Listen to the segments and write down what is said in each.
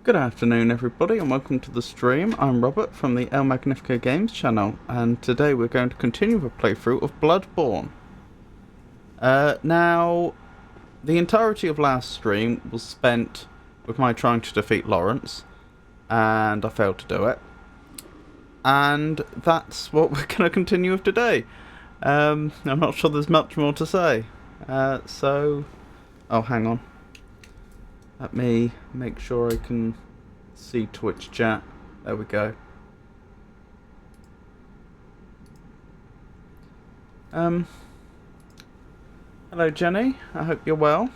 Good afternoon everybody and welcome to the stream. I'm Robert from the El Magnifico Games channel, and today we're going to continue the playthrough of Bloodborne. Now, the entirety of last stream was spent with my trying to defeat Laurence, and I failed to do it. And that's what we're going to continue with today. I'm not sure there's much more to say. Oh, hang on. Let me make sure I can see Twitch chat. There we go. Hello Jenny, I hope you're well.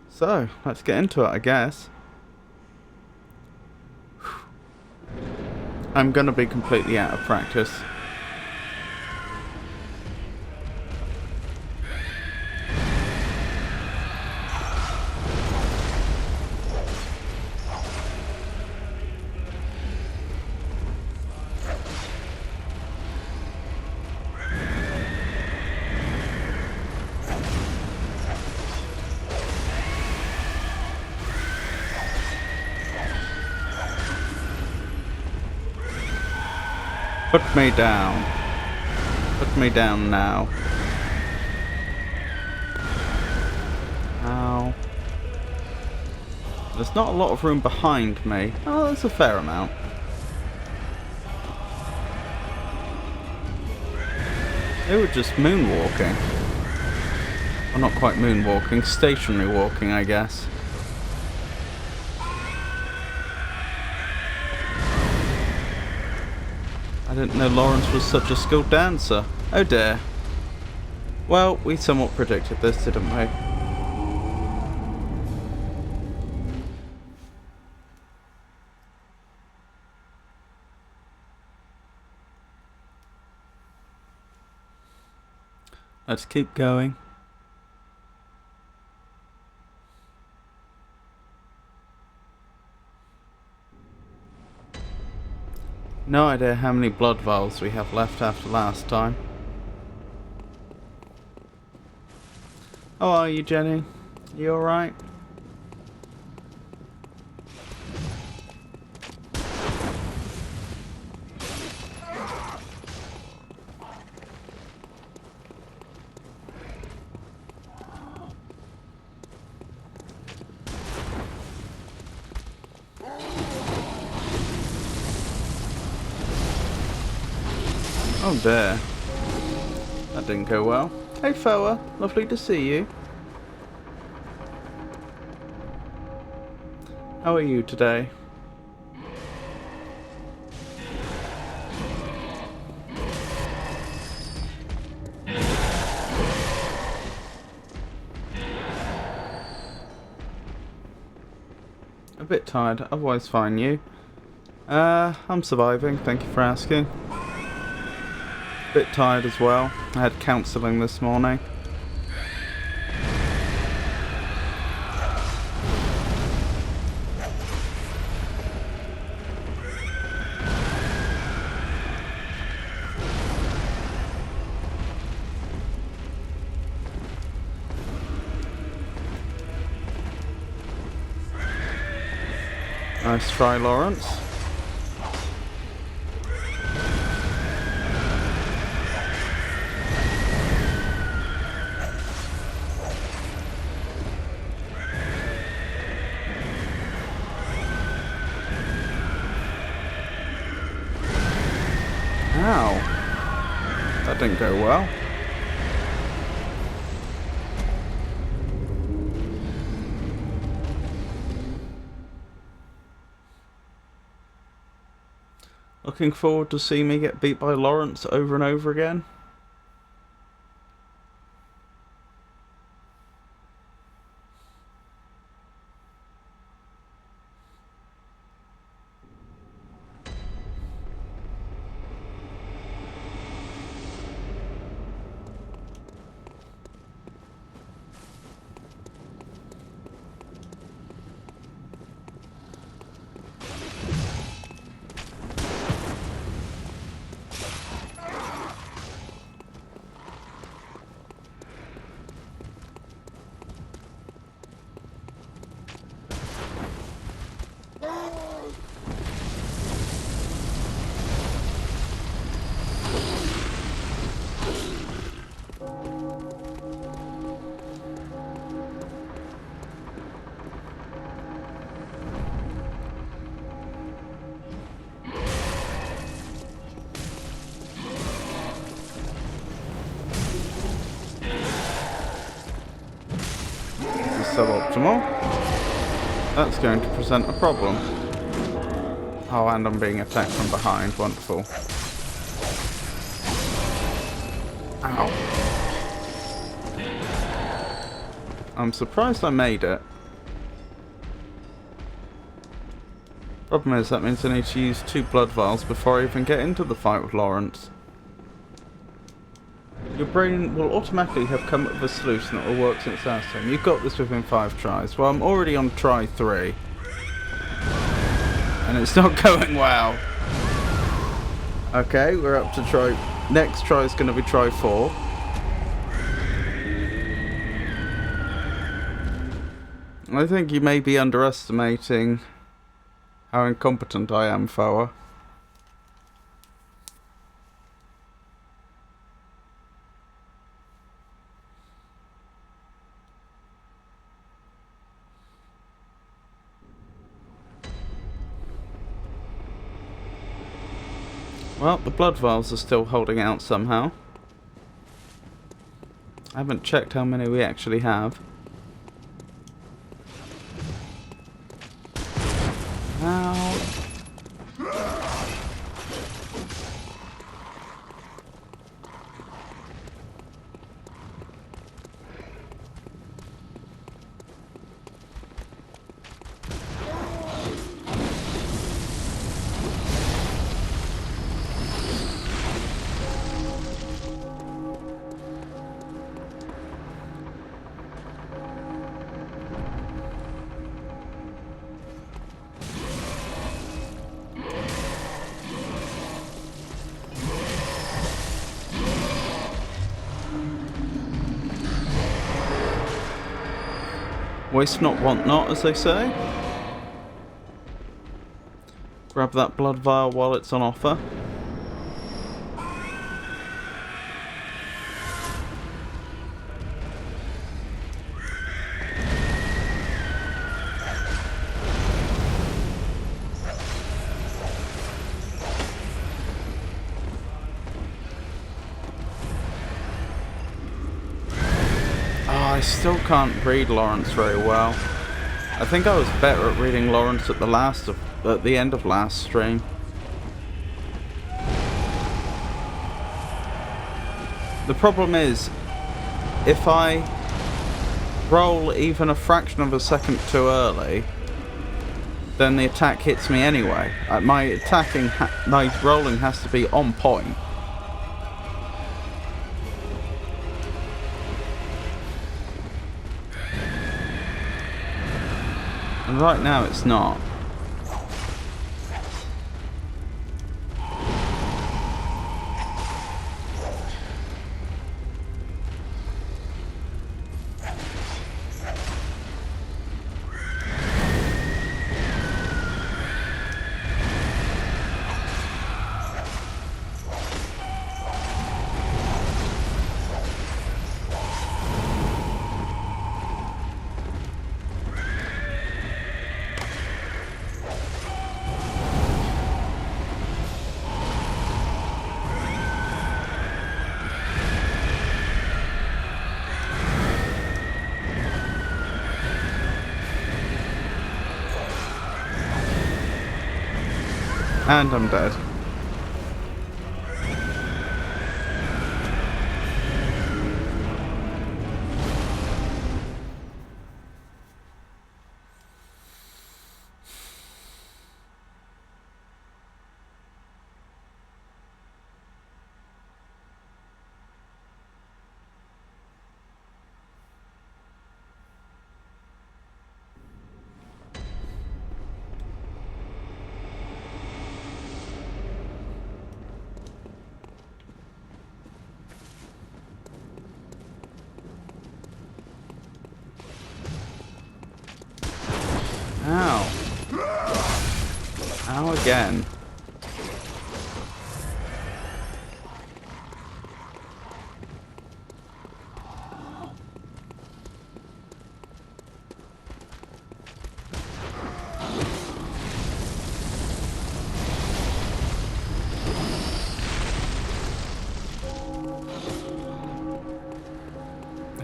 So, let's get into it, I guess. I'm gonna be completely out of practice. Put me down. Put me down now. Ow. There's not a lot of room behind me. Oh, there's a fair amount. They were just moonwalking. Well, not quite moonwalking, stationary walking, I guess. I didn't know Laurence was such a skilled dancer. Oh dear. Well, we somewhat predicted this, didn't we? Let's keep going. No idea how many blood vials we have left after last time. How are you, Jenny? You alright? Oh dear. That didn't go well. Hey Foa, lovely to see you. How are you today? A bit tired, otherwise fine. You? I'm surviving, thank you for asking. Bit tired as well. I had counselling this morning. Nice try, Laurence. Ow. That didn't go well. Looking forward to seeing me get beat by Laurence over and over again. Suboptimal. That's going to present a problem. Oh, and I'm being attacked from behind. Wonderful. Ow. I'm surprised I made it. Problem is, that means I need to use 2 blood vials before I even get into the fight with Laurence. Your brain will automatically have come up with a solution that will work since last time. You've got this within 5 tries. Well, I'm already on try 3. And it's not going well. Okay, we're up to try... Next try is going to be try 4. I think you may be underestimating how incompetent I am, Foa. Well, the blood vials are still holding out somehow. I haven't checked how many we actually have. Ow. Waste not, want not, as they say. Grab that blood vial while it's on offer. I still can't read Laurence very well. I think I was better at reading Laurence at the end of last stream. The problem is, if I roll even a fraction of a second too early, then the attack hits me anyway. My rolling has to be on point. And right now it's not. And I'm dead. Ow. Ow again.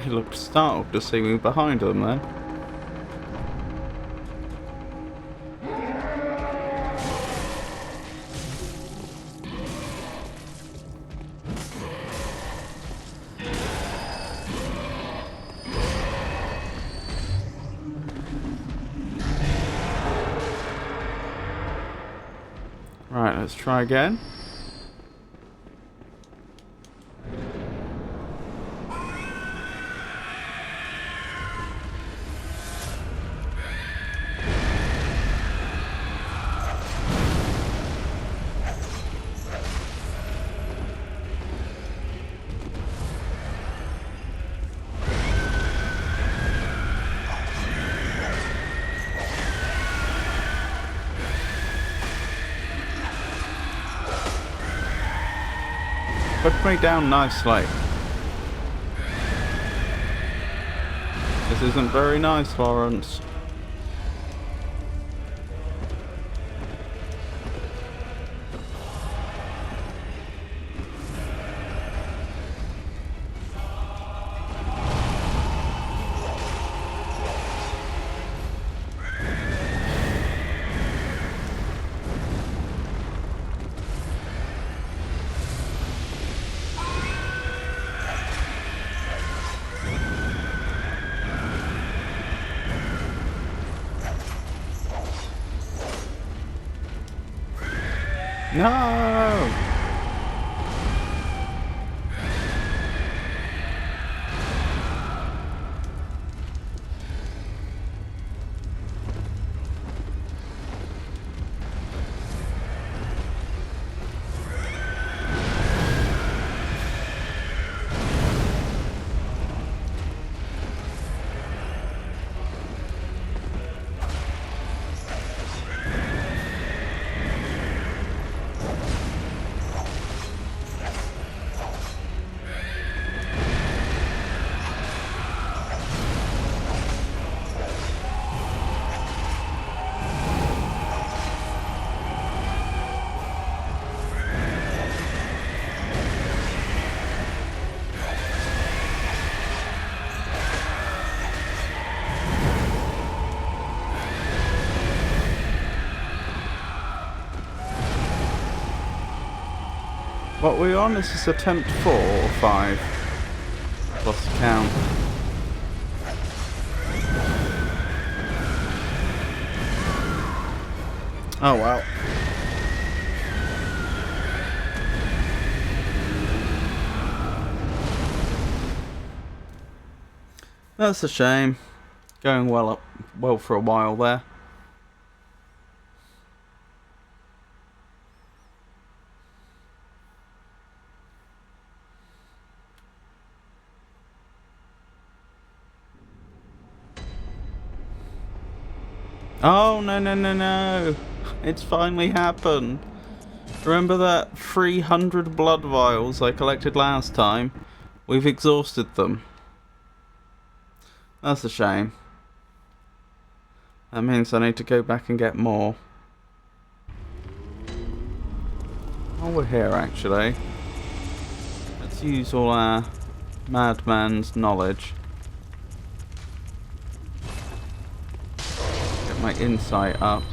He looked startled to see me behind them then. Right, let's try again. Put me down nicely. This isn't very nice, Laurence. No! What are we on? Is this attempt 4 or 5? Lost count. Oh well. That's a shame. Going well for a while there. Oh, no, no, no, no. It's finally happened. Remember that 300 blood vials I collected last time? We've exhausted them. That's a shame. That means I need to go back and get more. Oh, we're here actually. Let's use all our madman's knowledge. Get my insight up.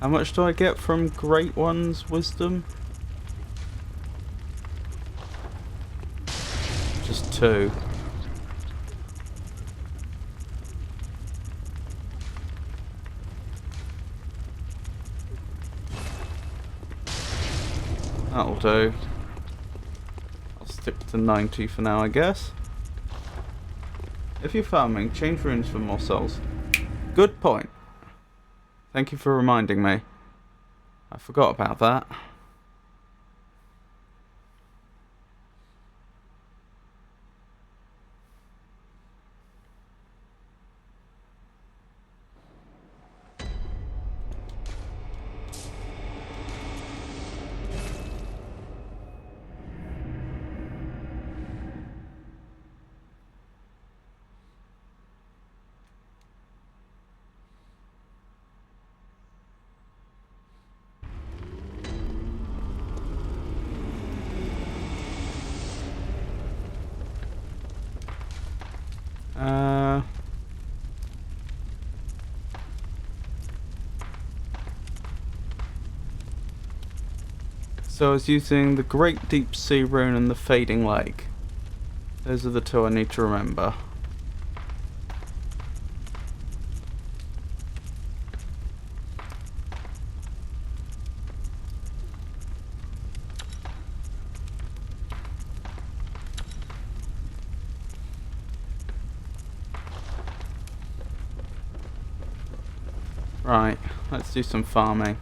How much do I get from Great One's wisdom? Just 2. That'll do. I'll stick to 90 for now, I guess. If you're farming, change runes for more souls. Good point. Thank you for reminding me. I forgot about that. So I was using the Great Deep Sea Rune and the Fading Lake. Those are the 2 I need to remember. Right, let's do some farming.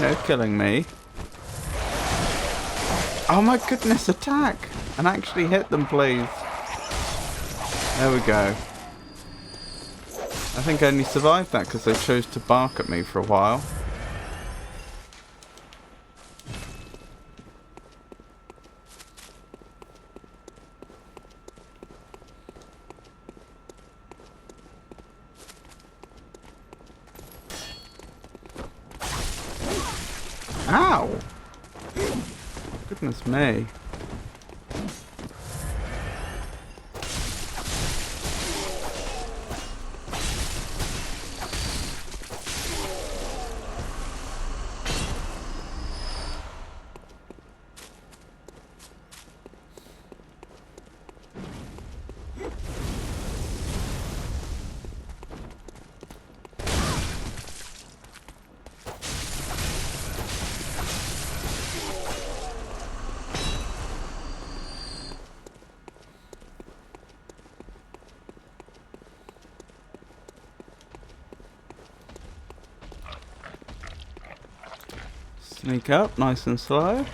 No killing me. Oh my goodness, attack! And actually hit them, please. There we go. I think I only survived that because they chose to bark at me for a while. Ow! Goodness me. Sneak up, nice and slow.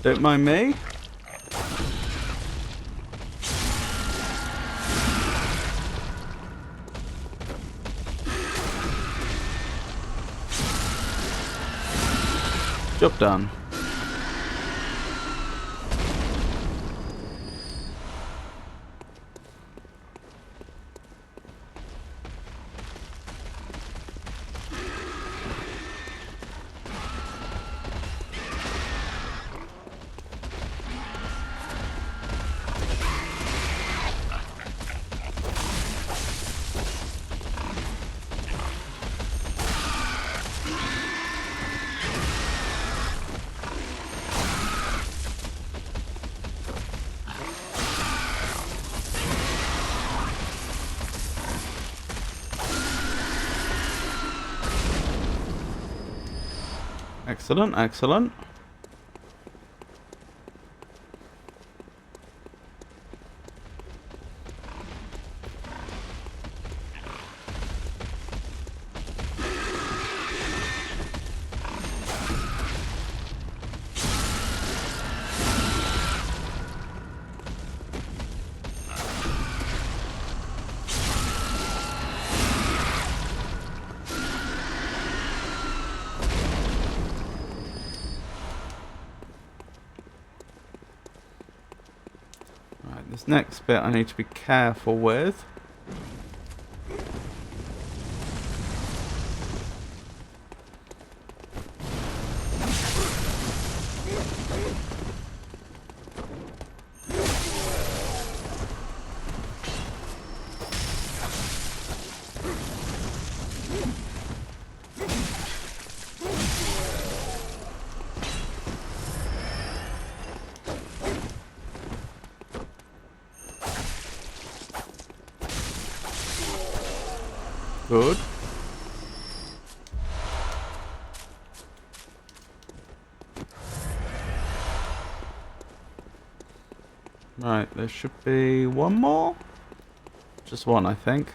Don't mind me. Job done. Excellent, excellent. This next bit I need to be careful with. Good. Right, there should be one more. Just one, I think.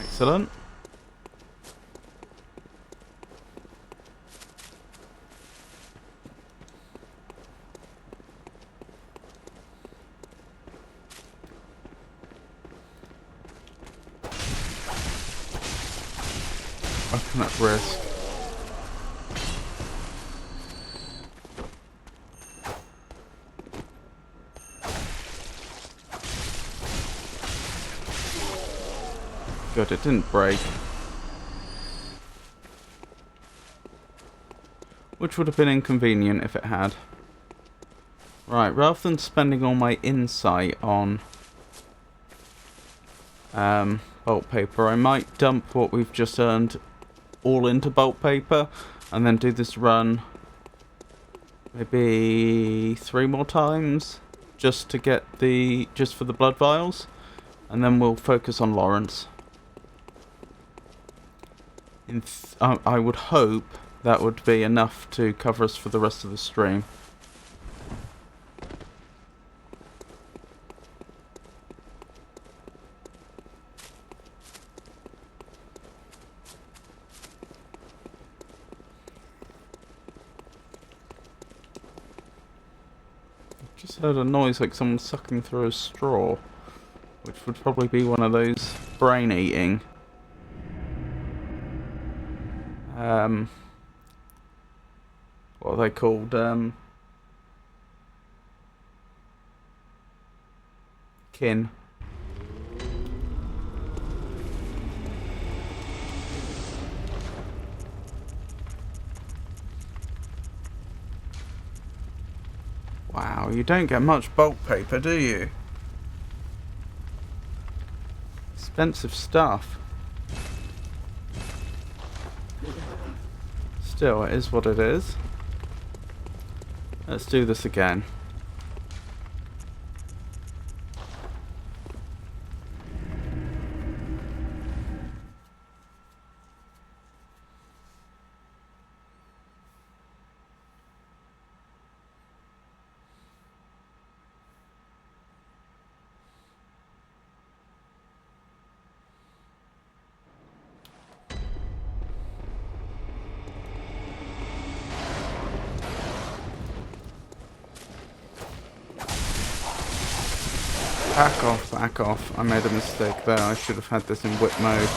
Excellent. Weapon at risk. Good, it didn't break. Which would have been inconvenient if it had. Right, rather than spending all my insight on bulk paper, I might dump what we've just earned all into bulk paper and then do this run maybe 3 more times just to get just for the blood vials, and then we'll focus on Laurence. I would hope that would be enough to cover us for the rest of the stream. Just heard a noise like someone sucking through a straw, which would probably be one of those brain eating. What are they called? Kin. Wow, you don't get much bulk paper, do you? Expensive stuff. Still, it is what it is. Let's do this again. Back off, back off. I made a mistake there. I should have had this in whip mode.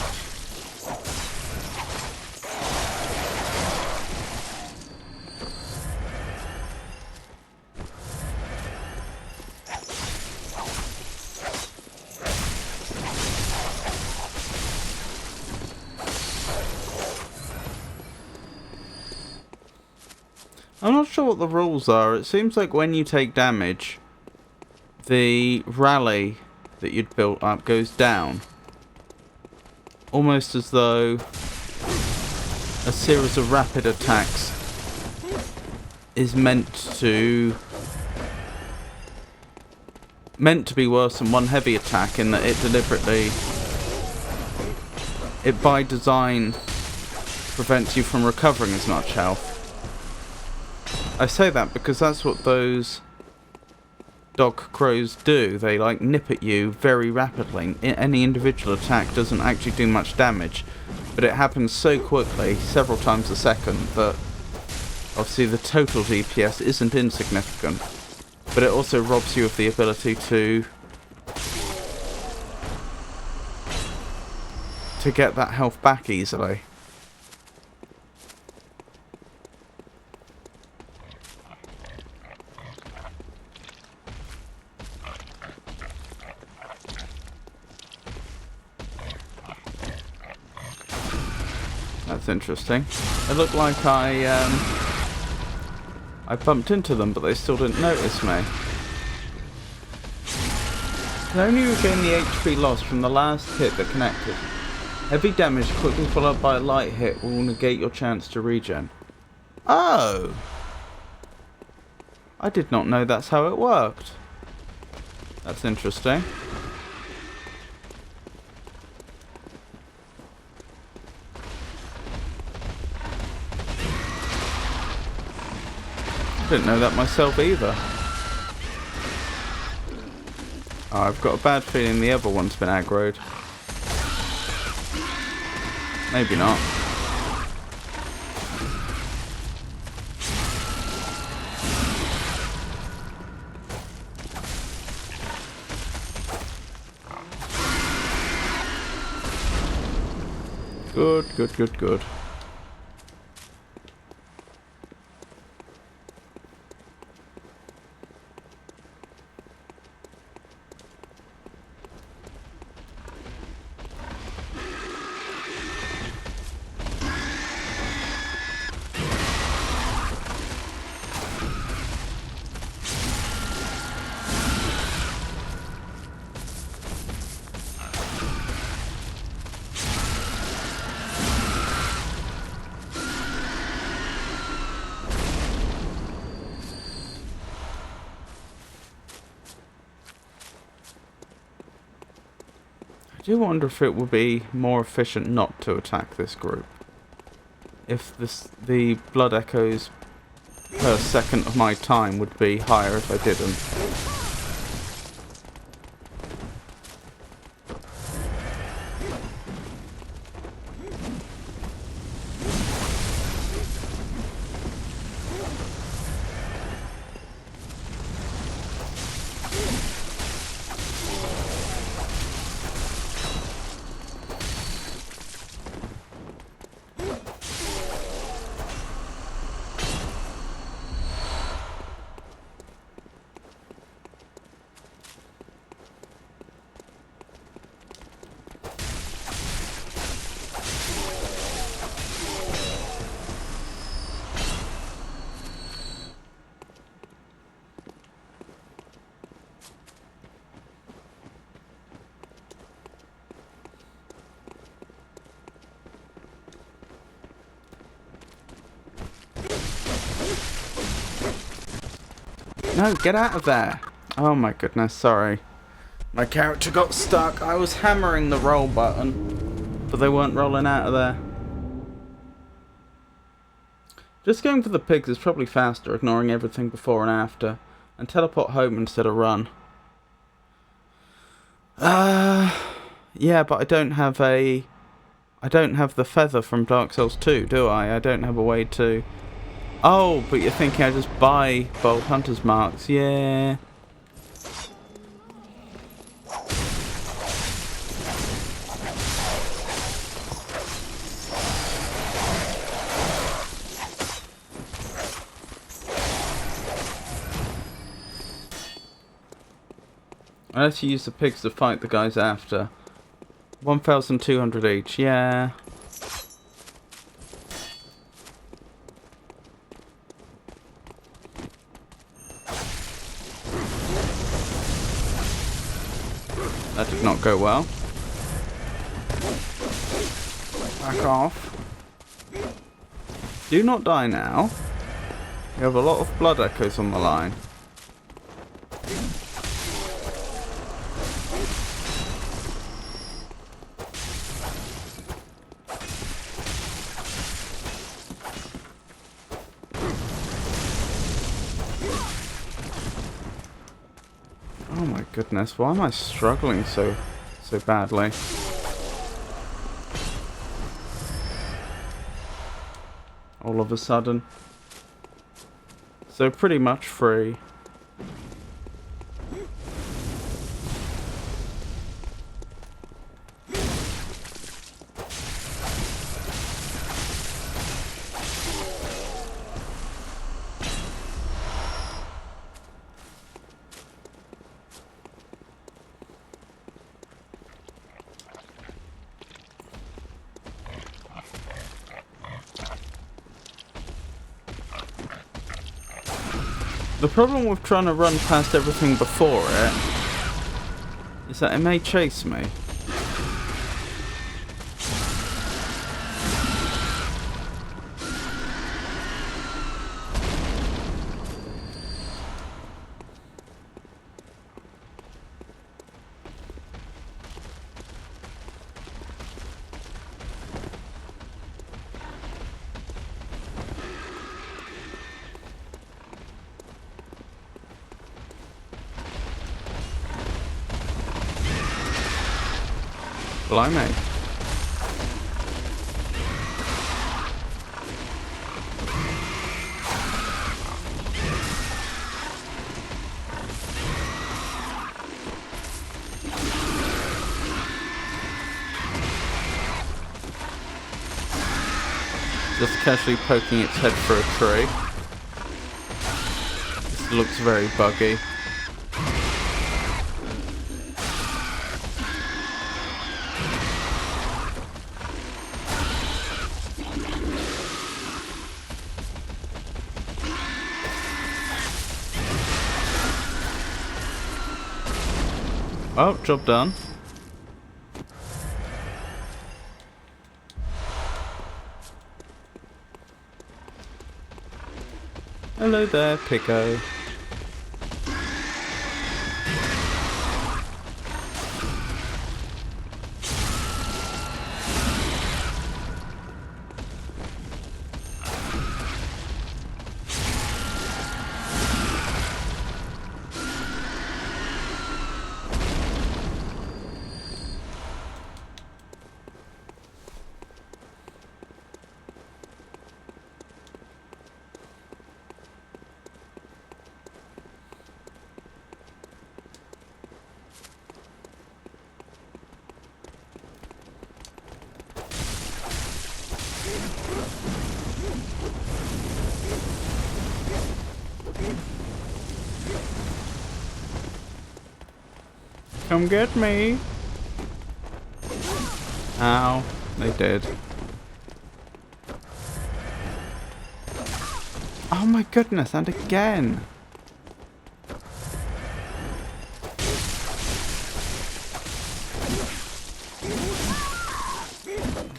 I'm not sure what the rules are. It seems like when you take damage, the rally that you'd built up goes down. Almost as though a series of rapid attacks is meant to be worse than one heavy attack, in that it deliberately, it by design prevents you from recovering as much health. I say that because that's what those dog crows do. They like nip at you very rapidly. Any individual attack doesn't actually do much damage, but it happens so quickly, several times a second, that obviously the total DPS isn't insignificant, but it also robs you of the ability to get that health back easily. That's interesting. It looked like I bumped into them, but they still didn't notice me. Can only regain the HP lost from the last hit that connected. Heavy damage quickly followed by a light hit will negate your chance to regen. Oh! I did not know that's how it worked. That's interesting. I didn't know that myself either. Oh, I've got a bad feeling the other one's been aggroed. Maybe not. Good, good, good, good. I do wonder if it would be more efficient not to attack this group. If the blood echoes per second of my time would be higher if I didn't. No, get out of there. Oh my goodness, sorry. My character got stuck. I was hammering the roll button, but they weren't rolling out of there. Just going for the pigs is probably faster, ignoring everything before and after, and teleport home instead of run. Yeah, but I don't have the feather from Dark Souls 2, do I? I don't have a way to... Oh, but you're thinking I just buy Bold Hunter's Marks. Yeah. Unless you use the pigs to fight the guys after. 1,200 each, yeah. That did not go well. Back off. Do not die now. You have a lot of blood echoes on the line. Oh my goodness, why am I struggling so badly? All of a sudden. So pretty much free. The problem with trying to run past everything before it is that it may chase me. Blimey. Just casually poking its head through a tree. This looks very buggy. Oh, job done. Hello there, Pico. Come get me. Ow, they did. Oh my goodness, and again.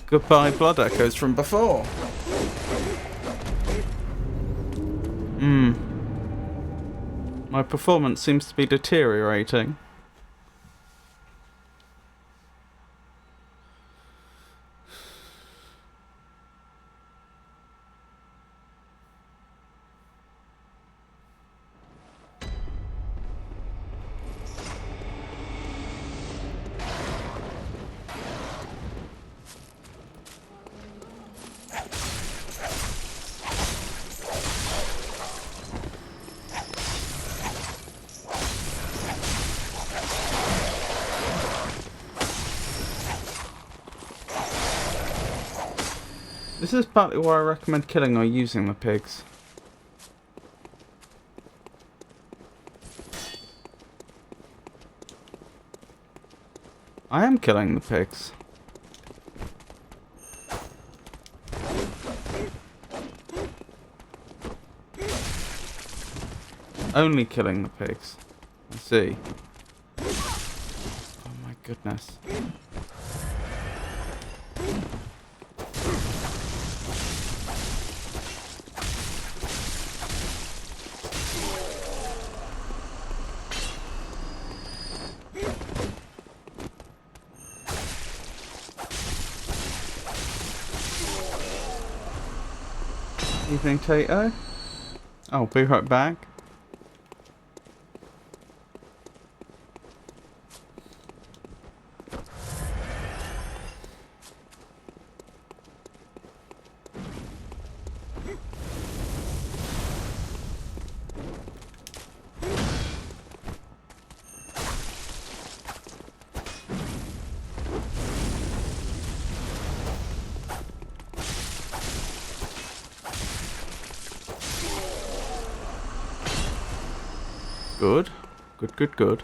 Goodbye blood echoes from before. My performance seems to be deteriorating. This is partly why I recommend killing or using the pigs. I am killing the pigs. Only killing the pigs. I see. Oh my goodness. Evening, Tato. I'll be right back. Good. Good, good, good.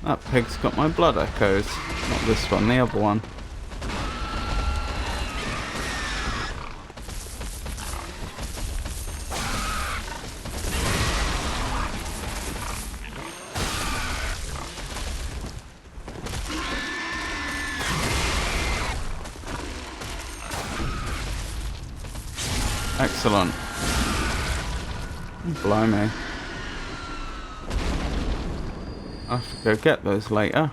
That pig's got my blood echoes. Not this one, the other one. Excellent. Blimey. I'll have to go get those later.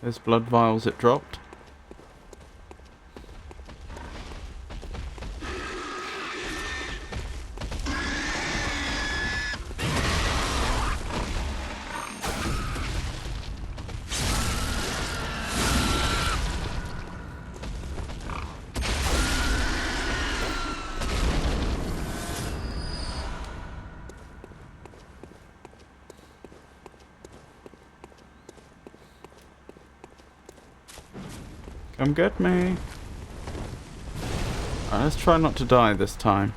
Those blood vials it dropped. Come get me. Alright, let's try not to die this time.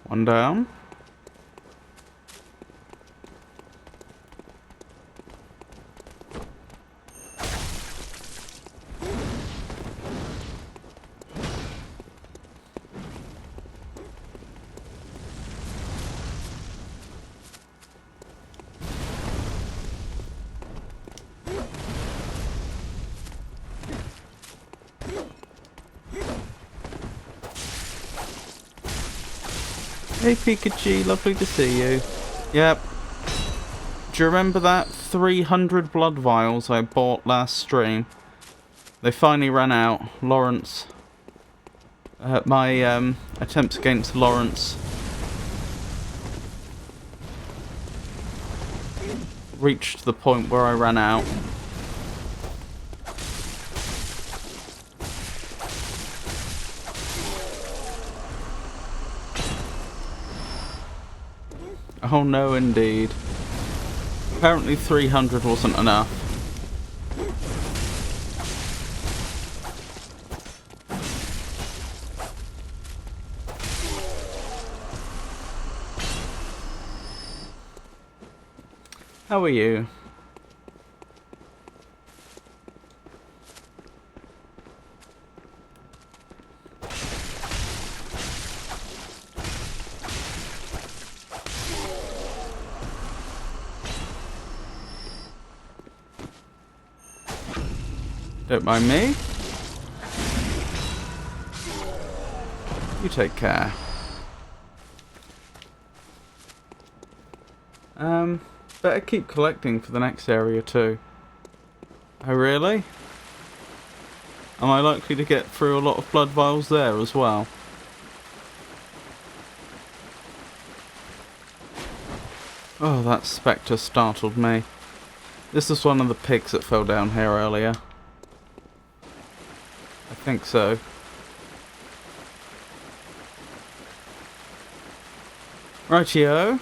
One down. Hey Pikachu, lovely to see you. Yep. Do you remember that 300 blood vials I bought last stream? They finally ran out. Laurence. My attempts against Laurence reached the point where I ran out. Oh no, indeed. Apparently 300 wasn't enough. How are you? Don't mind me. You take care. Better keep collecting for the next area too. Oh really? Am I likely to get through a lot of blood vials there as well? Oh, that spectre startled me. This is one of the pigs that fell down here earlier. I think so. Rightio.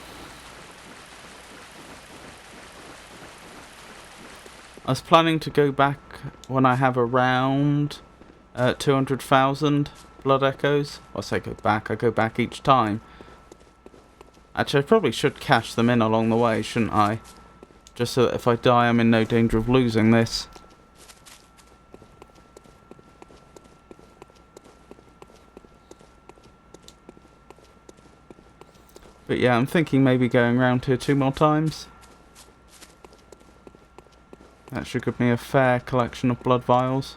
I was planning to go back when I have around 200,000 blood echoes. I say go back, I go back each time. Actually, I probably should cash them in along the way, shouldn't I? Just so that if I die, I'm in no danger of losing this. But yeah, I'm thinking maybe going round here 2 more times. That should give me a fair collection of blood vials.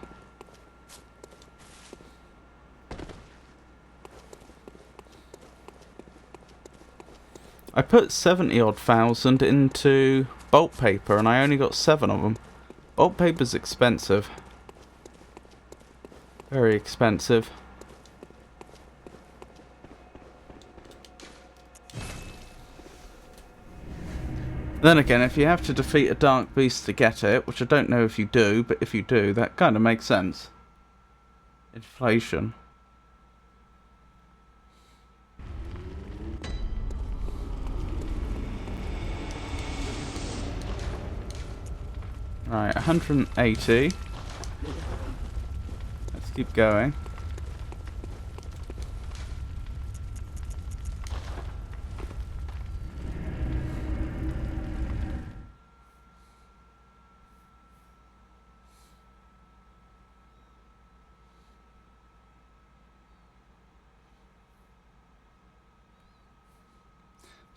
I put 70 odd thousand into bulk paper and I only got 7 of them. Bulk paper's expensive. Very expensive. Then again, if you have to defeat a dark beast to get it, which I don't know if you do, but if you do, that kind of makes sense. Inflation. Right, 180. Let's keep going.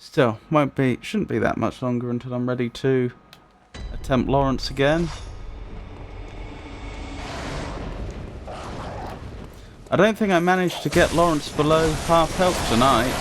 Still, shouldn't be that much longer until I'm ready to attempt Laurence again. I don't think I managed to get Laurence below half health tonight.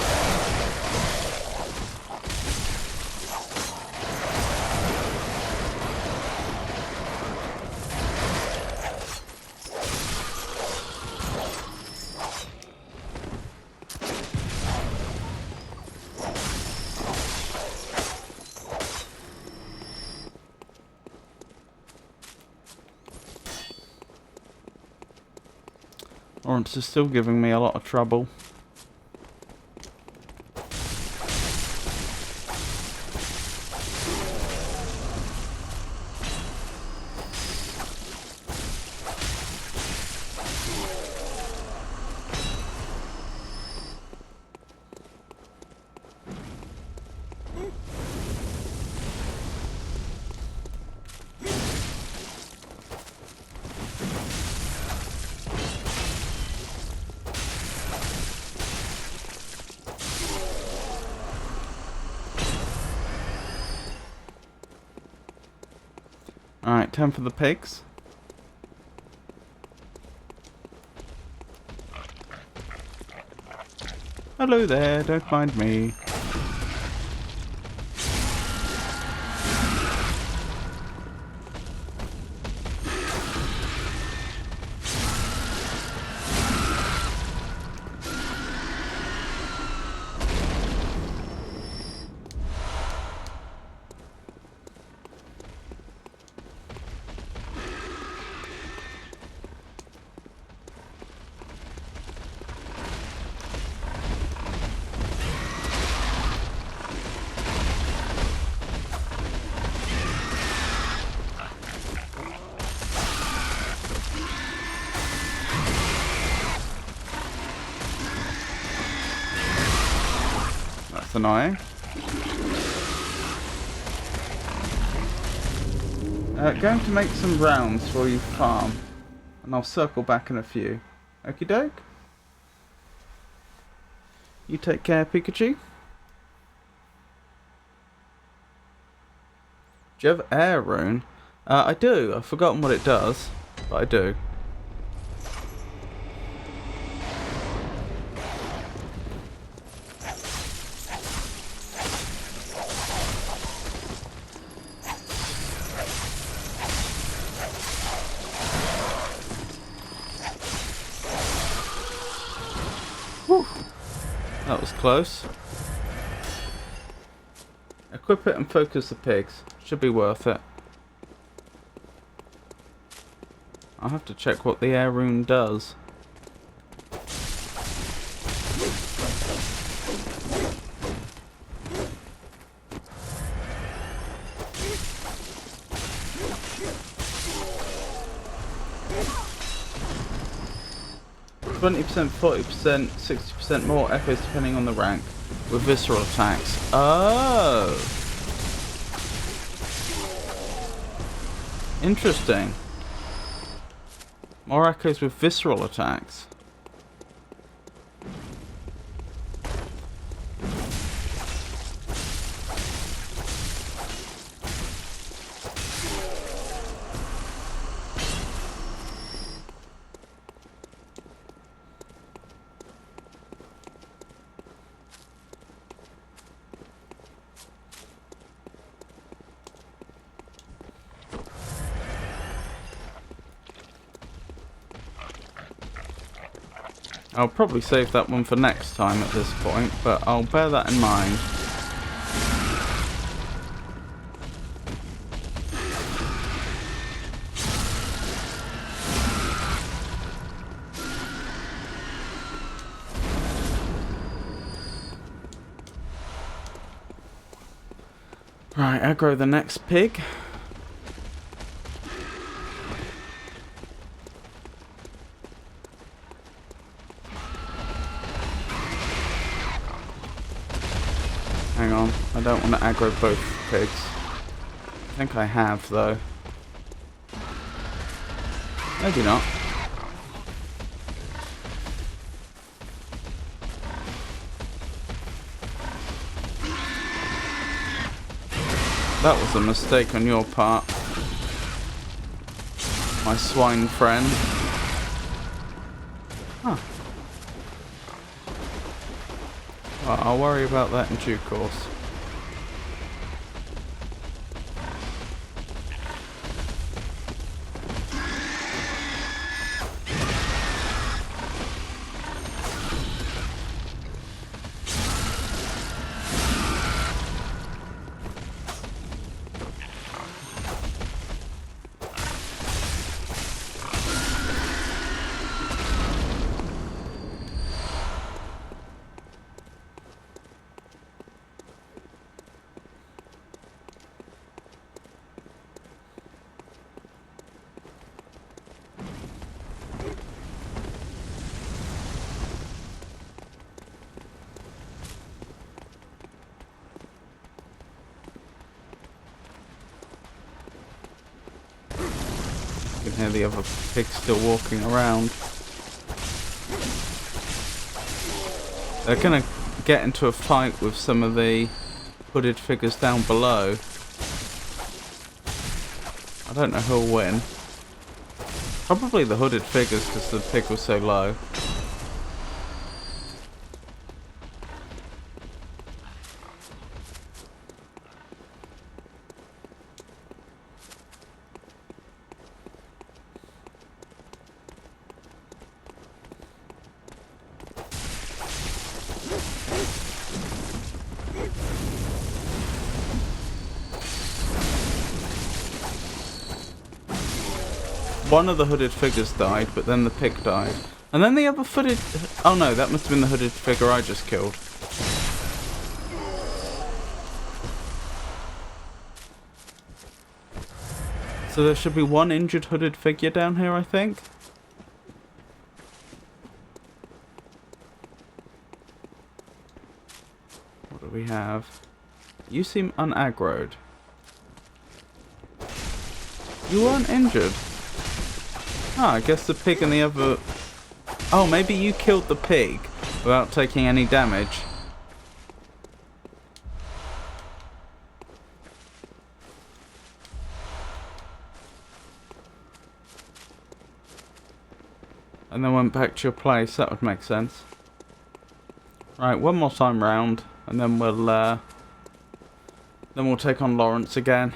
Laurence is still giving me a lot of trouble. Alright, time for the pigs. Hello there, don't mind me. That's annoying. Going to make some rounds for you farm, and I'll circle back in a few. Okie doke? You take care, Pikachu. Do you have air rune? I do. I've forgotten what it does. but I do. Whew. That was close. Equip it and focus the pigs. Should be worth it. I'll have to check what the air rune does. %, 40%, 60% more echoes depending on the rank with visceral attacks. Oh! Interesting. More echoes with visceral attacks. I'll probably save that one for next time at this point, but I'll bear that in mind. Right, aggro the next pig. Hang on, I don't want to aggro both pigs. I think I have, though. Maybe not. That was a mistake on your part, my swine friend. Huh. Well, I'll worry about that in due course. You can hear the other pigs still walking around. They're gonna get into a fight with some of the hooded figures down below. I don't know who'll win. Probably the hooded figures because the pig was so low. One of the hooded figures died, but then the pig died. And then the other hooded... Oh no, that must have been the hooded figure I just killed. So there should be one injured hooded figure down here, I think. What do we have? You seem unaggroed. You weren't injured. Ah, I guess the pig and the other... Oh, maybe you killed the pig without taking any damage. and then went back to your place. That would make sense. Right, one more time round, and then we'll take on Laurence again.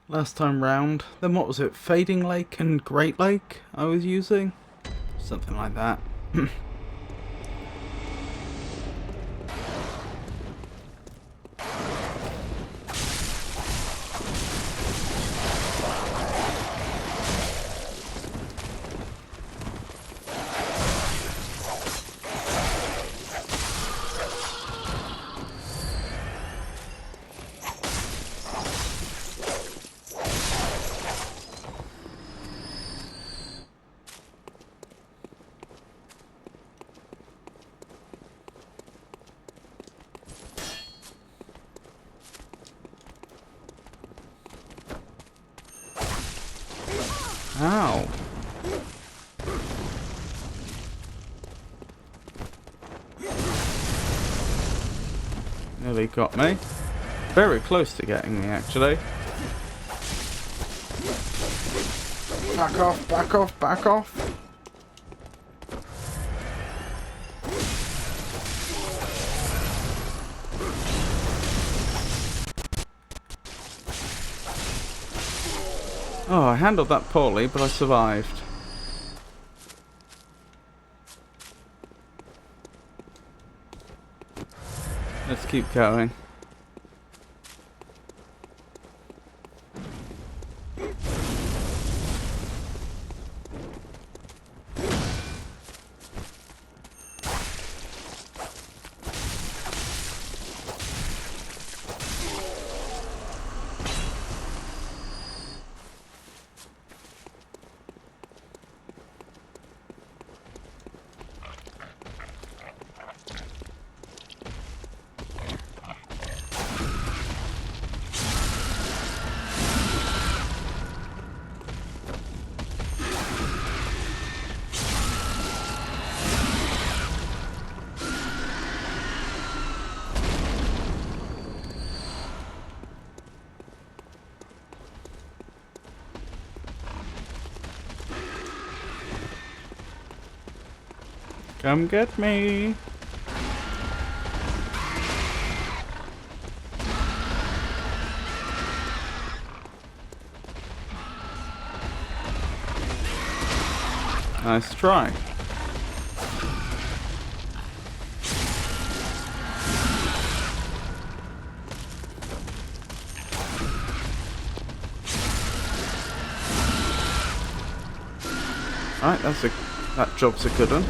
Last time round, then what was it? Fading Lake and Great Lake I was using? Something like that. Ow. Nearly got me. Very close to getting me, actually. Back off, back off, back off. Oh, I handled that poorly, but I survived. Let's keep going. Come get me. Nice try. Right, that job's a good one.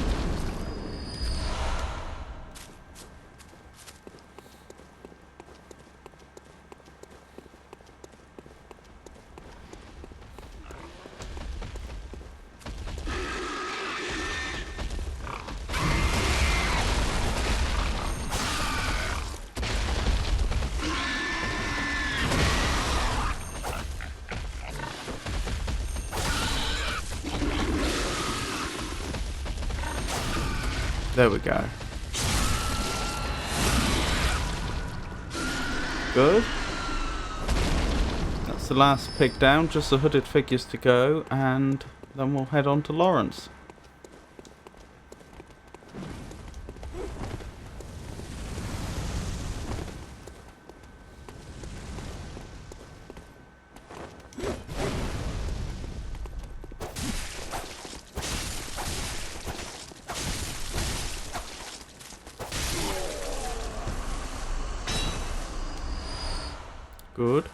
There we go. Good. That's the last pig down, just the hooded figures to go, and then we'll head on to Laurence. Good.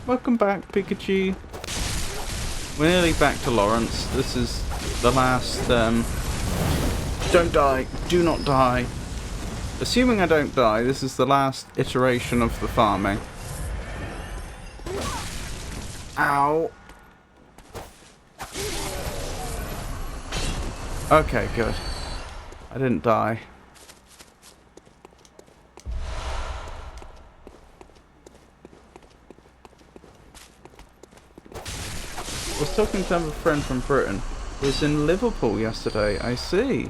Welcome back, Pikachu. We're nearly back to Laurence. This is the last, don't die. Do not die. Assuming I don't die, this is the last iteration of the farming. Ow. Okay, good. I didn't die. I was talking to a friend from Britain who was in Liverpool yesterday. I see.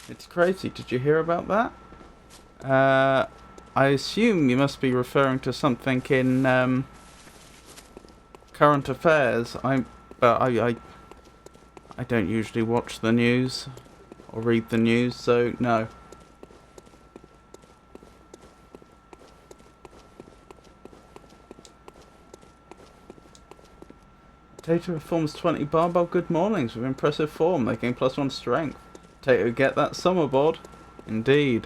It's crazy. Did you hear about that? I assume you must be referring to something in current affairs. I don't usually watch the news or read the news, so no. Tato performs 20 barbell good mornings with impressive form. They gain +1 strength. Tato, get that summer bod. Indeed.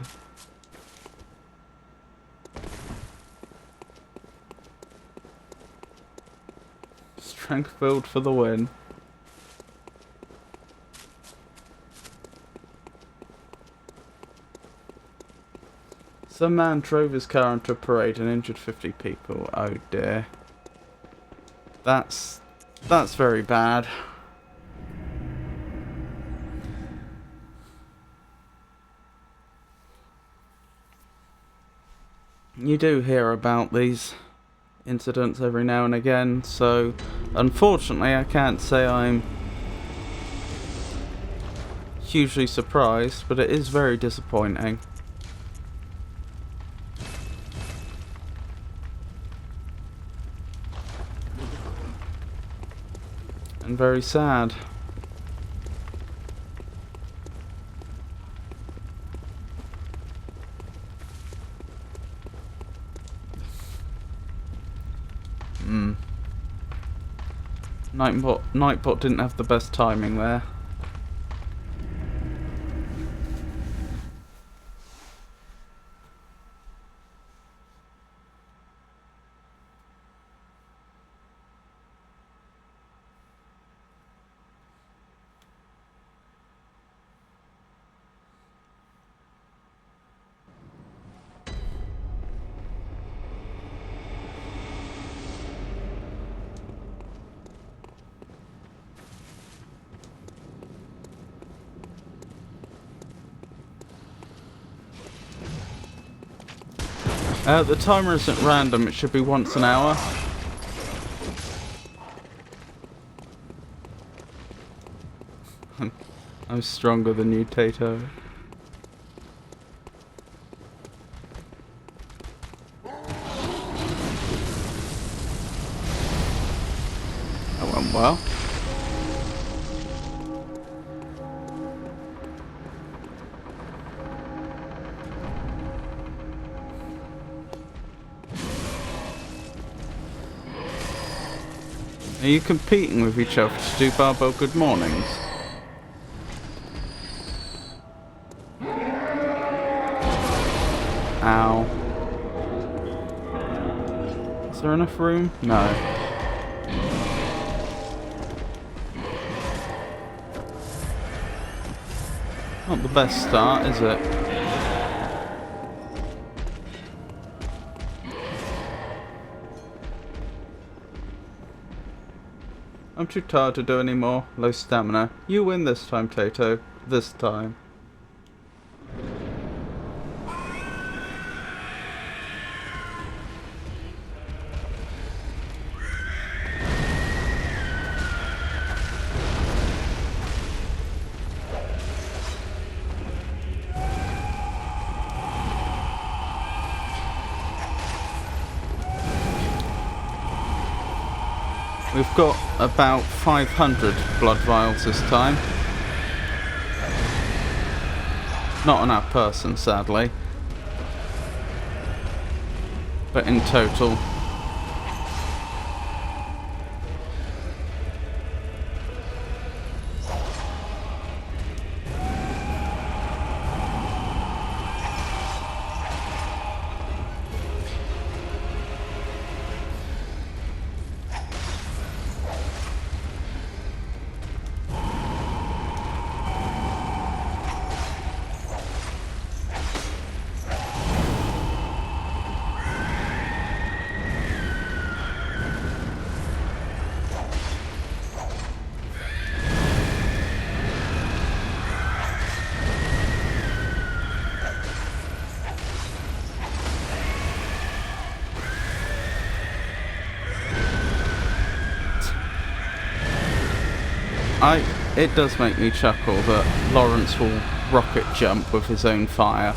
Strength build for the win. Some man drove his car into a parade and injured 50 people. Oh dear. That's very bad. You do hear about these incidents every now and again, so unfortunately I can't say I'm hugely surprised, but it is very disappointing. And very sad. Nightbot didn't have the best timing there. The timer isn't random, it should be once an hour. I'm stronger than you, Tato. That went well. Are you competing with each other to do barbell good mornings? Ow. Is there enough room? No. Not the best start, is it? I'm too tired to do any more. Low stamina. You win this time, Tato. This time. We've got about 500 blood vials this time. Not on our person, sadly. But in total. It does make me chuckle that Laurence will rocket jump with his own fire.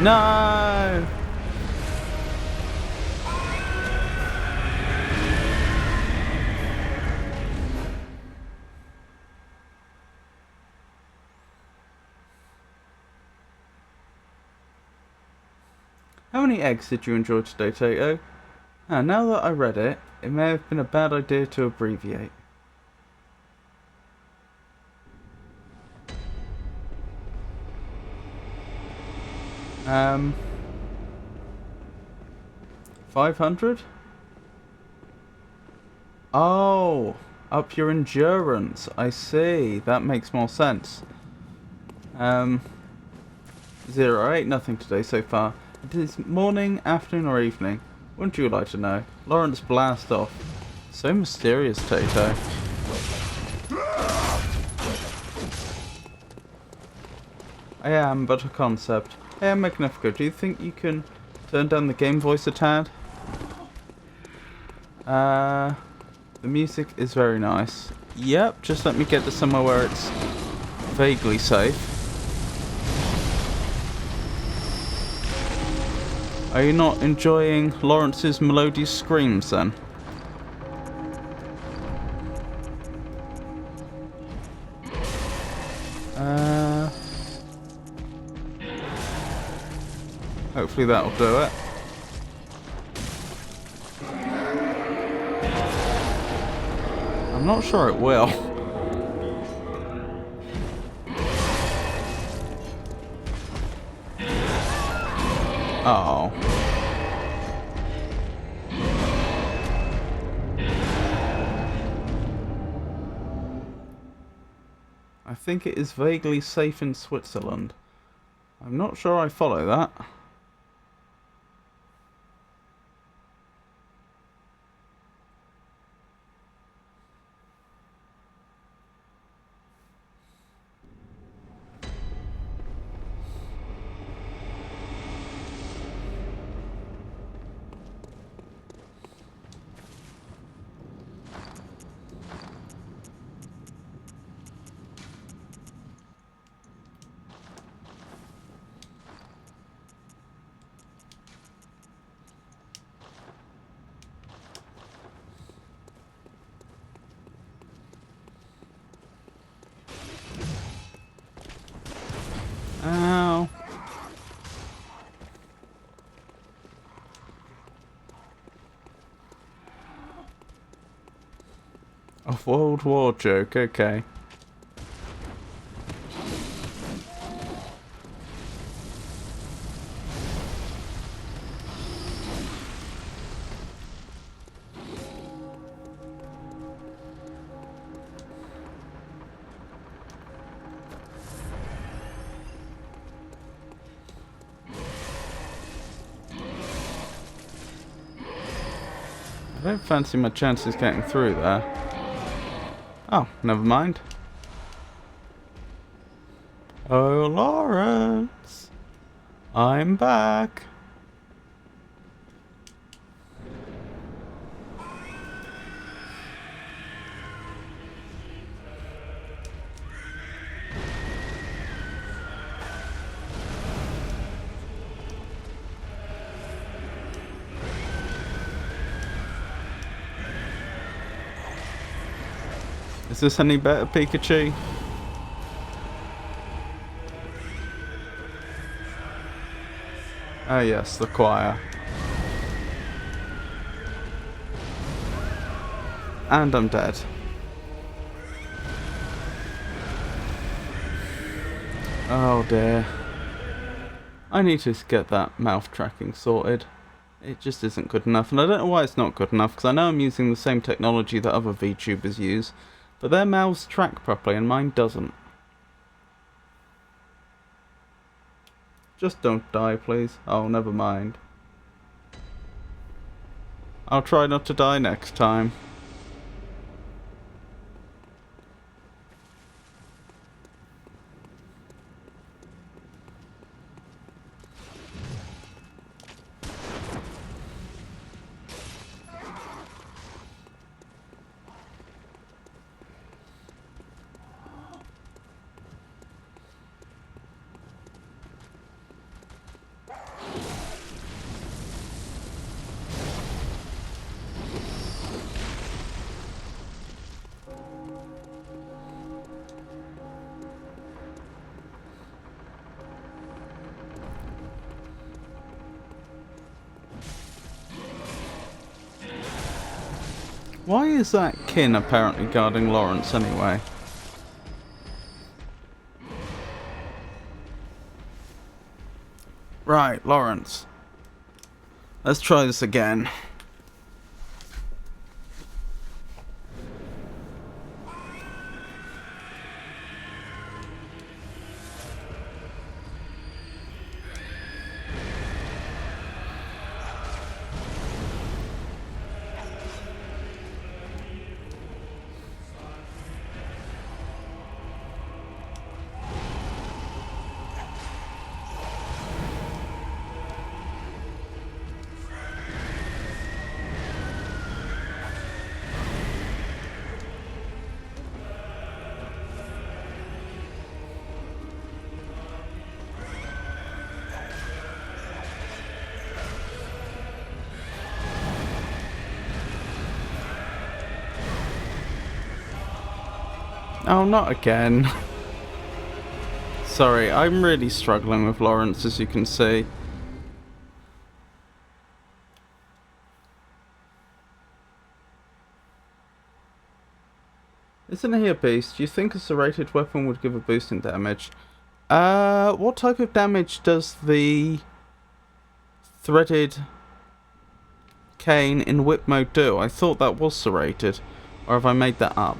No! How many eggs did you enjoy today, Tato? Now that I read it, it may have been a bad idea to abbreviate. Um... 500? Oh, up your endurance. I see. That makes more sense. 0. I ate nothing today so far. It is morning, afternoon, or evening. Wouldn't you like to know? Laurence, blast off. So mysterious, Tato. I am but a concept. Hey, I'm Magnifico. Do you think you can turn down the game voice a tad? The music is very nice. Yep, just let me get to somewhere where it's vaguely safe. Are you not enjoying Laurence's melodious screams then? Hopefully that'll do it. I'm not sure it will. Oh. I think it is vaguely safe in Switzerland. I'm not sure I follow that. A World War joke, okay. I don't fancy my chances getting through there. Oh, never mind. Oh, Laurence! I'm back! Is this any better, Pikachu? Oh yes, the choir. And I'm dead. Oh dear. I need to get that mouth tracking sorted. It just isn't good enough, and I don't know why it's not good enough, because I know I'm using the same technology that other VTubers use, but their mouths track properly and mine doesn't. Just don't die, please. Oh, never mind. I'll try not to die next time. Why is that kin apparently guarding Laurence anyway? Right, Laurence. Let's try this again. Oh, not again. Sorry, I'm really struggling with Laurence, as you can see. Isn't he a beast? Do you think a serrated weapon would give a boost in damage? What type of damage does the threaded cane in whip mode do? I thought that was serrated. Or have I made that up?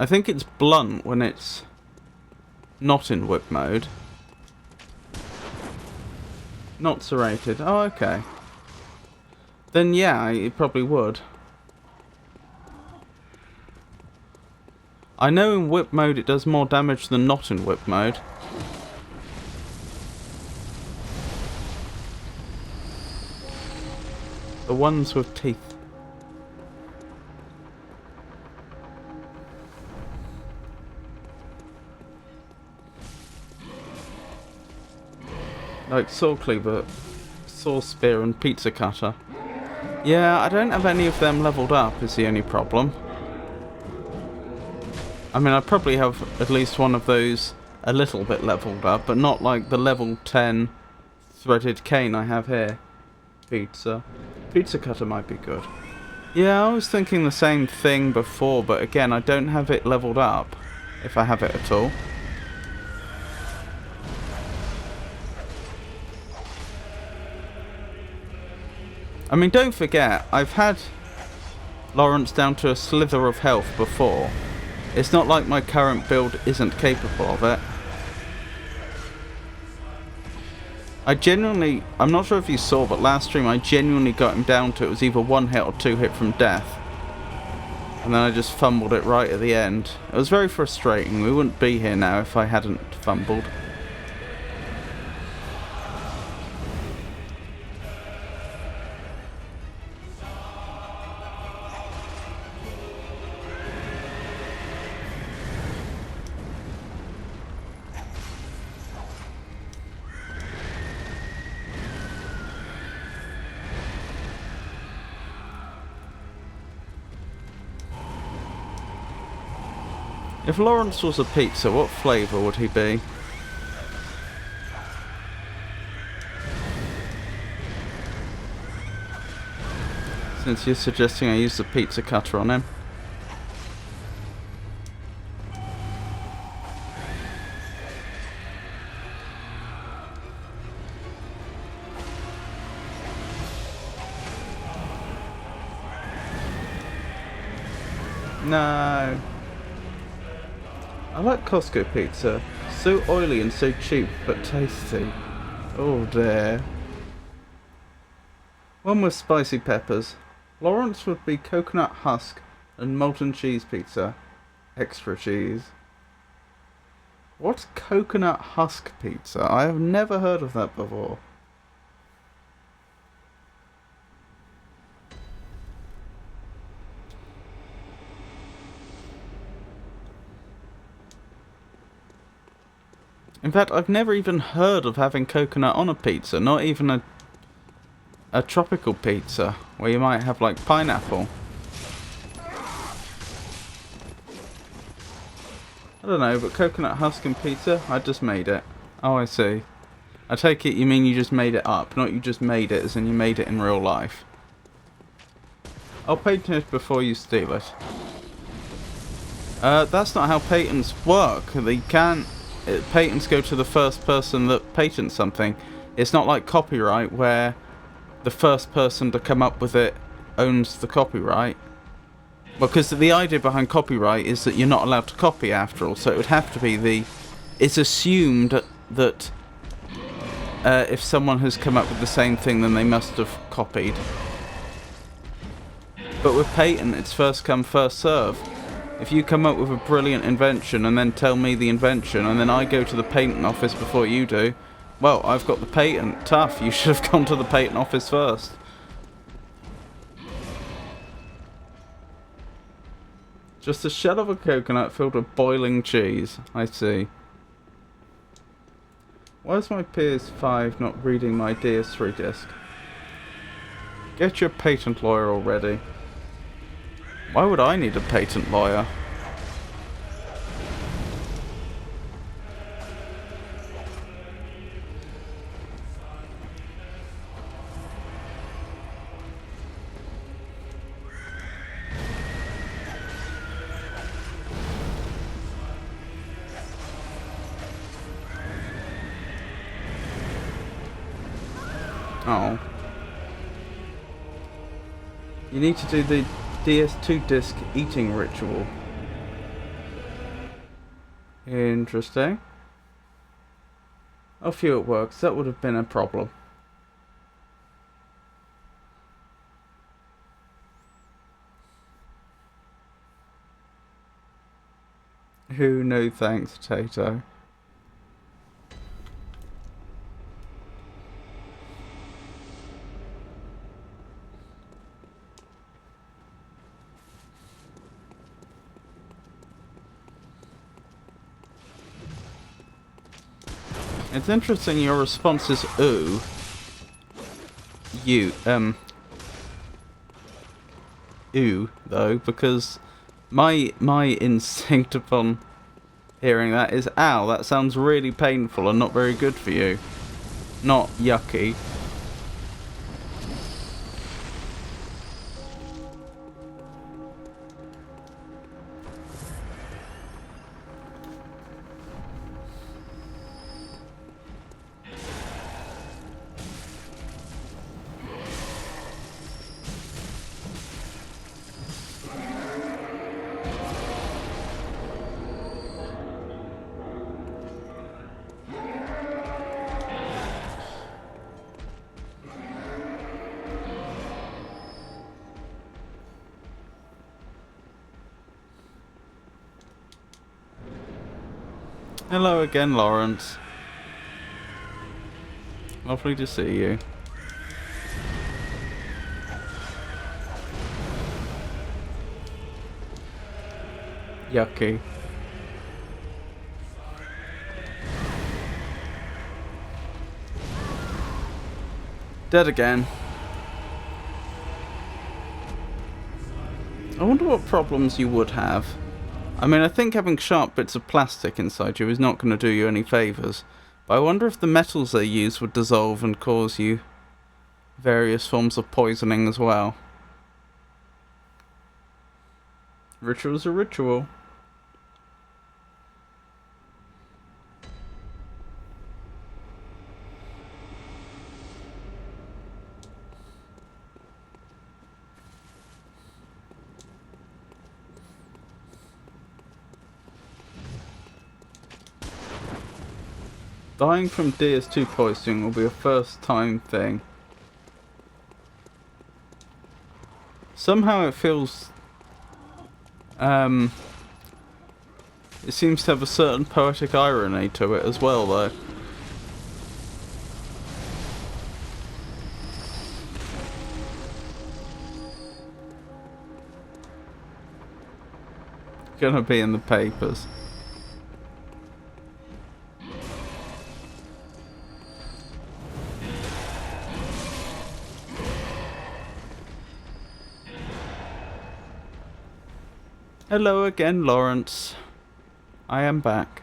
I think it's blunt when it's not in whip mode. Not serrated. Oh, okay. Then yeah, it probably would. I know in whip mode it does more damage than not in whip mode. The ones with teeth. Like Saw Cleaver, Saw Spear and Pizza Cutter. Yeah, I don't have any of them leveled up is the only problem. I mean, I probably have at least one of those a little bit leveled up, but not like the level 10 threaded cane I have here. Pizza. Pizza cutter might be good. Yeah, I was thinking the same thing before, but again, I don't have it leveled up, if I have it at all. I mean, don't forget, I've had Laurence down to a slither of health before. It's not like my current build isn't capable of it. I'm not sure if you saw, but last stream I genuinely got him down to it was either 1 hit or 2 hit from death. And then I just fumbled it right at the end. It was very frustrating. We wouldn't be here now if I hadn't fumbled. If Laurence was a pizza, what flavour would he be? Since you're suggesting I use the pizza cutter on him. No. I like Costco pizza. So oily and so cheap, but tasty. Oh dear. One with spicy peppers. Laurence would be coconut husk and molten cheese pizza. Extra cheese. What's coconut husk pizza? I have never heard of that before. In fact, I've never even heard of having coconut on a pizza, not even a tropical pizza, where you might have like pineapple. I don't know, but coconut husk and pizza, I just made it. Oh, I see. I take it you mean you just made it up, not you just made it as in you made it in real life. I'll patent it before you steal it. That's not how patents work. They can't... patents go to the first person that patents something. It's not like copyright where the first person to come up with it owns the copyright. Because the idea behind copyright is that you're not allowed to copy after all, so it would have to be it's assumed that if someone has come up with the same thing, then they must have copied. But with patent, it's first come, first serve. If you come up with a brilliant invention and then tell me the invention, and then I go to the patent office before you do, well, I've got the patent. Tough, you should have gone to the patent office first. Just a shell of a coconut filled with boiling cheese. I see. Why is my PS5 not reading my DS3 disc? Get your patent lawyer already. Why would I need a patent lawyer? Oh. You need to do the DS2 disc eating ritual. Interesting. A few it works. That would have been a problem. Who? No thanks, Tato. It's interesting your response is ooh. Ooh, though, because my instinct upon hearing that is ow, that sounds really painful and not very good for you. Not yucky. Hello again, Laurence. Lovely to see you. Yucky. Dead again. I wonder what problems you would have. I mean, I think having sharp bits of plastic inside you is not going to do you any favours. But I wonder if the metals they use would dissolve and cause you various forms of poisoning as well. Ritual's a ritual. Dying from DS2 poisoning will be a first time thing. Somehow it feels... it seems to have a certain poetic irony to it as well, though. Gonna be in the papers. Hello again, Laurence. I am back.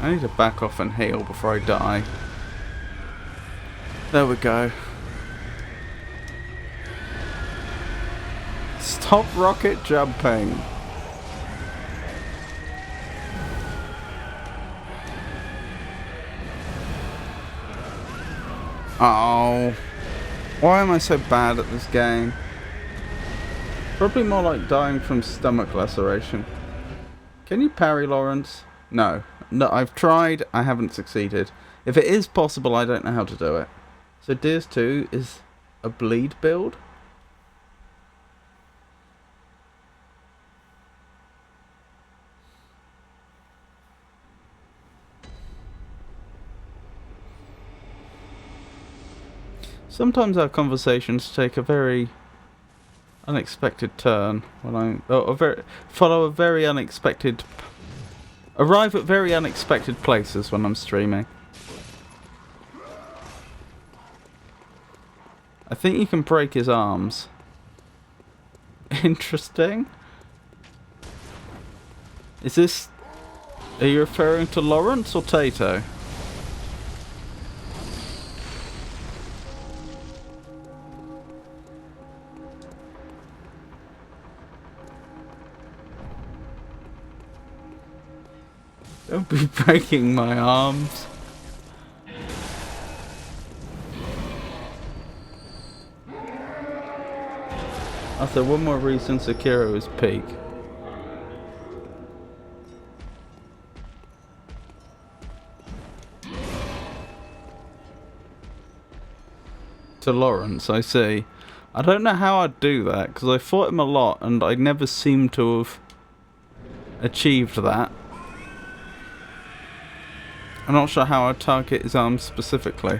I need to back off and heal before I die. There we go. Stop rocket jumping! Oh, why am I so bad at this game? Probably more like dying from stomach laceration. Can you parry, Laurence? No. No, I've tried, I haven't succeeded. If it is possible, I don't know how to do it. So Deers 2 is a bleed build? Sometimes our conversations take a very unexpected turn when arrive at very unexpected places when I'm streaming. I think you can break his arms. Interesting. Is this... Are you referring to Laurence or Tato? Don't be breaking my arms. Also, one more reason Sekiro is peak. To Laurence, I see. I don't know how I'd do that, because I fought him a lot, and I never seem to have achieved that. I'm not sure how I'd target his arms specifically.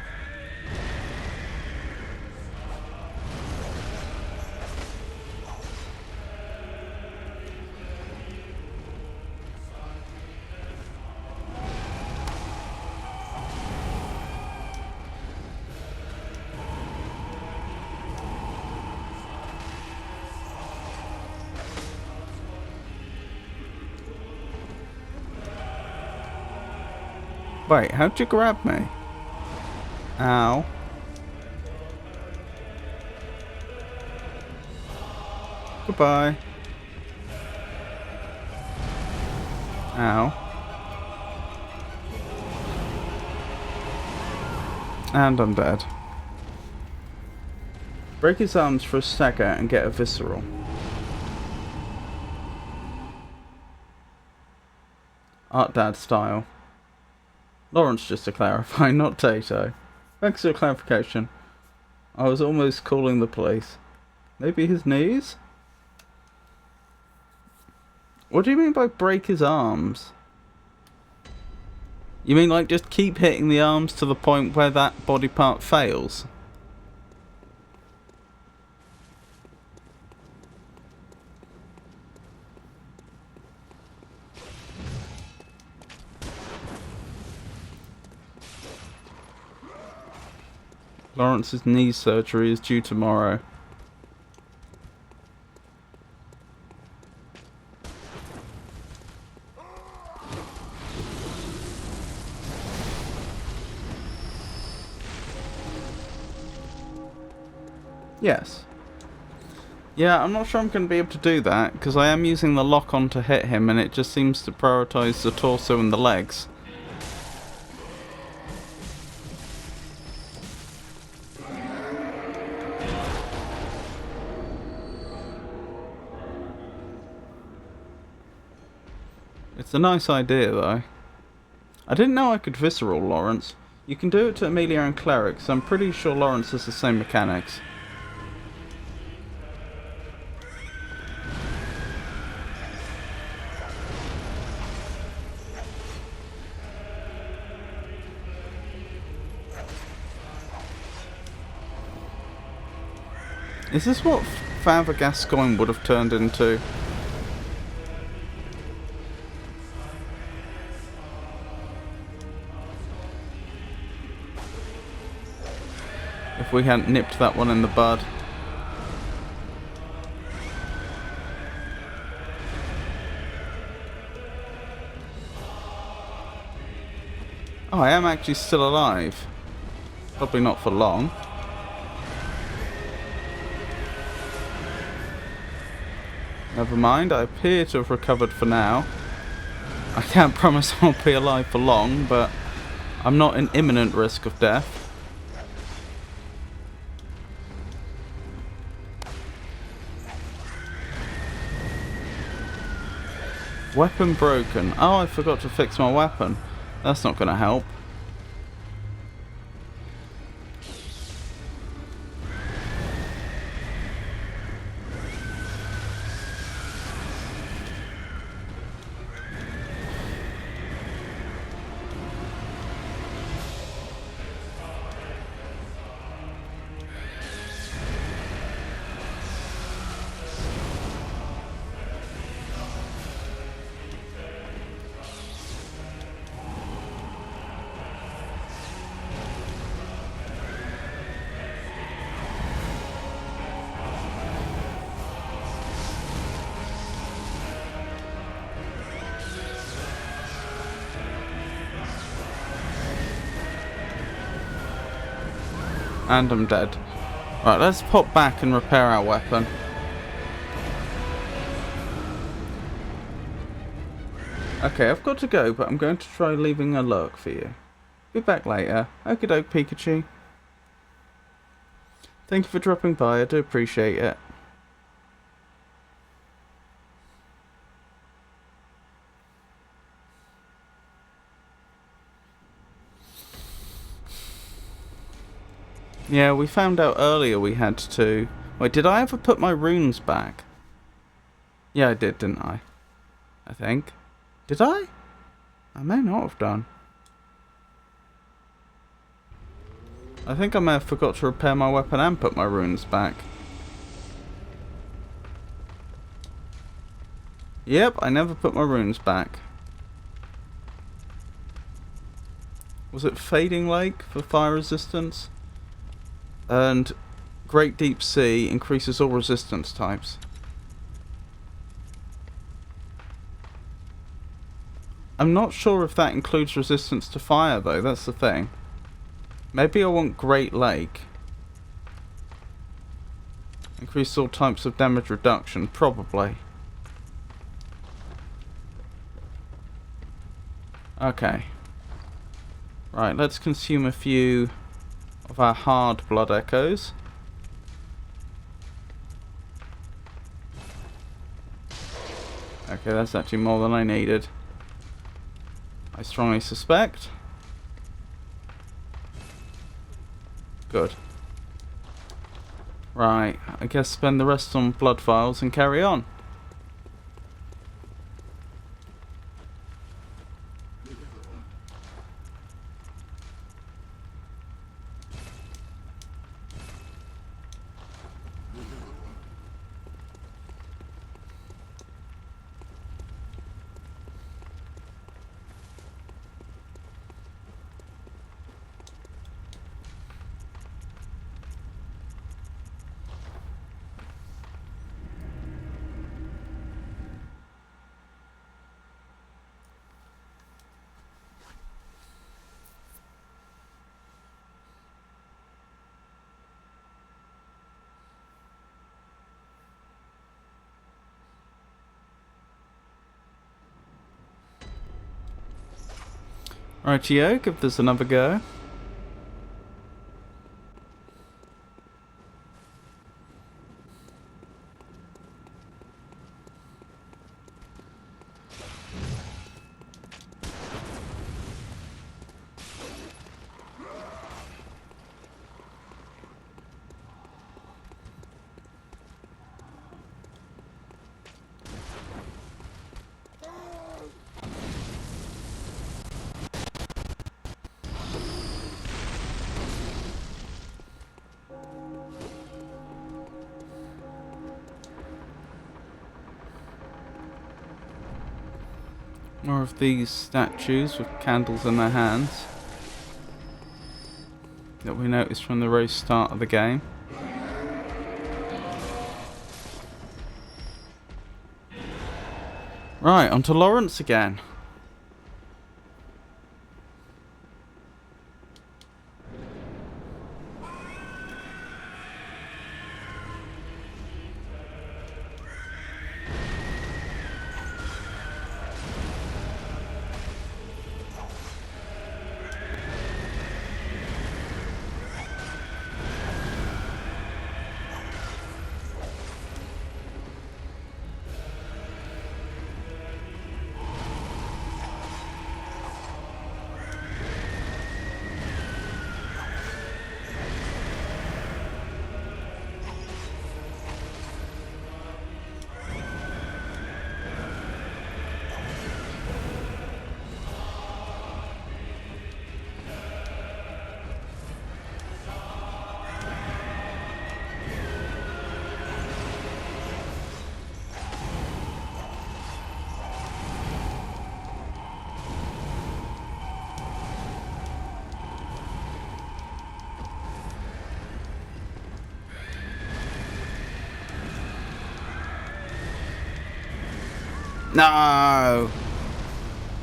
Wait, how'd you grab me? Ow. Goodbye. Ow. And I'm dead. Break his arms for a stagger and get a visceral. Art Dad style. Laurence, just to clarify, not Tato. Thanks for the clarification. I was almost calling the police. Maybe his knees? What do you mean by break his arms? You mean like just keep hitting the arms to the point where that body part fails? Laurence's knee surgery is due tomorrow. Yes. Yeah, I'm not sure I'm going to be able to do that, because I am using the lock-on to hit him, and it just seems to prioritise the torso and the legs. It's a nice idea, though. I didn't know I could visceral Laurence. You can do it to Amelia and Cleric, so I'm pretty sure Laurence has the same mechanics. Is this what Father Gascoigne would have turned into? If we hadn't nipped that one in the bud. Oh, I am actually still alive. Probably not for long. Never mind, I appear to have recovered for now. I can't promise I'll be alive for long, but I'm not in imminent risk of death. Weapon broken. Oh, I forgot to fix my weapon. That's not going to help. And I'm dead. Right, let's pop back and repair our weapon. Okay, I've got to go, but I'm going to try leaving a lurk for you. Be back later. Okie doke, Pikachu. Thank you for dropping by, I do appreciate it. Yeah, we found out earlier we had to... Wait, did I ever put my runes back? Yeah, I did, didn't I? I think. Did I? I may not have done. I think I may have forgot to repair my weapon and put my runes back. Yep, I never put my runes back. Was it Fading Lake for fire resistance? And Great Deep Sea increases all resistance types. I'm not sure if that includes resistance to fire though, that's the thing. Maybe I want Great Lake. Increase all types of damage reduction, probably. Okay. Right, let's consume a few of our hard blood echoes. Okay, that's actually more than I needed. I strongly suspect. Good. Right, I guess spend the rest on blood vials and carry on. Rightio, give this another go. More of these statues with candles in their hands that we noticed from the very start of the game. Right, on to Laurence again. No!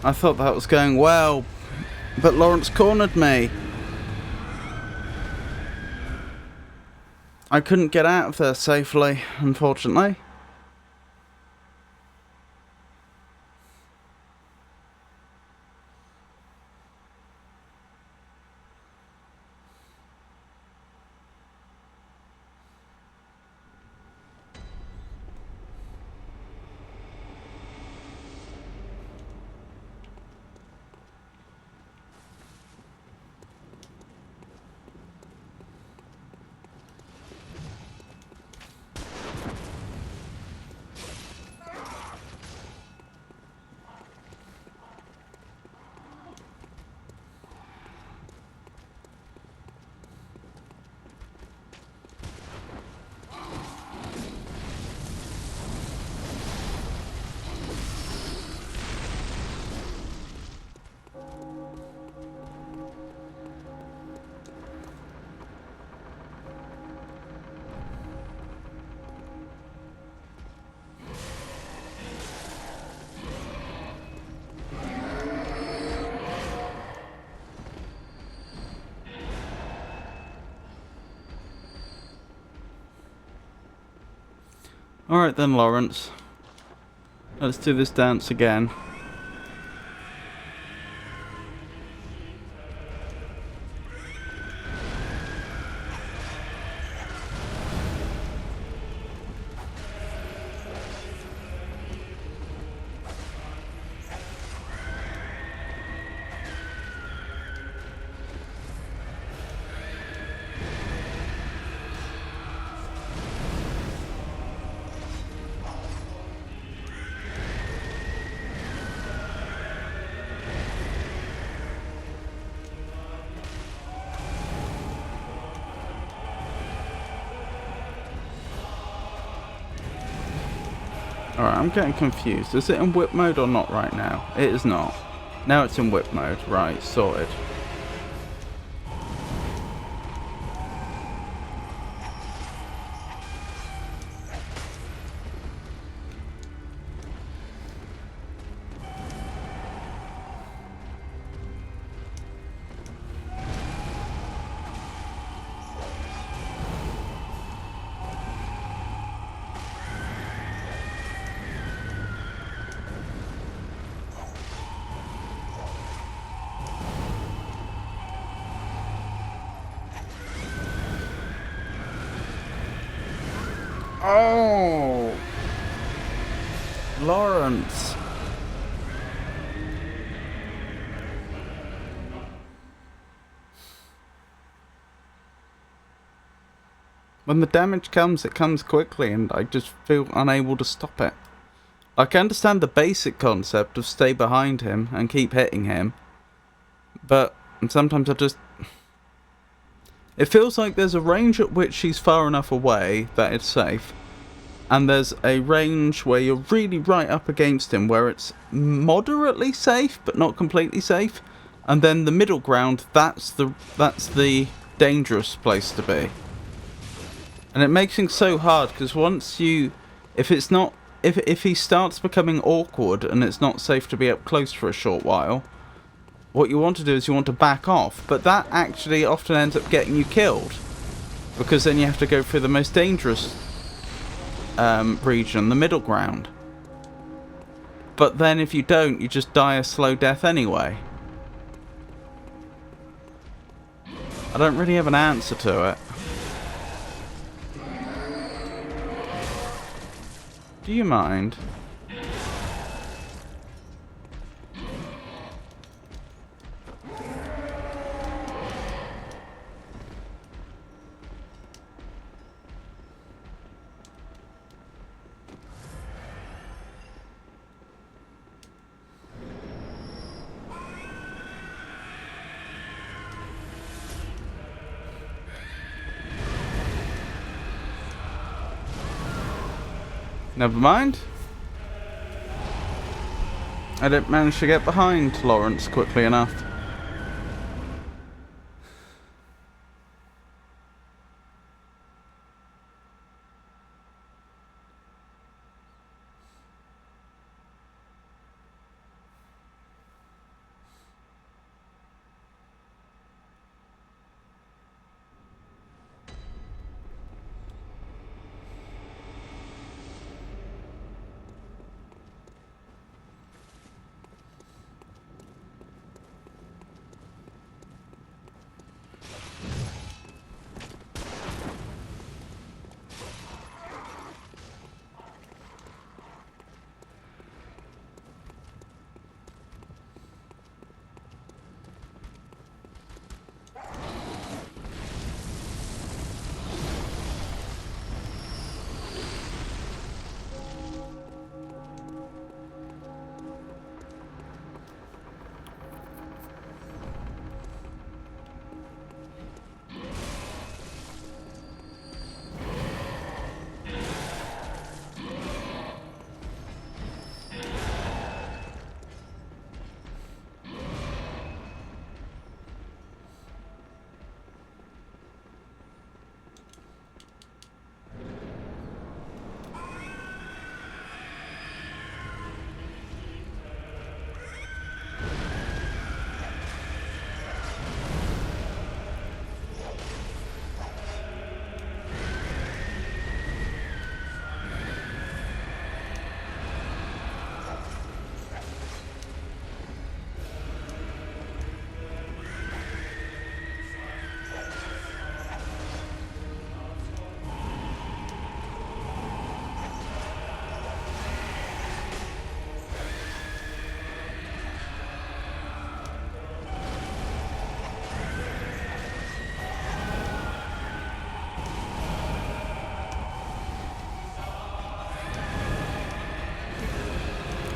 I thought that was going well, but Laurence cornered me. I couldn't get out of there safely, unfortunately. Alright then, Laurence. Let's do this dance again. Alright, I'm getting confused. Is it in whip mode or not right now? It is not. Now it's in whip mode. Right, sorted. Oh! Laurence! When the damage comes, it comes quickly, and I just feel unable to stop it. Like, I understand the basic concept of stay behind him and keep hitting him, but sometimes I just... It feels like there's a range at which he's far enough away that it's safe, and there's a range where you're really right up against him where it's moderately safe but not completely safe, and then the middle ground, that's the dangerous place to be. And it makes things so hard because once you, if he starts becoming awkward and it's not safe to be up close for a short while, what you want to do is you want to back off, but that actually often ends up getting you killed, because then you have to go through the most dangerous region, the middle ground. But then if you don't, you just die a slow death anyway. I don't really have an answer to it. Do you mind? Never mind. I didn't manage to get behind Laurence quickly enough.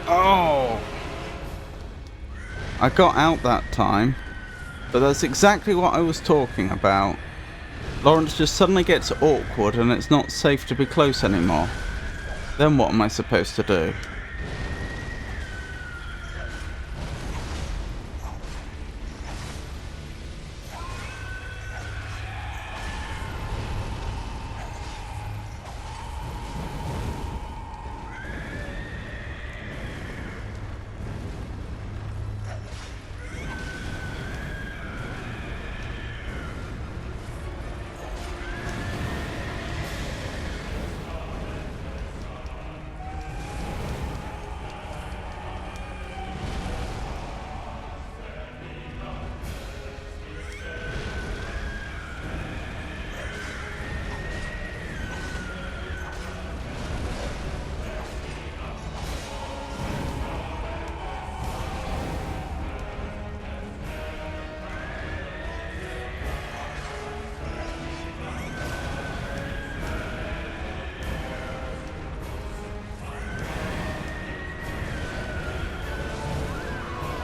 Oh! I got out that time, but that's exactly what I was talking about. Laurence just suddenly gets awkward and it's not safe to be close anymore. Then what am I supposed to do?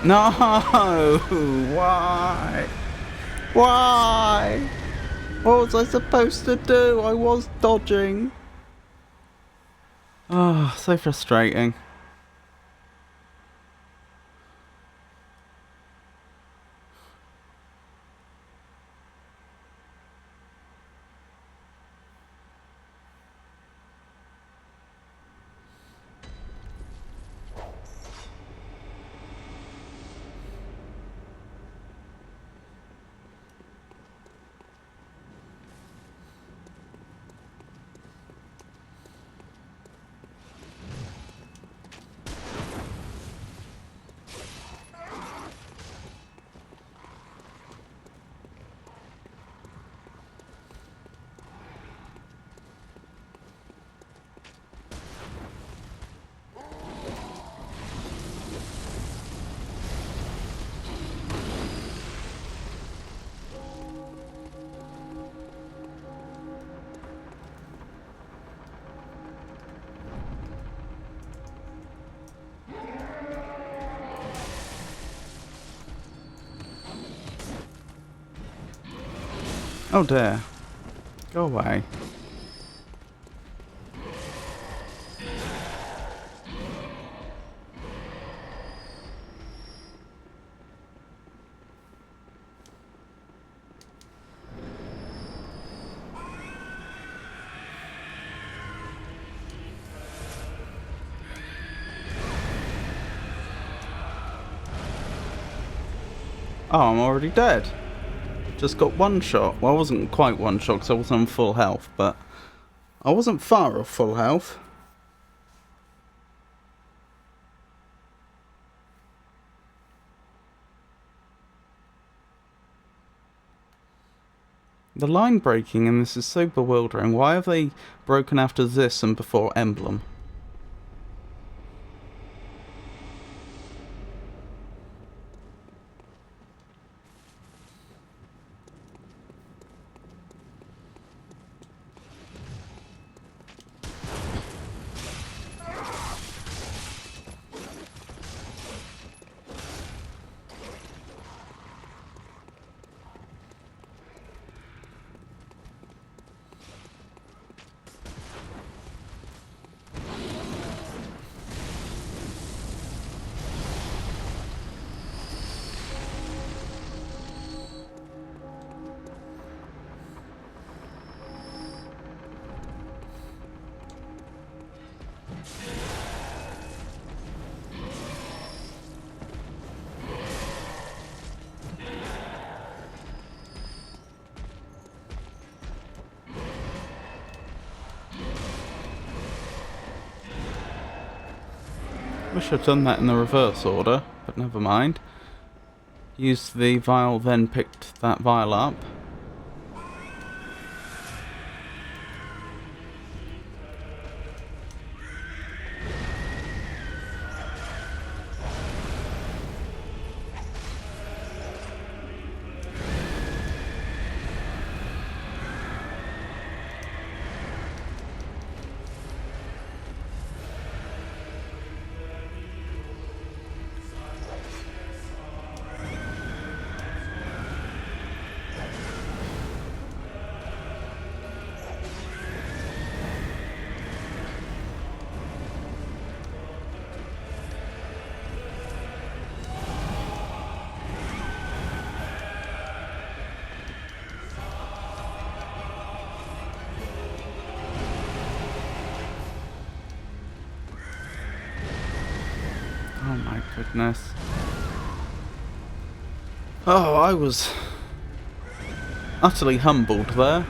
No! Why? Why? What was I supposed to do? I was dodging. Oh, so frustrating. Oh dear. Go away. Oh, I'm already dead. Just got one shot. Well, I wasn't quite one shot because I wasn't on full health, but I wasn't far off full health. The line breaking in this is so bewildering. Why have they broken after this and before Emblem? Wish I'd done that in the reverse order, but never mind. Used the vial, then picked that vial up. Oh my goodness. Oh, I was utterly humbled there.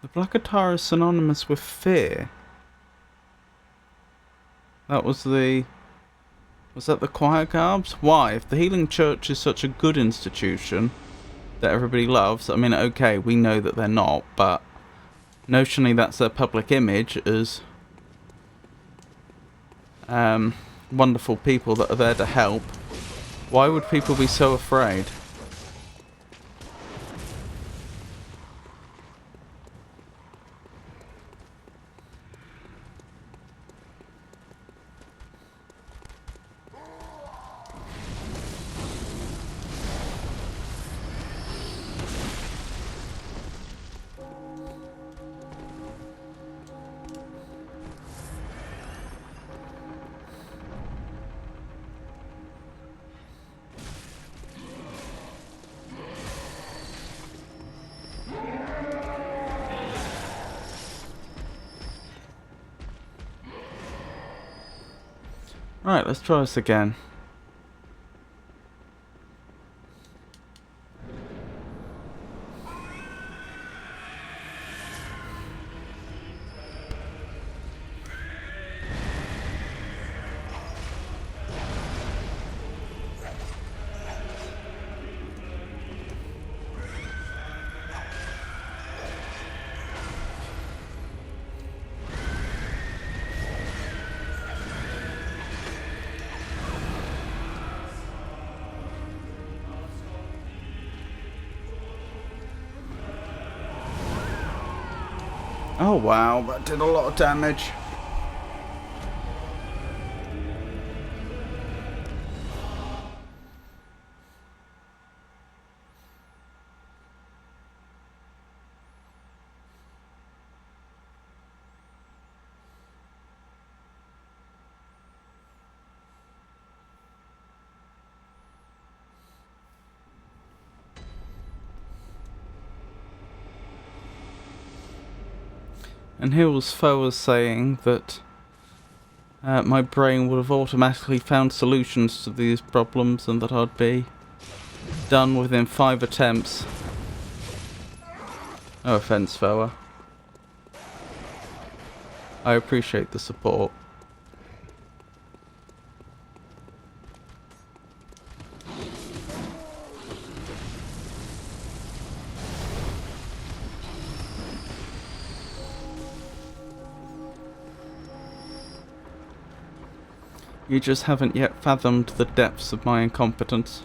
The black attire is synonymous with fear. That was the... Was that the choir garbs? Why? If the Healing Church is such a good institution that everybody loves, I mean, okay, we know that they're not, but notionally that's their public image as wonderful people that are there to help. Why would people be so afraid? Right, let's try this again. Oh wow, that did a lot of damage. And here was Foa saying that my brain would have automatically found solutions to these problems and that I'd be done within 5 attempts. No offense, Foa. I appreciate the support. You just haven't yet fathomed the depths of my incompetence.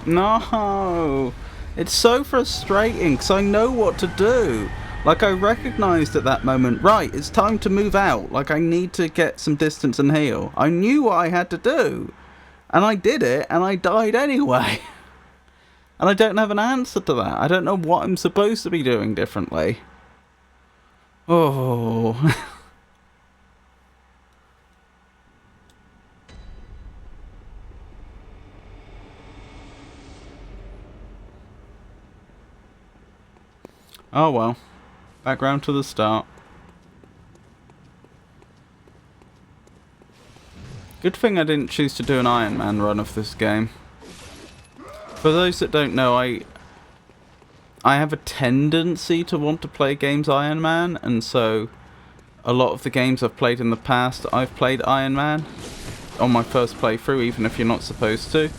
No! It's so frustrating because I know what to do. Like, I recognised at that moment, right, it's time to move out. Like, I need to get some distance and heal. I knew what I had to do. And I did it, and I died anyway. And I don't have an answer to that. I don't know what I'm supposed to be doing differently. Oh. Oh well. Back round to the start. Good thing I didn't choose to do an Iron Man run of this game. For those that don't know, I have a tendency to want to play games Iron Man, and so a lot of the games I've played in the past, I've played Iron Man on my first playthrough, even if you're not supposed to.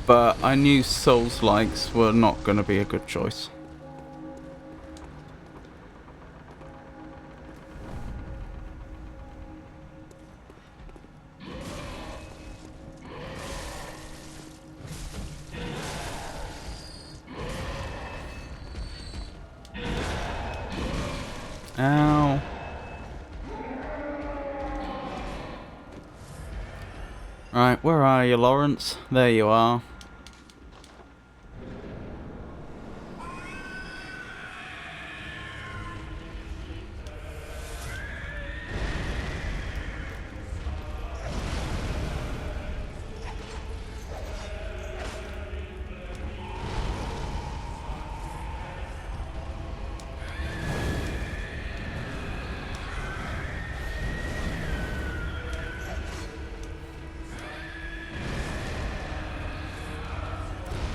But I knew Souls-likes were not going to be a good choice. Ow. Right, where are you, Laurence? There you are.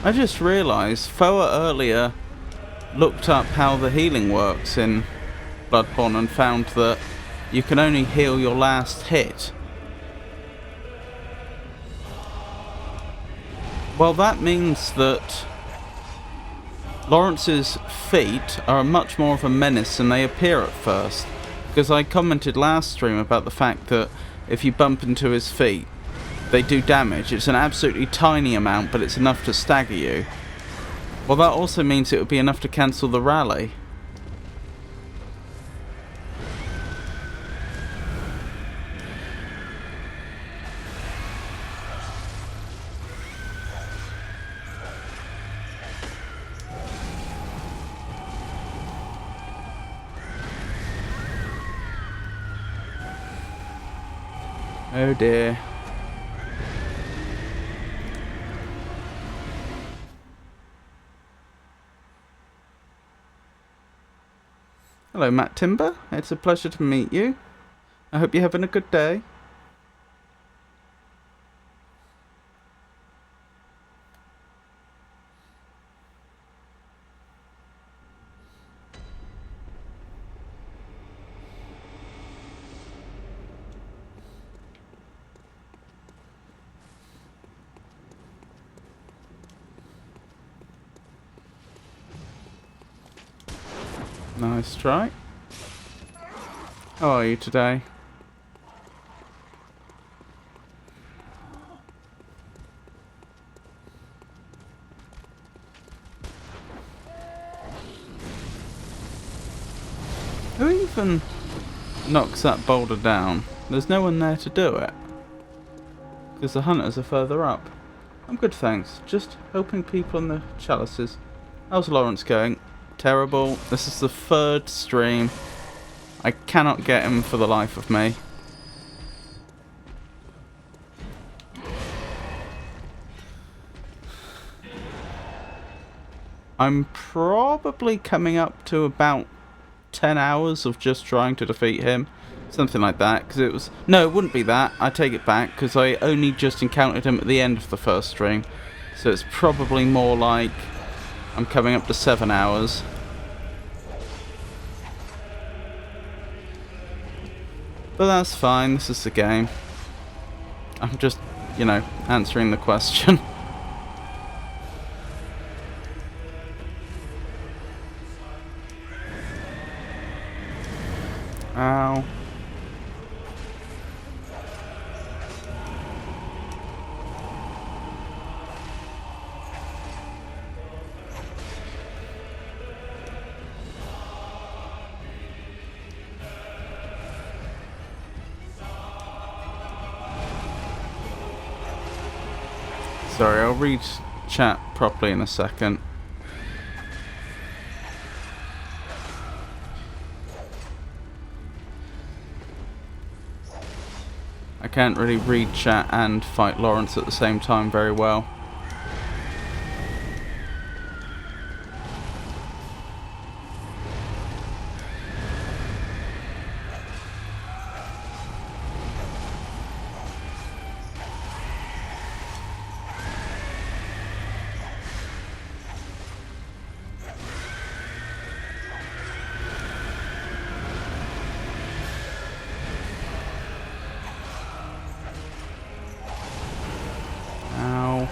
I just realised Foa earlier looked up how the healing works in Bloodborne and found that you can only heal your last hit. Well, that means that Laurence's feet are much more of a menace than they appear at first. Because I commented last stream about the fact that if you bump into his feet, they do damage. It's an absolutely tiny amount, but it's enough to stagger you. Well, that also means it would be enough to cancel the rally. Oh dear. Hello, Matt Timber. It's a pleasure to meet you. I hope you're having a good day. Nice try. How are you today? Who even knocks that boulder down? There's no one there to do it. Because the hunters are further up. I'm good, thanks. Just helping people in the chalices. How's Laurence going? Terrible. This is the third stream. I cannot get him for the life of me. I'm probably coming up to about 10 hours of just trying to defeat him. Something like that, because it was... No, it wouldn't be that. I take it back, because I only just encountered him at the end of the first stream. So it's probably more like... I'm coming up to 7 hours. But that's fine, this is the game. I'm just, you know, answering the question. Ow. Sorry, I'll read chat properly in a second. I can't really read chat and fight Laurence at the same time very well. Ow.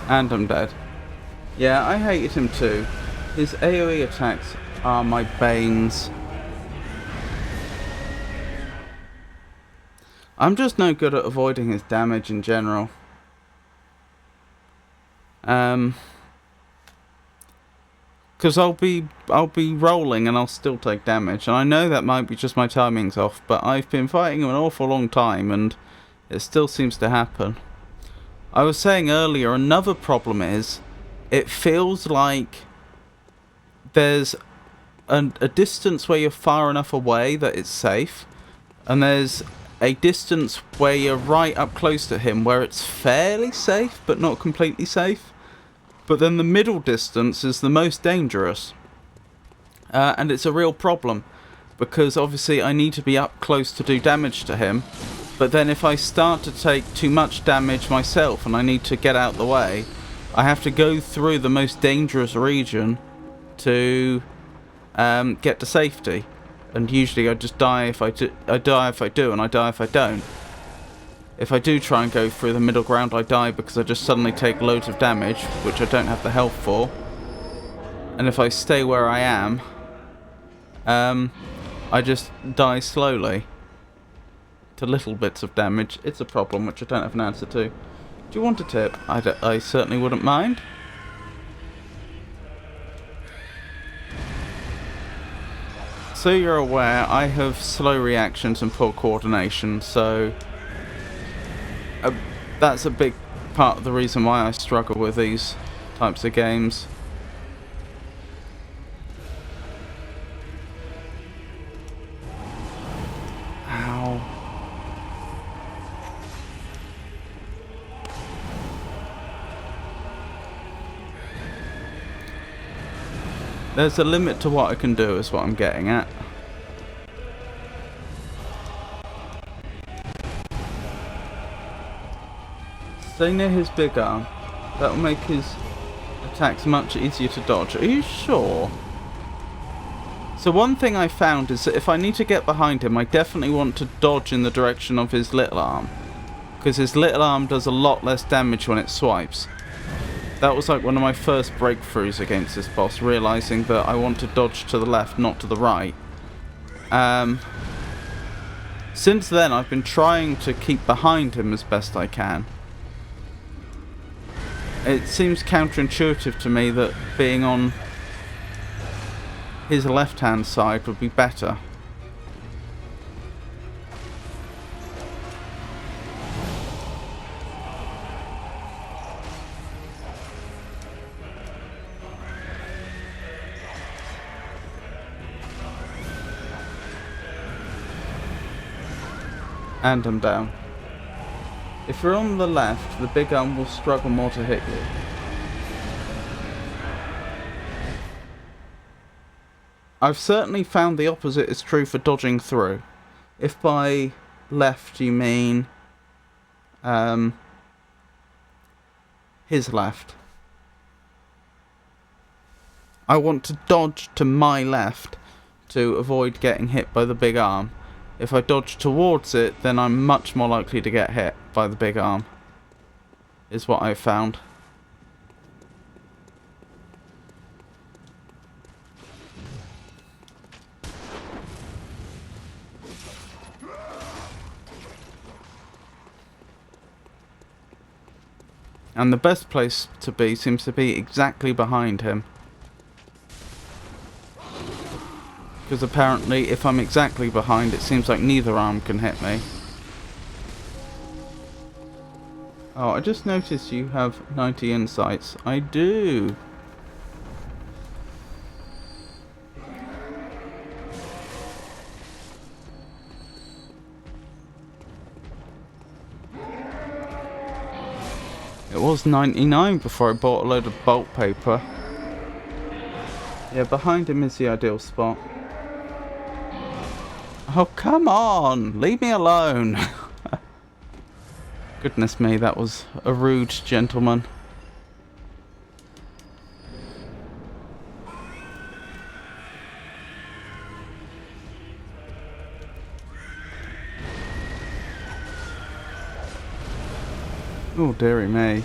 And I'm dead. Yeah, I hated him too. His AoE attacks are my banes. I'm just no good at avoiding his damage in general. Because I'll be rolling and I'll still take damage, and I know that might be just my timing's off, but I've been fighting him an awful long time and it still seems to happen. I was saying earlier, another problem is it feels like there's a distance where you're far enough away that it's safe, and there's a distance where you're right up close to him where it's fairly safe but not completely safe. But then the middle distance is the most dangerous. And it's a real problem, because obviously I need to be up close to do damage to him. But then if I start to take too much damage myself and I need to get out the way, I have to go through the most dangerous region to get to safety. And usually I just die if I do, and I die if I don't. If I do try and go through the middle ground, I die because I just suddenly take loads of damage, which I don't have the health for. And if I stay where I am, I just die slowly to little bits of damage. It's a problem which I don't have an answer to. Do you want a tip? I certainly wouldn't mind. So you're aware, I have slow reactions and poor coordination, so that's a big part of the reason why I struggle with these types of games. Ow. There's a limit to what I can do, is what I'm getting at. Stay near his big arm. That will make his attacks much easier to dodge. Are you sure? So one thing I found is that if I need to get behind him, I definitely want to dodge in the direction of his little arm, because his little arm does a lot less damage when it swipes. That was like one of my first breakthroughs against this boss, realising that I want to dodge to the left, not to the right. Since then, I've been trying to keep behind him as best I can. It seems counterintuitive to me that being on his left-hand side would be better. And I'm down. If you're on the left, the big arm will struggle more to hit you. I've certainly found the opposite is true for dodging through. If by left you mean his left, I want to dodge to my left to avoid getting hit by the big arm. If I dodge towards it, then I'm much more likely to get hit by the big arm, is what I've found. And the best place to be seems to be exactly behind him. Because apparently if I'm exactly behind, it seems like neither arm can hit me. Oh, I just noticed you have 90 insights. I do. It was 99 before I bought a load of bulk paper. Yeah, behind him is the ideal spot. Oh, come on! Leave me alone! Goodness me, that was a rude gentleman. Oh, dearie me.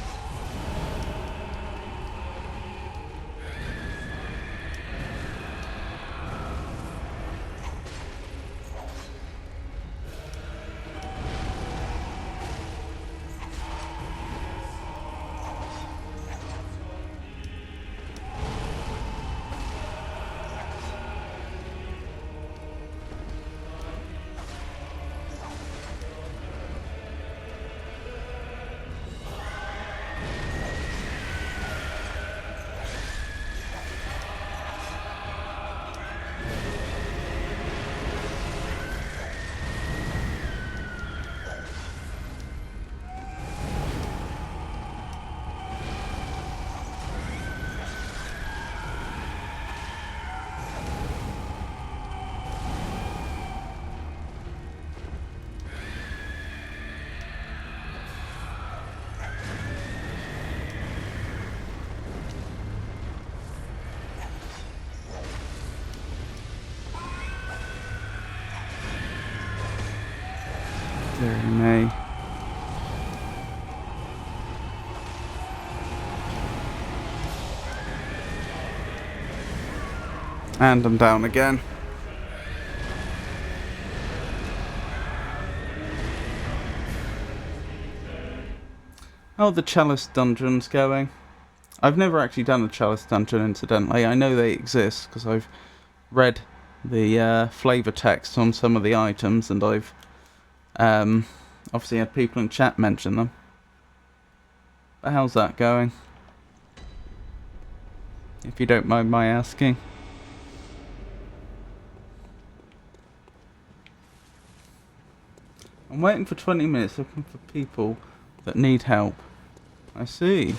Dearie me. And I'm down again. Oh, the Chalice dungeon's going. I've never actually done a Chalice dungeon, incidentally. I know they exist because I've read the flavour text on some of the items, and I've obviously had people in chat mention them. But how's that going? If you don't mind my asking. I'm waiting for 20 minutes looking for people that need help. I see.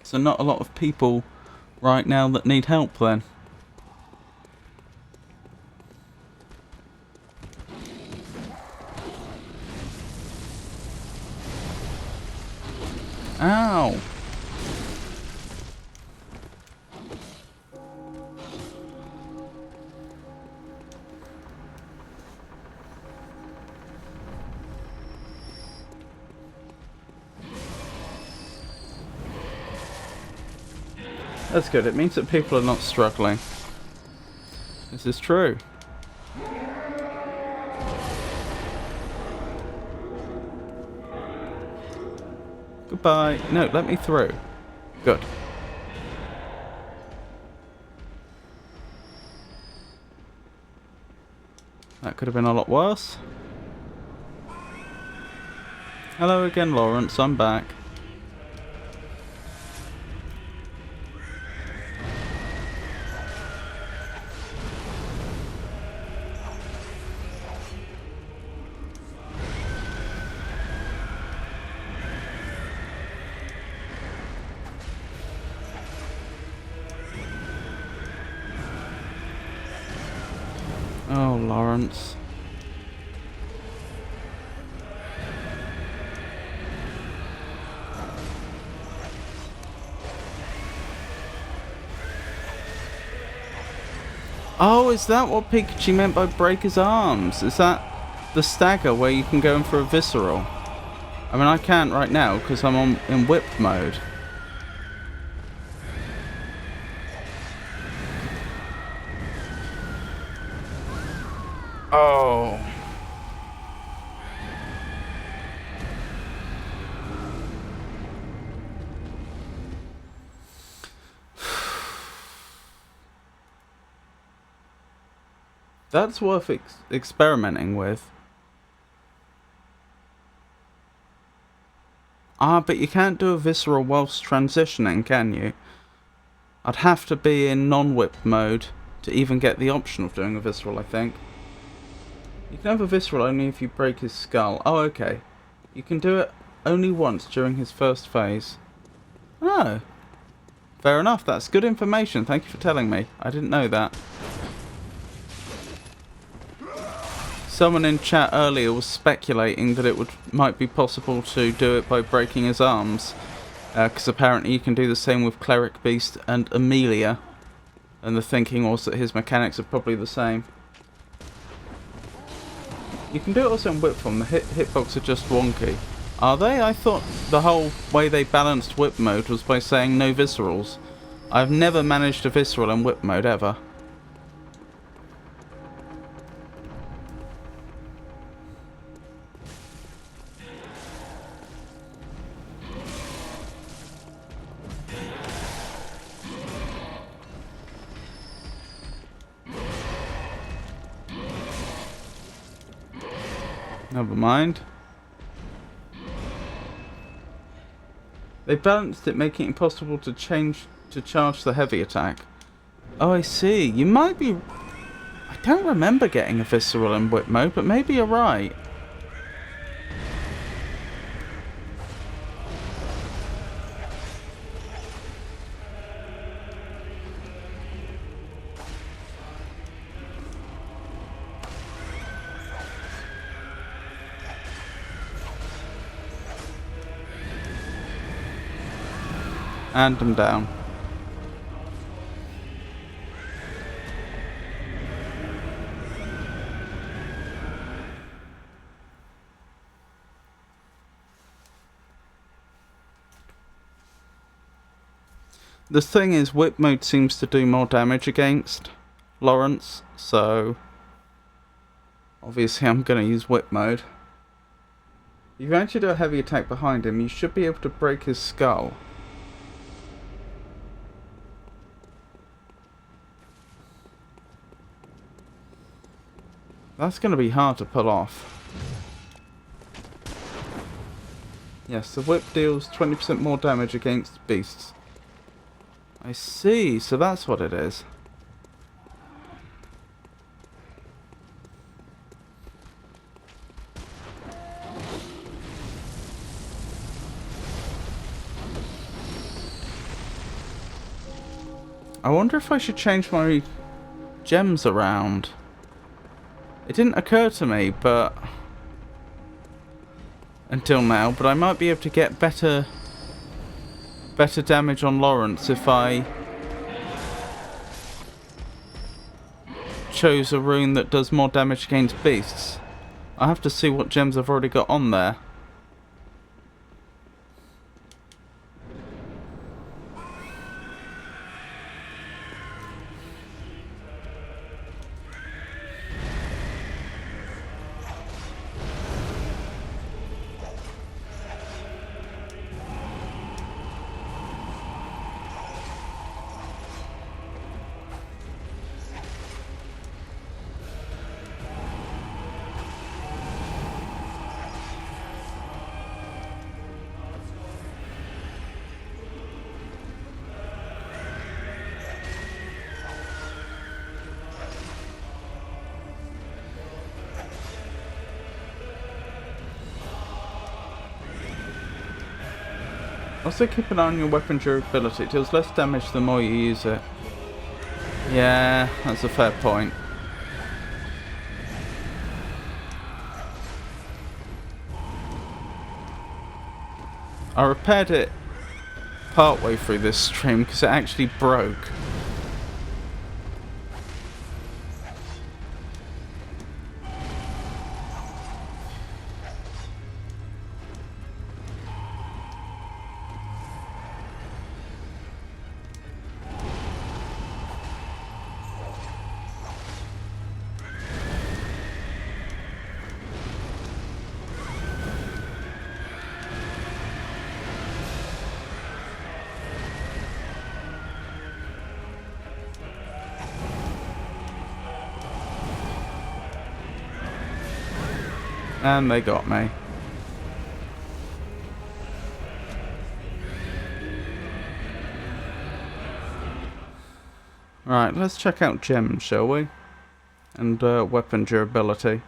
So not a lot of people right now that need help then. Ow! That's good, it means that people are not struggling. This is true. Goodbye. No, let me through. Good. That could have been a lot worse. Hello again, Laurence. I'm back. Oh, Laurence. Oh, is that what Pikachu meant by break his arms? Is that the stagger where you can go in for a visceral? I mean, I can't right now because I'm in whipped mode. Oh. That's worth experimenting with. Ah, but you can't do a visceral whilst transitioning, can you? I'd have to be in non-whip mode to even get the option of doing a visceral, I think. You can have a visceral only if you break his skull. Oh, okay. You can do it only once during his first phase. Oh. Fair enough, that's good information. Thank you for telling me. I didn't know that. Someone in chat earlier was speculating that it might be possible to do it by breaking his arms. Because apparently you can do the same with Cleric Beast and Amelia. And the thinking was that his mechanics are probably the same. You can do it also in whip form. The hitbox are just wonky. Are they? I thought the whole way they balanced whip mode was by saying no viscerals. I've never managed a visceral in whip mode ever. Never mind. They balanced it, making it impossible to charge the heavy attack. Oh, I see. You might be... I don't remember getting a visceral in whip mode, but maybe you're right. And I'm down. The thing is, whip mode seems to do more damage against Laurence, so obviously I'm going to use whip mode. If you actually do a heavy attack behind him, you should be able to break his skull. That's going to be hard to pull off. Yes, the whip deals 20% more damage against beasts. I see, so that's what it is. I wonder if I should change my gems around. It didn't occur to me, but until now, but I might be able to get better damage on Laurence if I chose a rune that does more damage against beasts. I have to see what gems I've already got on there. Also keep an eye on your weapon durability. It deals less damage the more you use it. Yeah, that's a fair point. I repaired it partway through this stream because it actually broke. And they got me. Right, let's check out gems, shall we? And weapon durability.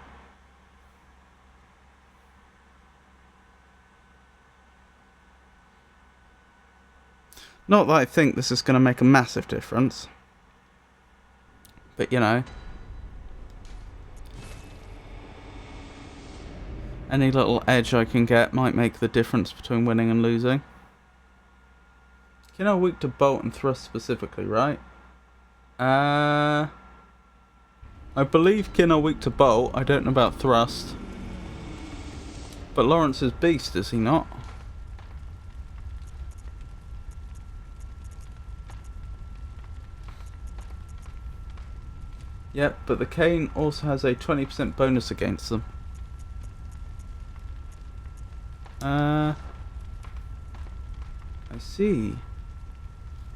Not that I think this is going to make a massive difference. But, you know. Any little edge I can get might make the difference between winning and losing. You know, weak to bolt and thrust specifically, right? I believe Kin are weak to bolt. I don't know about thrust. But Laurence is beast, is he not? Yep, but the cane also has a 20% bonus against them. I see.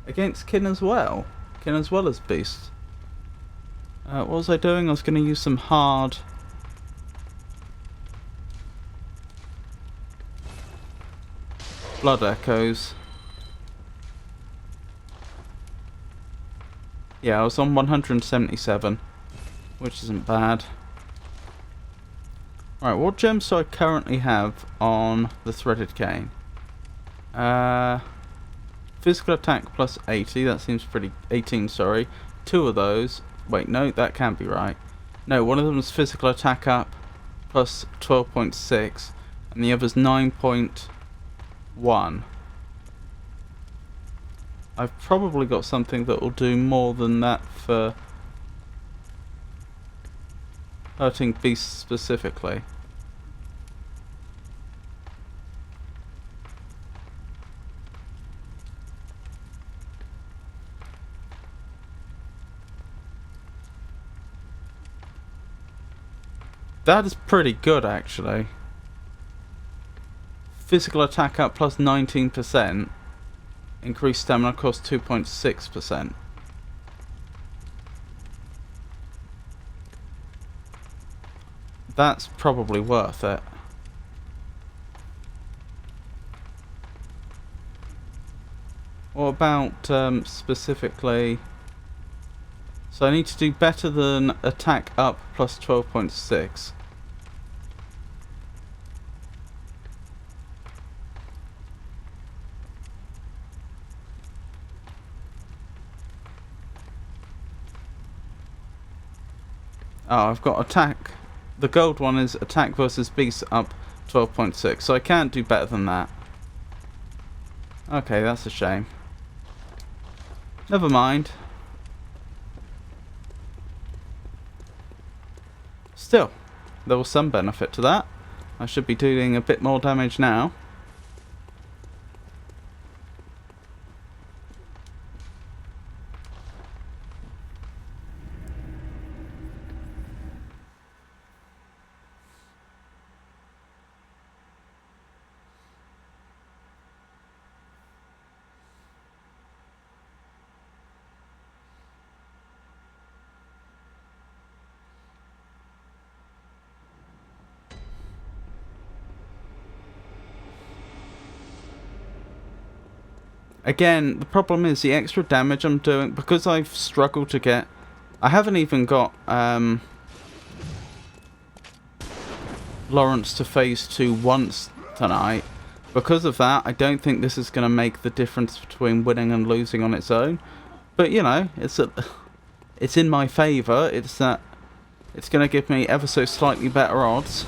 Against Kin as well. Kin as well as beast. What was I doing? I was going to use some hard... blood echoes. Yeah, I was on 177, which isn't bad. Right, what gems do I currently have on the threaded cane? Physical attack plus 80, that seems pretty... 18, sorry. 2 of those... Wait, no, that can't be right. No, one of them is physical attack up plus 12.6, and the other's 9.1. I've probably got something that will do more than that for hurting beasts specifically. That is pretty good, actually. Physical attack up plus 19%. Increased stamina cost 2.6%. That's probably worth it. What about specifically... So I need to do better than attack up plus 12.6. Oh, I've got attack. The gold one is attack versus beast up 12.6, so I can't do better than that. Okay, that's a shame. Never mind. Still, there was some benefit to that. I should be doing a bit more damage now. Again, the problem is the extra damage I'm doing, because I've struggled to get... I haven't even got Laurence to phase 2 once tonight. Because of that, I don't think this is going to make the difference between winning and losing on its own. But, you know, it's in my favour. It's going to give me ever so slightly better odds.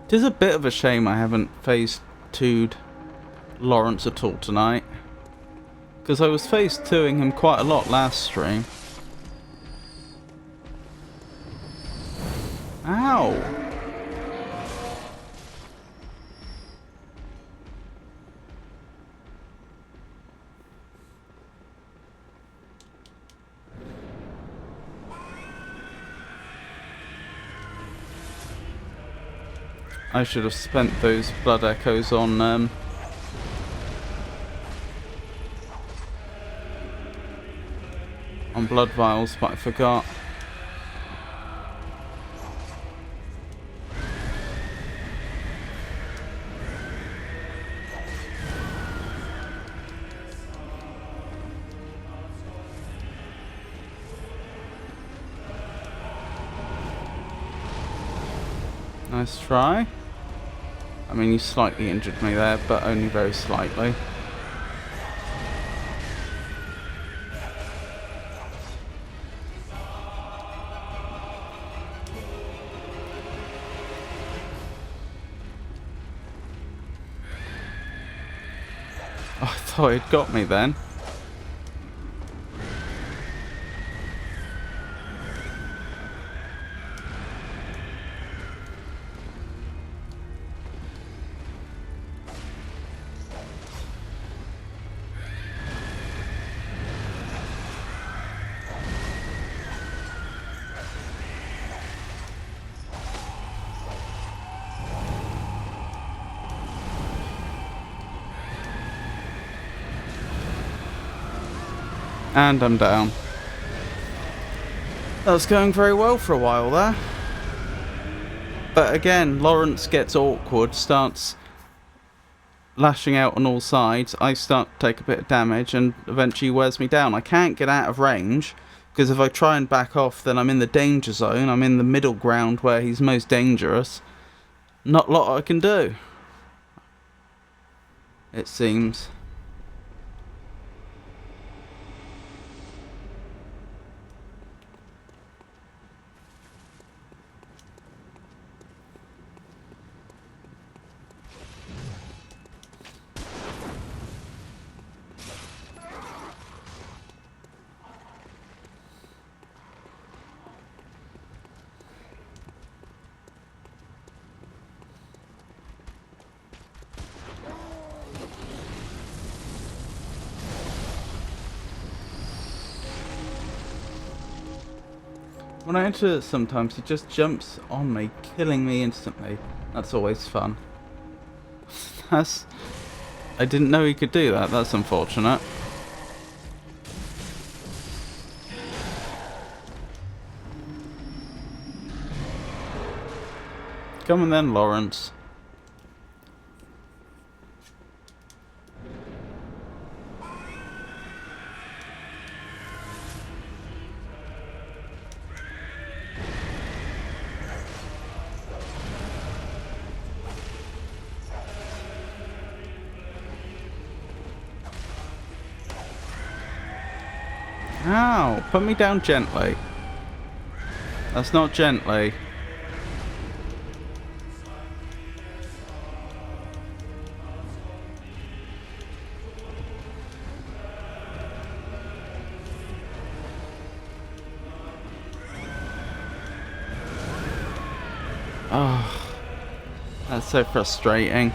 It is a bit of a shame I haven't phase 2'd Laurence at all tonight. Because I was phase 2'ing him quite a lot last stream. Ow! I should have spent those blood echoes on some blood vials, but I forgot. Nice try. I mean, you slightly injured me there, but only very slightly. Oh, I thought he'd got me then. And I'm down. That was going very well for a while there. But again, Laurence gets awkward, starts lashing out on all sides. I start to take a bit of damage and eventually wears me down. I can't get out of range, because if I try and back off, then I'm in the danger zone. I'm in the middle ground where he's most dangerous. Not a lot I can do, it seems. When I enter it sometimes, he just jumps on me, killing me instantly. That's always fun. I didn't know he could do that. That's unfortunate. Come on then, Laurence. Ow! Put me down gently. That's not gently. Oh, that's so frustrating.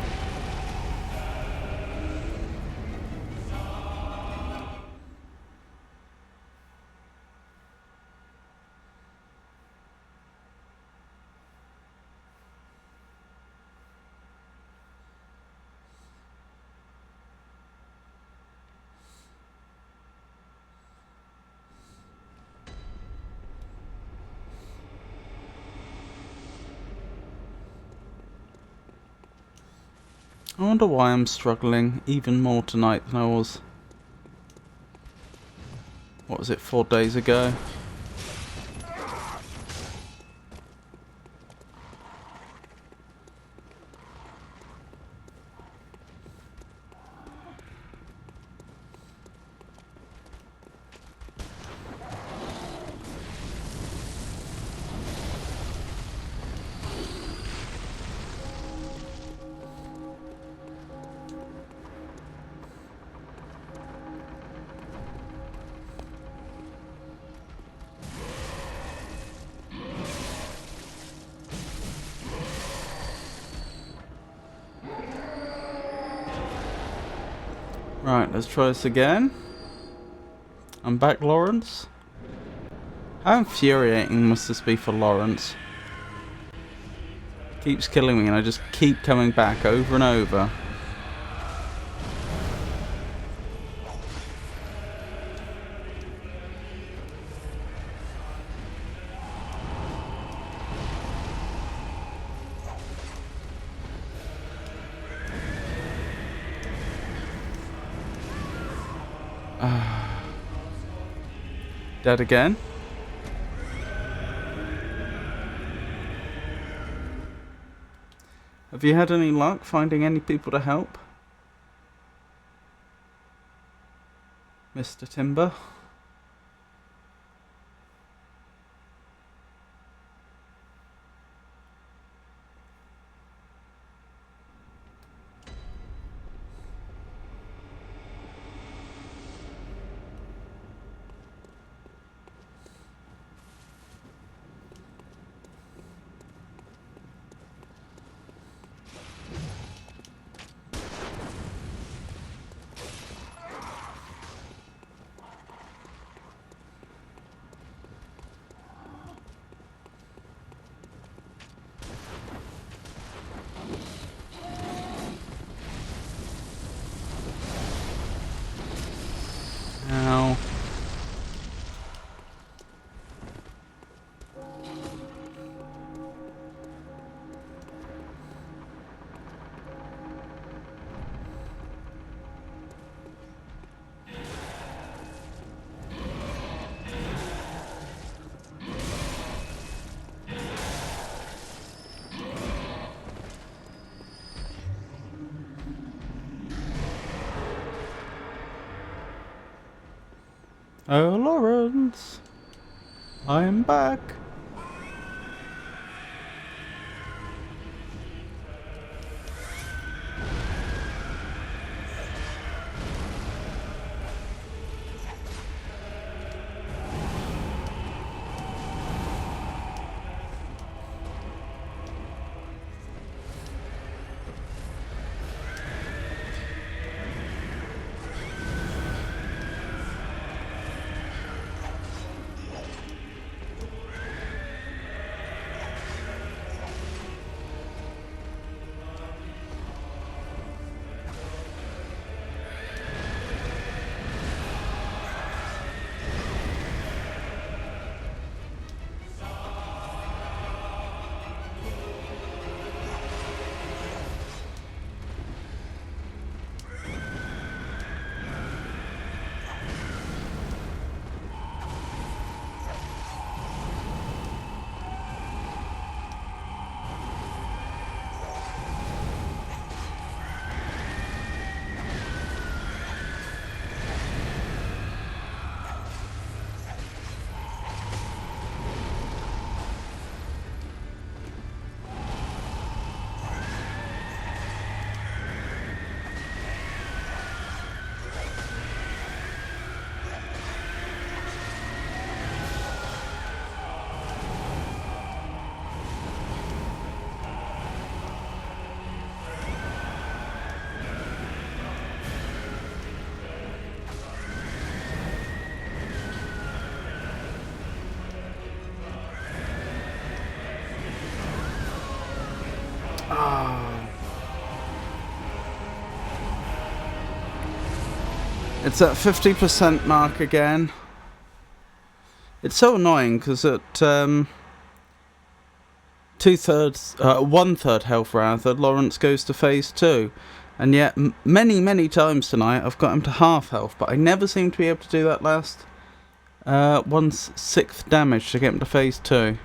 I wonder why I'm struggling even more tonight than I was, what was it, 4 days ago? Right, let's try this again. I'm back, Laurence. How infuriating must this be for Laurence? Keeps killing me and I just keep coming back over and over. Dead again. Have you had any luck finding any people to help? Mr. Timber? Ow. Oh, Laurence, I am back. It's at 50% mark again. It's so annoying because at 1/3 health rather, Laurence goes to phase 2. And yet many times tonight I've got him to half health, but I never seem to be able to do that last 1/6 damage to get him to phase 2.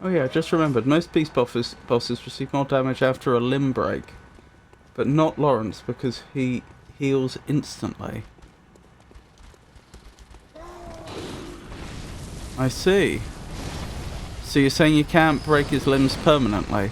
Oh yeah, I just remembered, most beast bosses receive more damage after a limb break. But not Laurence, because he heals instantly. I see. So you're saying you can't break his limbs permanently?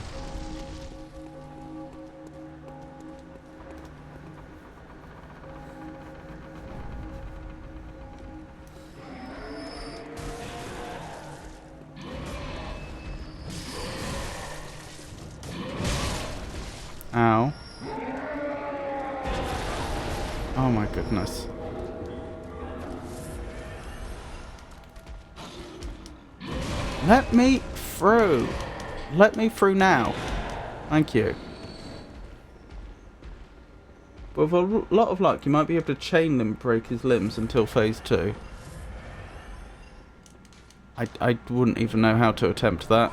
Ow. Oh my goodness. Let me through. Let me through now. Thank you. With a lot of luck, you might be able to chain him, break his limbs until phase 2. I wouldn't even know how to attempt that.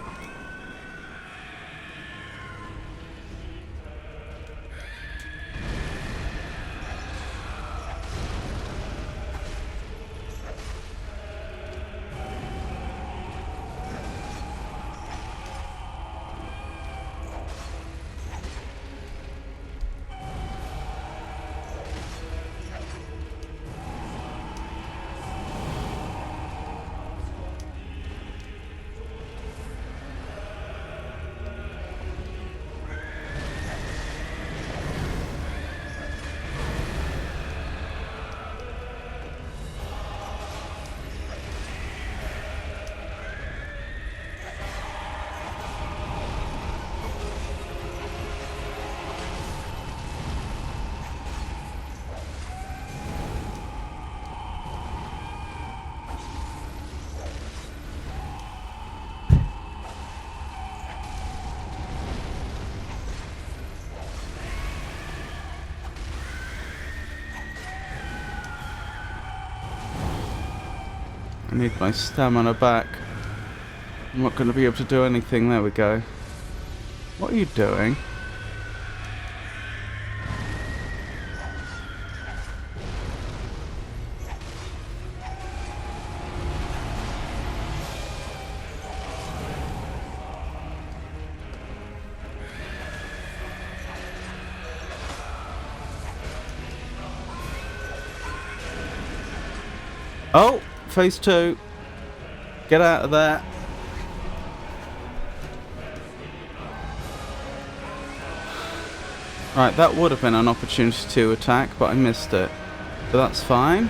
I need my stamina back. I'm not going to be able to do anything. There we go. What are you doing? Oh! Phase 2. Get out of there. Right, that would have been an opportunity to attack, but I missed it. But that's fine.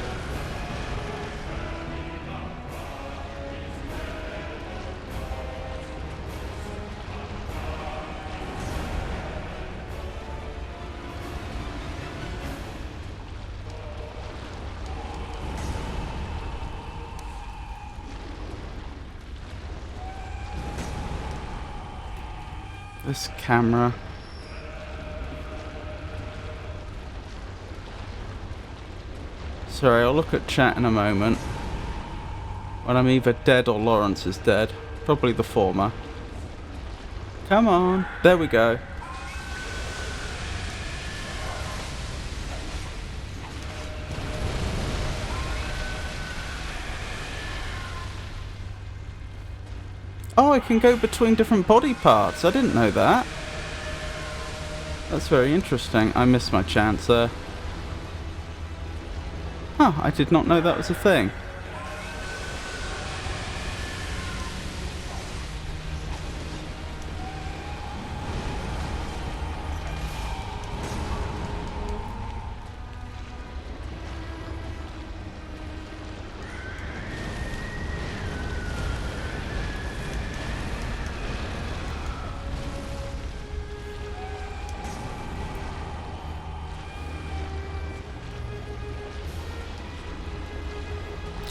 This camera. Sorry, I'll look at chat in a moment. When I'm either dead or Laurence is dead. Probably the former. Come on. There we go. Oh, I can go between different body parts. I didn't know that. That's very interesting. I missed my chance there. Huh, I did not know that was a thing.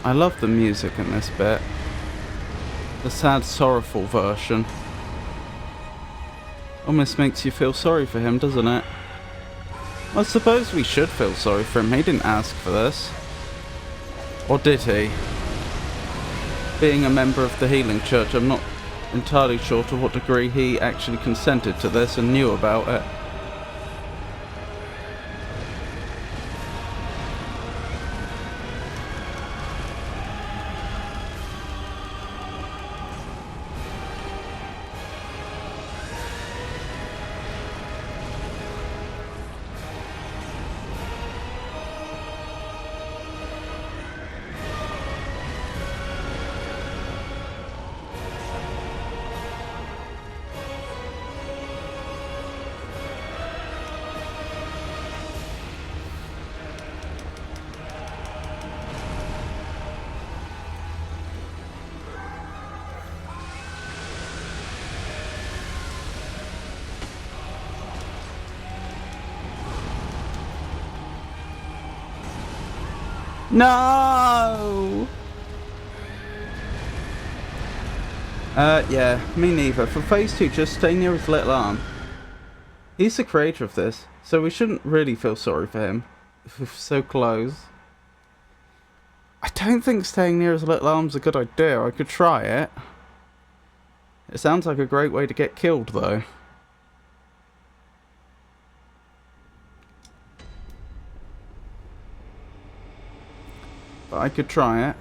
I love the music in this bit. The sad, sorrowful version. Almost makes you feel sorry for him, doesn't it? I suppose we should feel sorry for him. He didn't ask for this. Or did he? Being a member of the Healing Church, I'm not entirely sure to what degree he actually consented to this and knew about it. No! Yeah, me neither. For phase 2, just stay near his little arm. He's the creator of this. So we shouldn't really feel sorry for him. If we're so close. I don't think staying near his little arm's a good idea. I could try it. It sounds like a great way to get killed, though. But I could try it.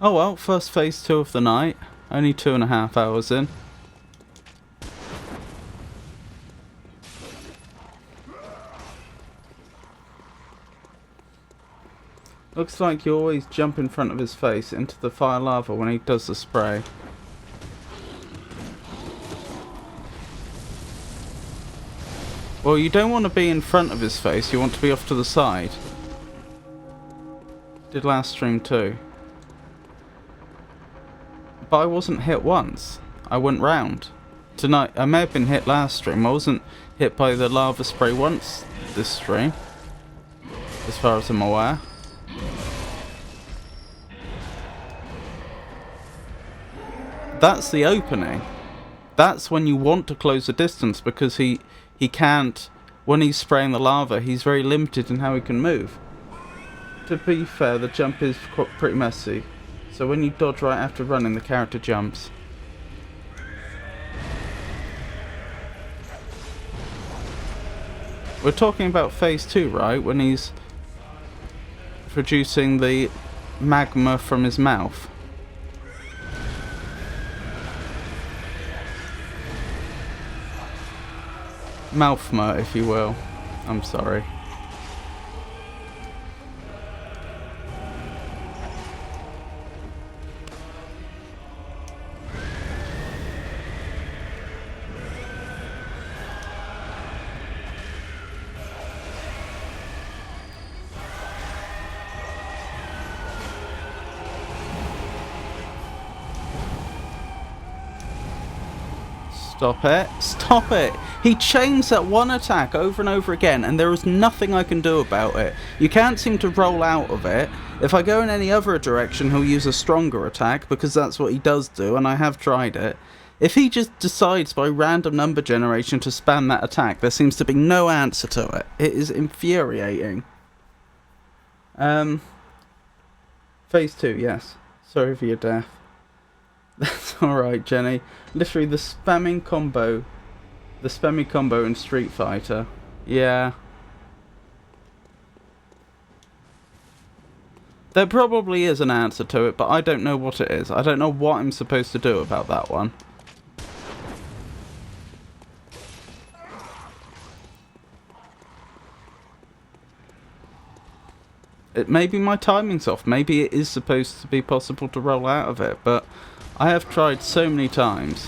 Oh well, first phase 2 of the night. Only 2.5 hours in. Looks like you always jump in front of his face into the fire lava when he does the spray. Well, you don't want to be in front of his face, you want to be off to the side. Did last stream too. But I wasn't hit once. I went round. Tonight, I may have been hit last stream. I wasn't hit by the lava spray once this stream. As far as I'm aware. That's the opening. That's when you want to close the distance, because he can't, when he's spraying the lava, he's very limited in how he can move. To be fair, the jump is pretty messy. So when you dodge right after running, the character jumps. We're talking about phase 2, right? When he's producing the magma from his mouth. Mouthma, if you will. I'm sorry. Stop it. Stop it. He chains that one attack over and over again, and there is nothing I can do about it. You can't seem to roll out of it. If I go in any other direction, he'll use a stronger attack, because that's what he does do, and I have tried it. If he just decides by random number generation to spam that attack, there seems to be no answer to it. It is infuriating. Phase 2, yes. Sorry for your death. That's alright, Jenny. Literally the spamming combo. The spammy combo in Street Fighter. Yeah. There probably is an answer to it, but I don't know what it is. I don't know what I'm supposed to do about that one. It maybe my timing's off. Maybe it is supposed to be possible to roll out of it, but I have tried so many times.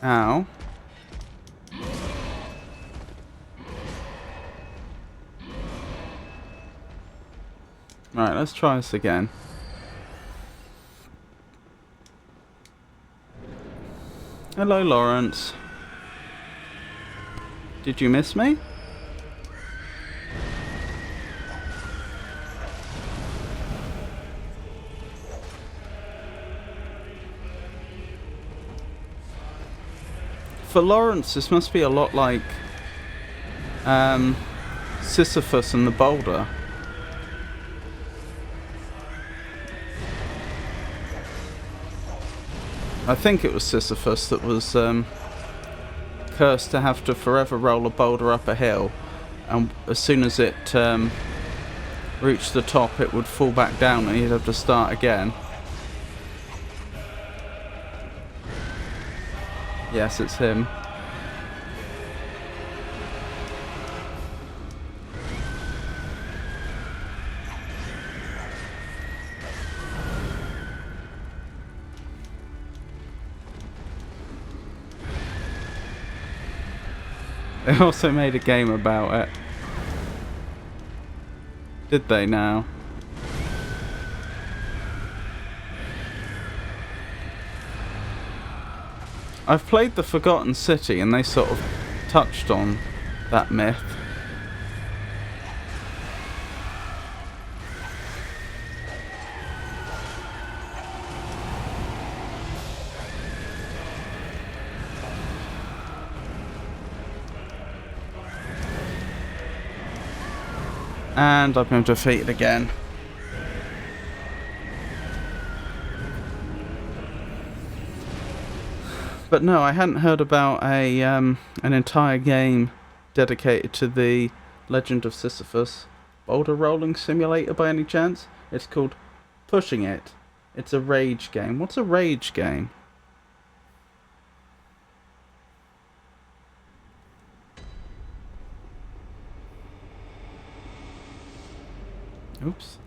Ow. Right, let's try this again. Hello, Laurence. Did you miss me? For Laurence, this must be a lot like Sisyphus and the boulder. I think it was Sisyphus that was cursed to have to forever roll a boulder up a hill, and as soon as it reached the top, it would fall back down and he'd have to start again. Yes, it's him. They also made a game about it. Did they now? I've played The Forgotten City and they sort of touched on that myth. And I've been defeated again. But no, I hadn't heard about an entire game dedicated to the Legend of Sisyphus boulder rolling simulator by any chance. It's called Pushing It. It's a rage game. What's a rage game? Oops.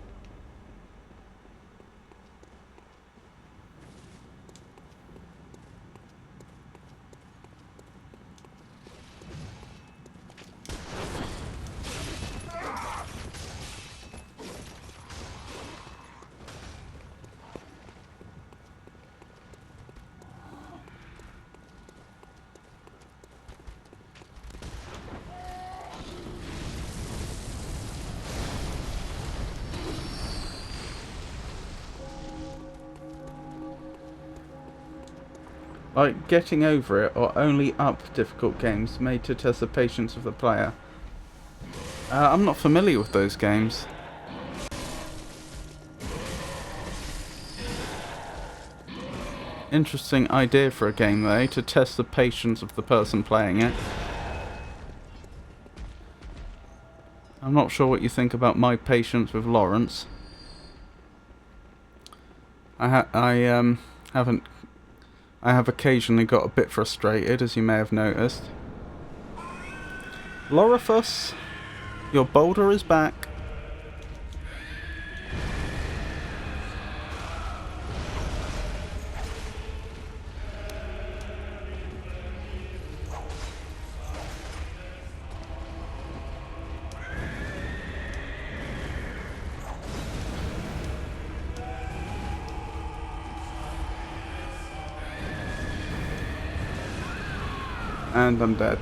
Like getting over it, or only up difficult games made to test the patience of the player. I'm not familiar with those games. Interesting idea for a game though, to test the patience of the person playing it. I'm not sure what you think about my patience with Laurence. I have occasionally got a bit frustrated, as you may have noticed. Laurence, your boulder is back. And I'm dead.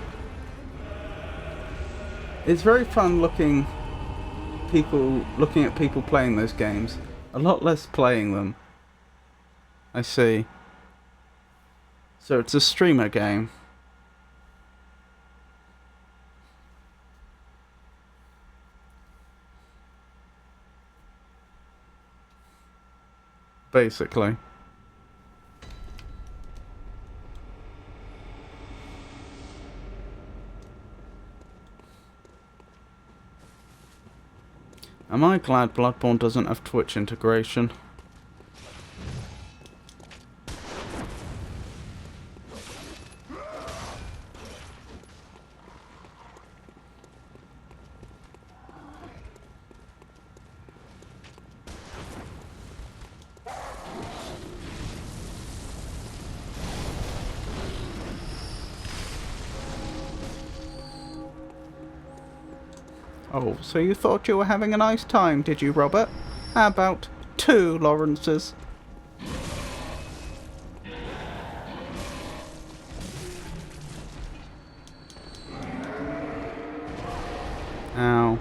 It's very fun looking at people playing those games. A lot less playing them. I see. So it's a streamer game. Basically. Am I glad Bloodborne doesn't have Twitch integration? Oh, so you thought you were having a nice time, did you, Robert? How about 2 Laurences? Ow.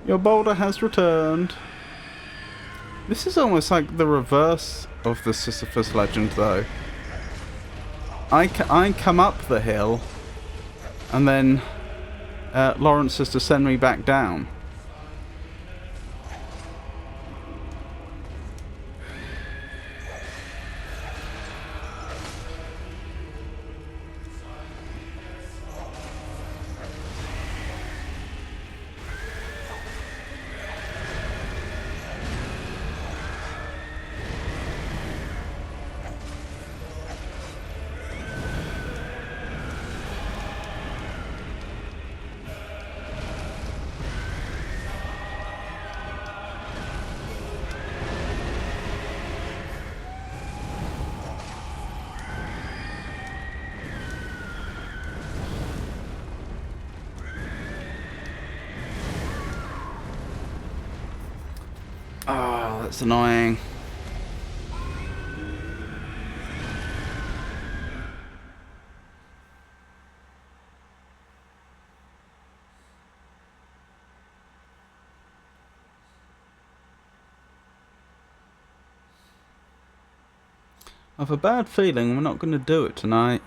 Your boulder has returned. This is almost like the reverse of the Sisyphus legend, though. I come up the hill, and then Laurence has to send me back down. Oh, that's annoying. I have a bad feeling we're not going to do it tonight.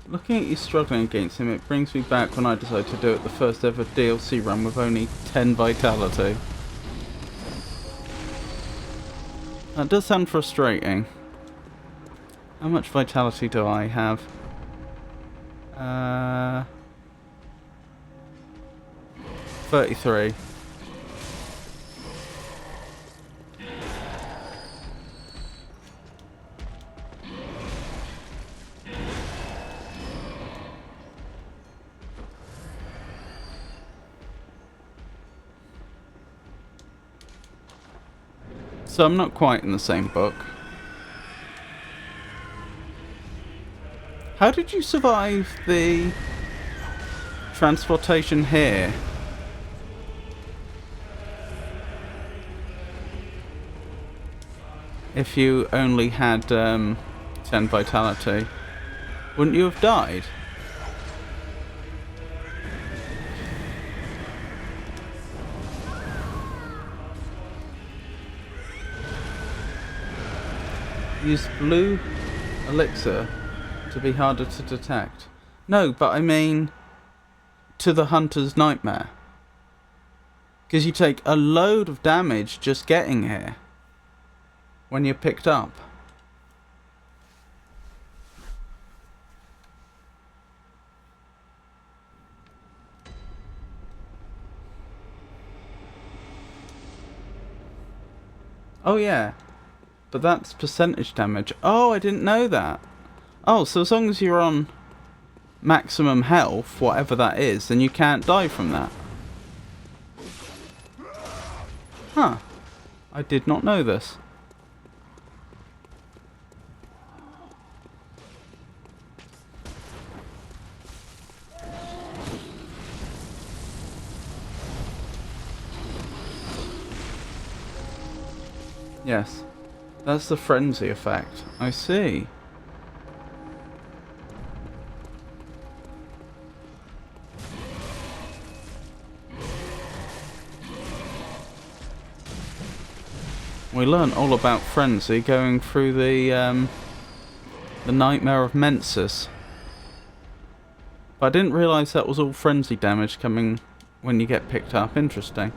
Looking at you struggling against him, it brings me back when I decided to do it the first ever DLC run with only 10 vitality. That does sound frustrating. How much vitality do I have? 33. So I'm not quite in the same book. How did you survive the transportation here? If you only had 10 vitality, wouldn't you have died? Use blue elixir to be harder to detect. No, but I mean to the hunter's nightmare. Because you take a load of damage just getting here when you're picked up. Oh yeah. But that's percentage damage. Oh, I didn't know that. Oh, so as long as you're on maximum health, whatever that is, then you can't die from that. Huh. I did not know this. Yes. That's the frenzy effect. I see. We learnt all about frenzy going through the Nightmare of Mensis. But I didn't realise that was all frenzy damage coming when you get picked up. Interesting.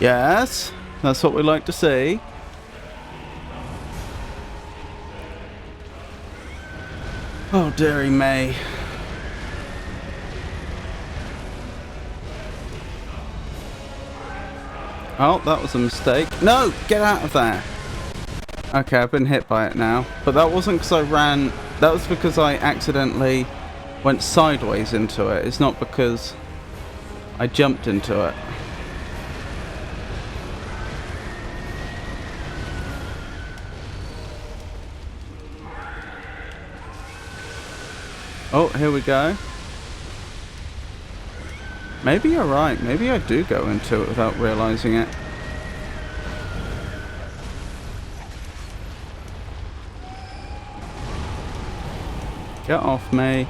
Yes, that's what we like to see. Oh, dearie me. Oh, that was a mistake. No, get out of there. Okay, I've been hit by it now. But that wasn't because I ran... That was because I accidentally went sideways into it. It's not because I jumped into it. Oh, here we go. Maybe you're right. Maybe I do go into it without realising it. Get off me.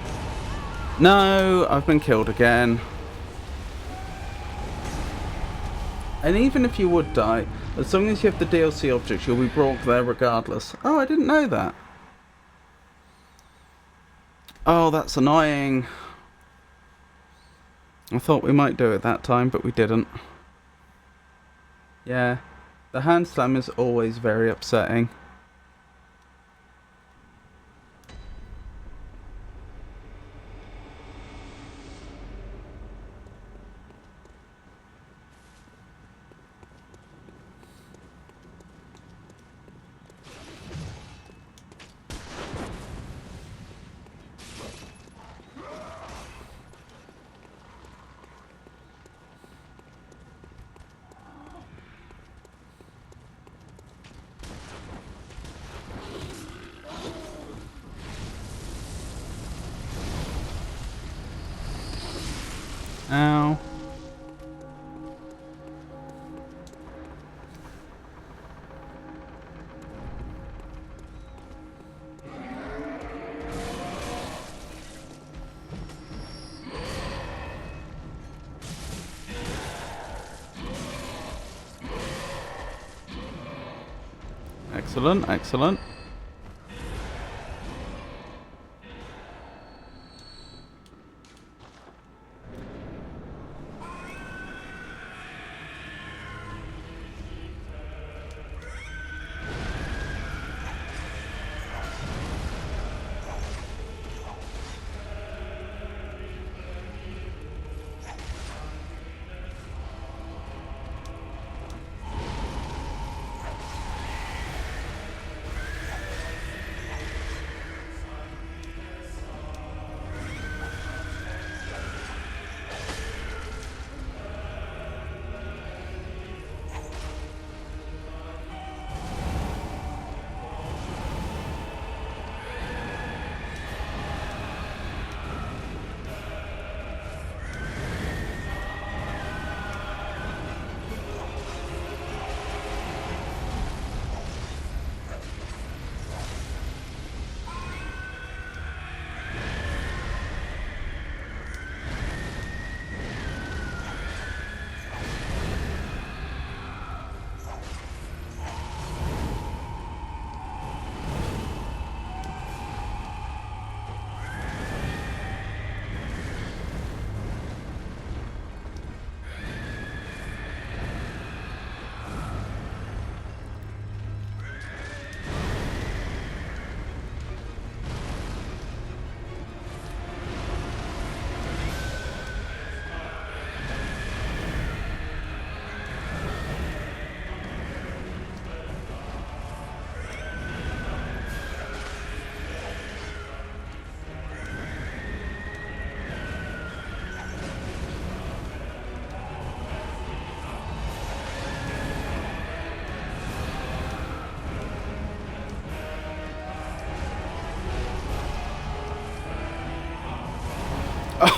No, I've been killed again. And even if you would die, as long as you have the DLC objects, you'll be brought there regardless. Oh, I didn't know that. Oh, that's annoying. I thought we might do it that time, but we didn't. Yeah, the hand slam is always very upsetting. Ow. Excellent, excellent.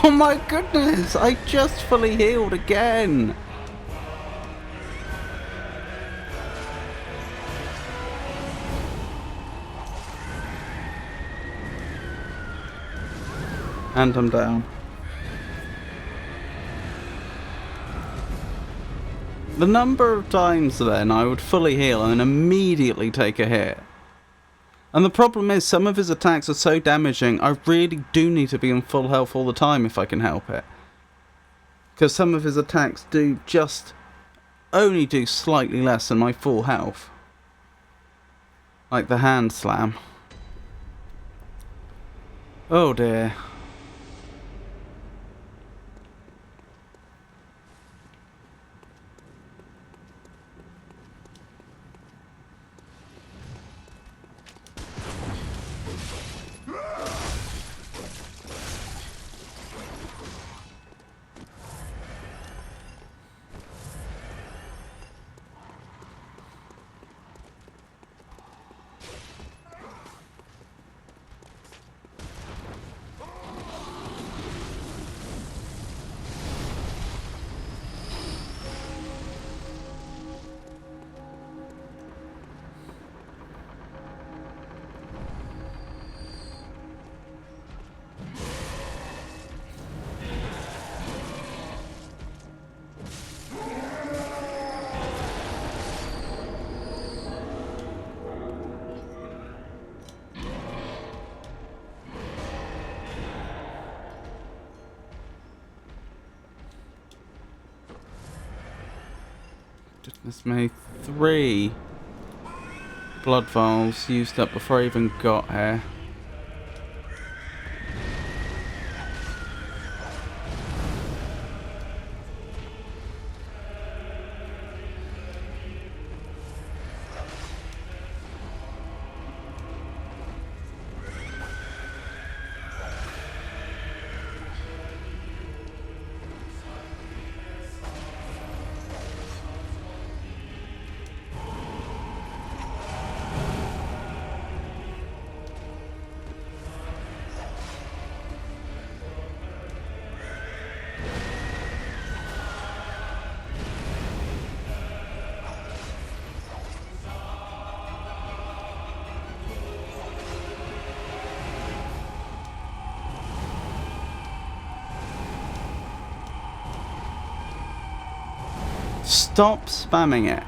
Oh my goodness, I just fully healed again. And I'm down. The number of times then I would fully heal and immediately take a hit. And the problem is, some of his attacks are so damaging, I really do need to be in full health all the time if I can help it. Because some of his attacks do just only do slightly less than my full health. Like the hand slam. Oh dear. Goodness me, 3 blood vials used up before I even got here. Stop spamming it.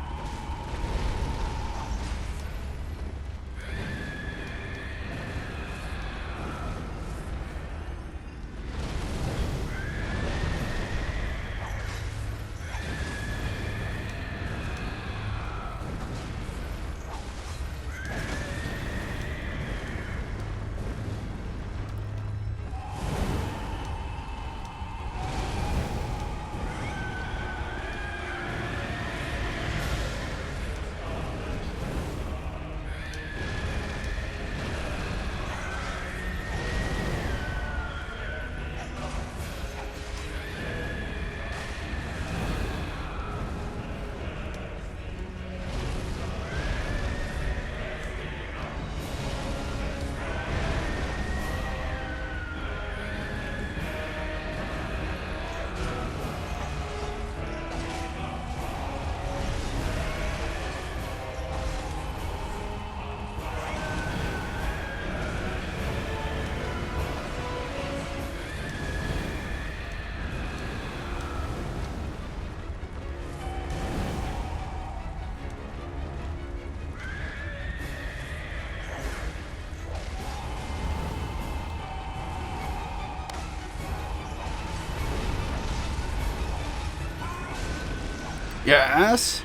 Yes.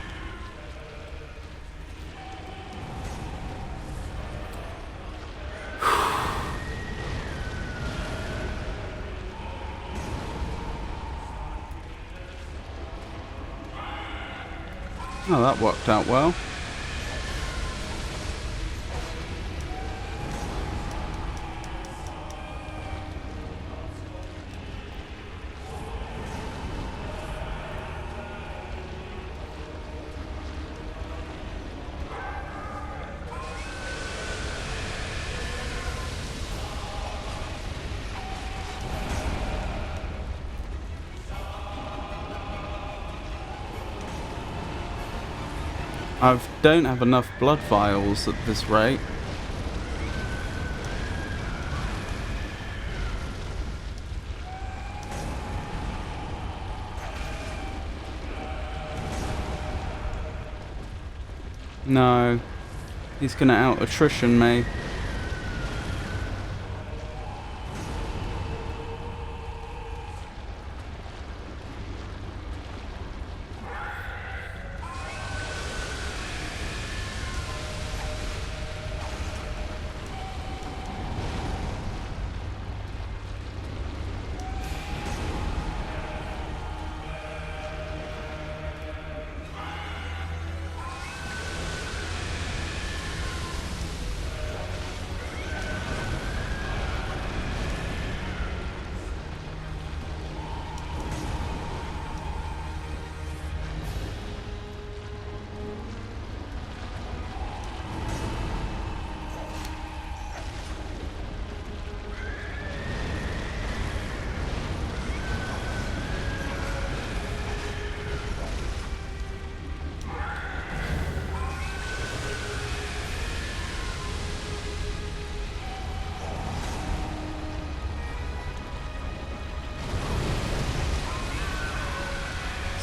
Oh, that worked out well. I don't have enough blood vials at this rate. No, he's gonna out-attrition me.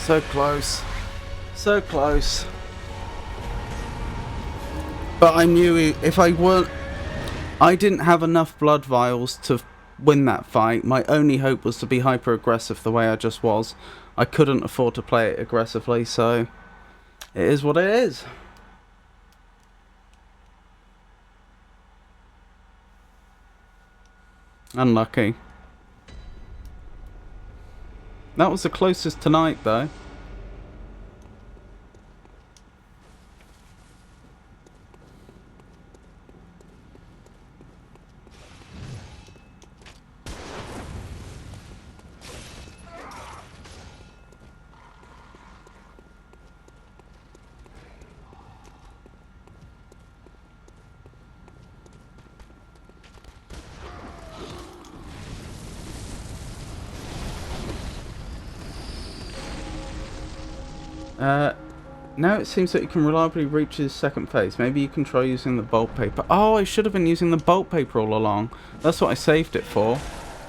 So close. So close. But I knew if I weren't... I didn't have enough blood vials to win that fight. My only hope was to be hyper-aggressive the way I just was. I couldn't afford to play it aggressively, so... It is what it is. Unlucky. That was the closest tonight, though. Now it seems that you can reliably reach his second phase. Maybe you can try using the bolt paper. Oh, I should have been using the bolt paper all along. That's what I saved it for.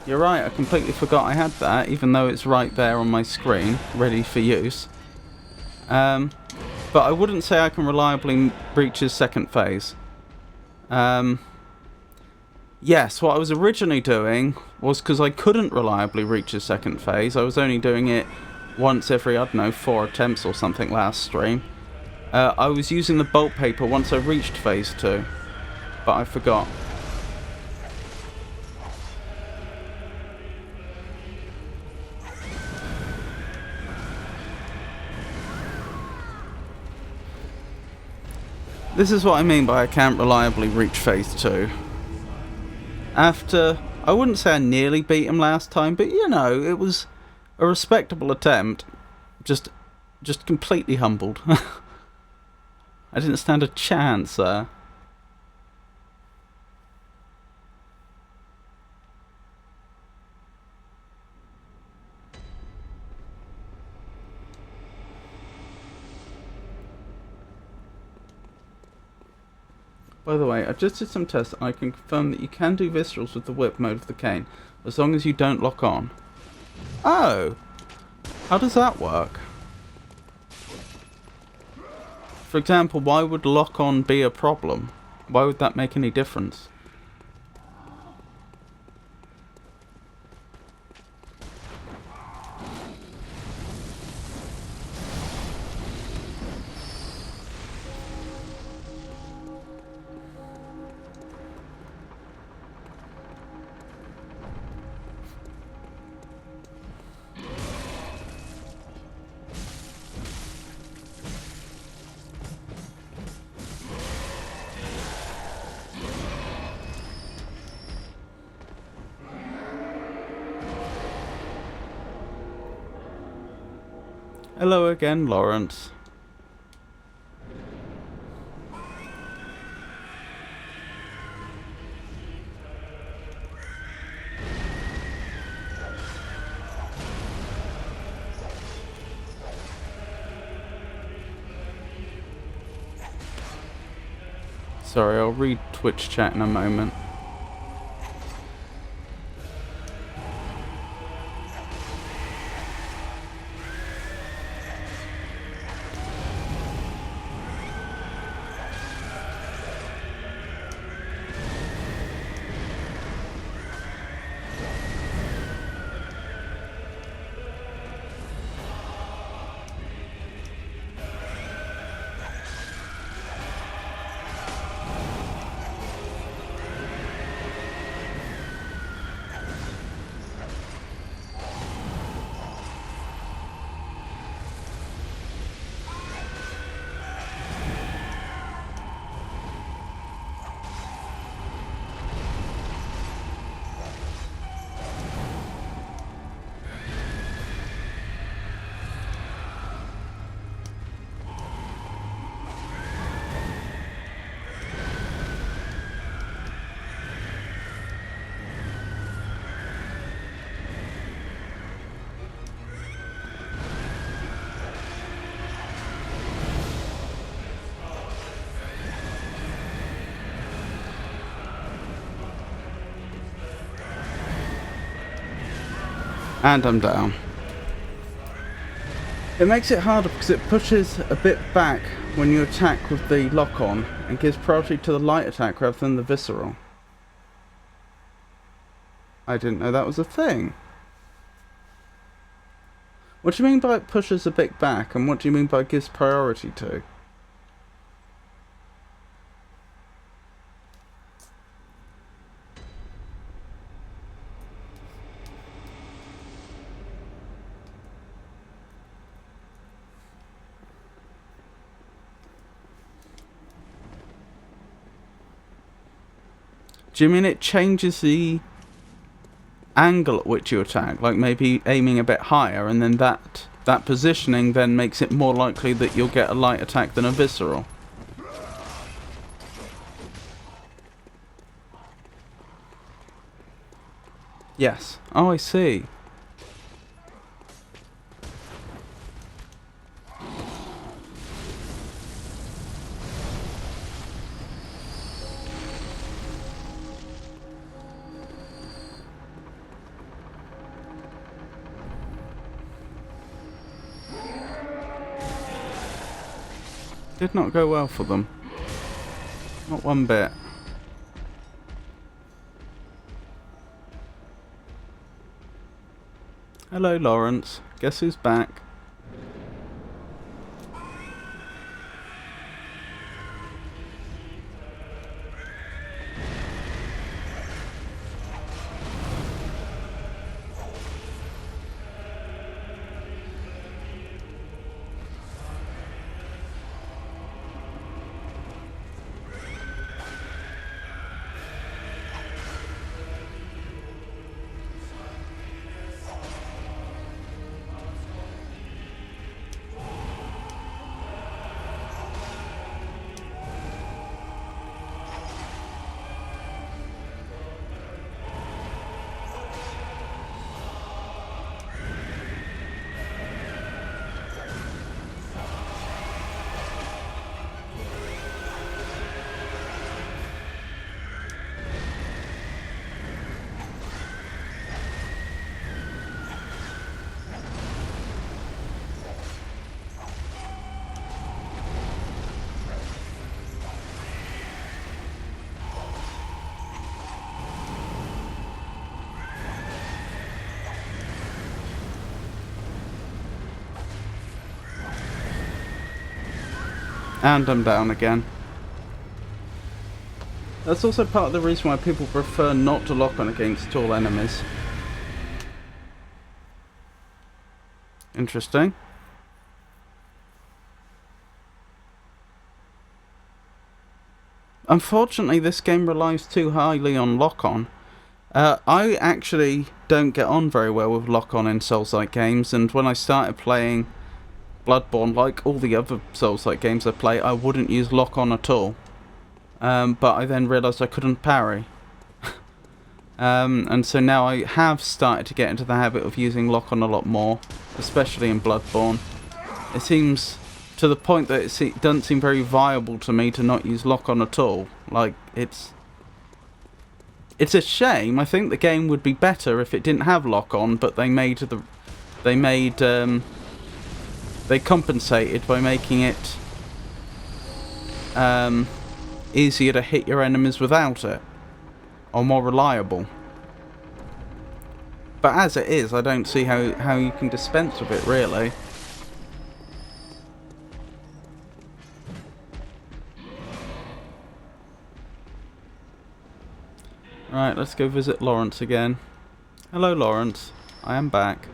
You're right, I completely forgot I had that, even though it's right there on my screen, ready for use. But I wouldn't say I can reliably reach his second phase. Yes, what I was originally doing was, because I couldn't reliably reach his second phase, I was only doing it once every, I don't know, 4 attempts or something last stream. I was using the bolt paper once I reached phase 2, but I forgot. This is what I mean by I can't reliably reach phase 2. After, I wouldn't say I nearly beat him last time, but you know, it was a respectable attempt, just completely humbled. I didn't stand a chance there. By the way, I just did some tests and I can confirm that you can do viscerals with the whip mode of the cane, as long as you don't lock on. Oh! How does that work? For example, why would lock on be a problem? Why would that make any difference? Hello again, Laurence. Sorry, I'll read Twitch chat in a moment. And I'm down. It makes it harder because it pushes a bit back when you attack with the lock-on and gives priority to the light attack rather than the visceral. I didn't know that was a thing. What do you mean by it pushes a bit back, and what do you mean by gives priority to? Do you mean it changes the angle at which you attack? Like maybe aiming a bit higher, and then that positioning then makes it more likely that you'll get a light attack than a visceral? Yes. Oh, I see. Did not go well for them. Not one bit. Hello, Laurence. Guess who's back? And I'm down again. That's also part of the reason why people prefer not to lock on against tall enemies. Interesting. Unfortunately, this game relies too highly on lock-on. I actually don't get on very well with lock-on in Souls-like games, and when I started playing Bloodborne, like all the other Souls-like games I play, I wouldn't use lock-on at all. But I then realised I couldn't parry. And so now I have started to get into the habit of using lock-on a lot more, especially in Bloodborne. It seems to the point that it doesn't seem very viable to me to not use lock-on at all. Like, it's a shame. I think the game would be better if it didn't have lock-on, but they compensated by making it easier to hit your enemies without it, or more reliable. But as it is, I don't see how you can dispense with it, really. Right, let's go visit Laurence again. Hello, Laurence. I am back.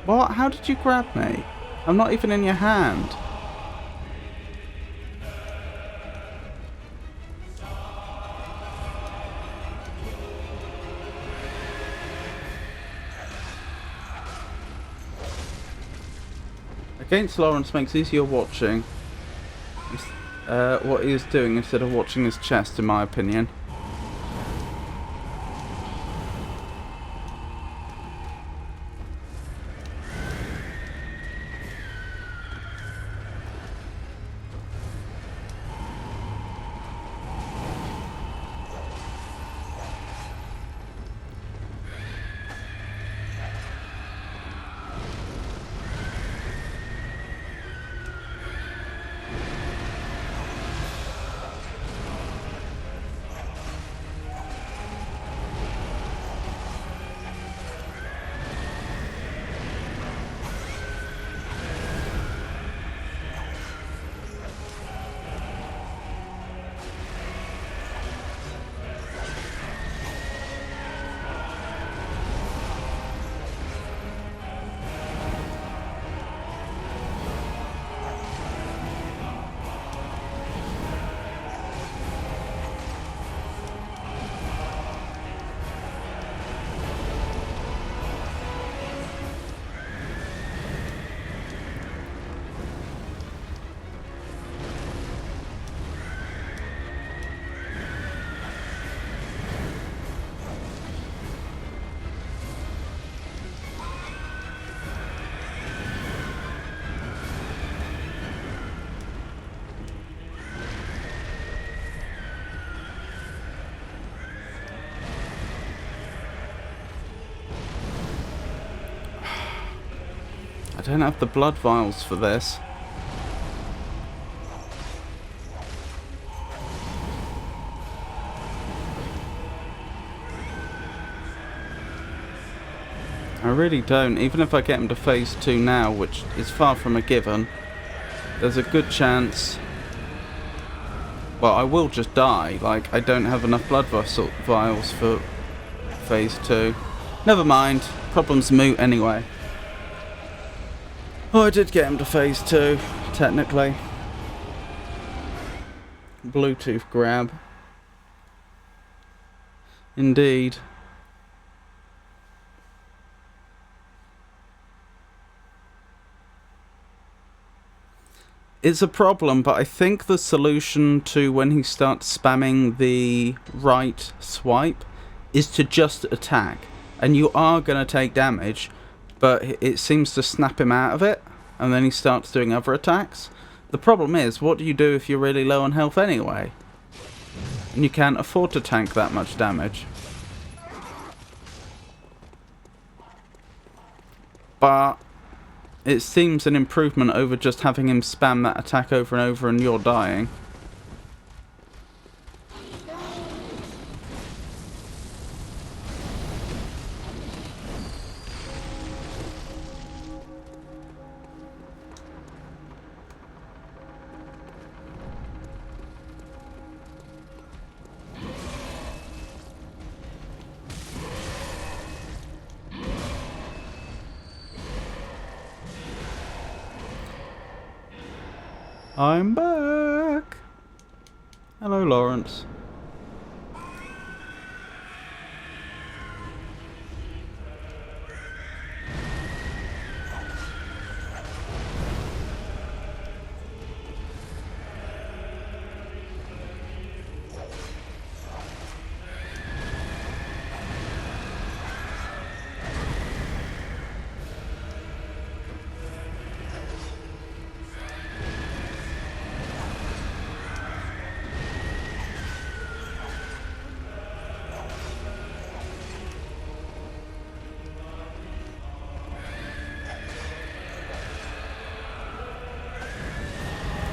What? How did you grab me? I'm not even in your hand. Against Laurence makes easier watching what he is doing instead of watching his chest, in my opinion. I don't have the blood vials for this. I really don't. Even if I get him to phase 2 now, which is far from a given, there's a good chance... Well, I will just die. Like, I don't have enough blood vials for phase 2. Never mind. Problem's moot anyway. Oh, I did get him to phase 2, technically. Bluetooth grab. Indeed. It's a problem, but I think the solution to when he starts spamming the right swipe is to just attack. And you are going to take damage, but it seems to snap him out of it, and then he starts doing other attacks. The problem is, what do you do if you're really low on health anyway? And you can't afford to tank that much damage. But it seems an improvement over just having him spam that attack over and over and you're dying. I'm back! Hello, Laurence.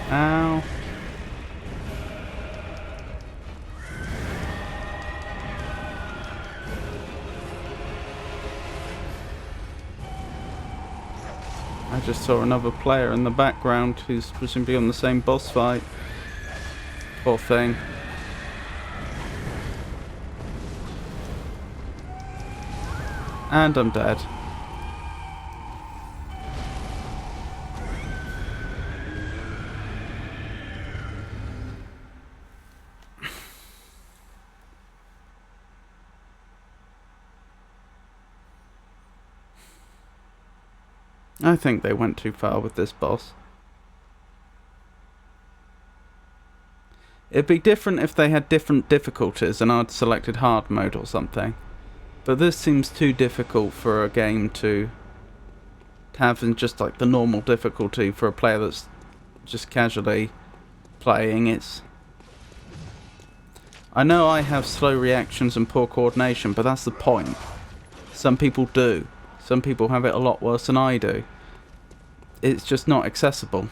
Ow. I just saw another player in the background who's presumably on the same boss fight. Poor thing. And I'm dead. I think they went too far with this boss. It'd be different if they had different difficulties and I'd selected hard mode or something. But this seems too difficult for a game to have in just like the normal difficulty for a player that's just casually playing. I know I have slow reactions and poor coordination, but that's the point. Some people do. Some people have it a lot worse than I do. It's just not accessible.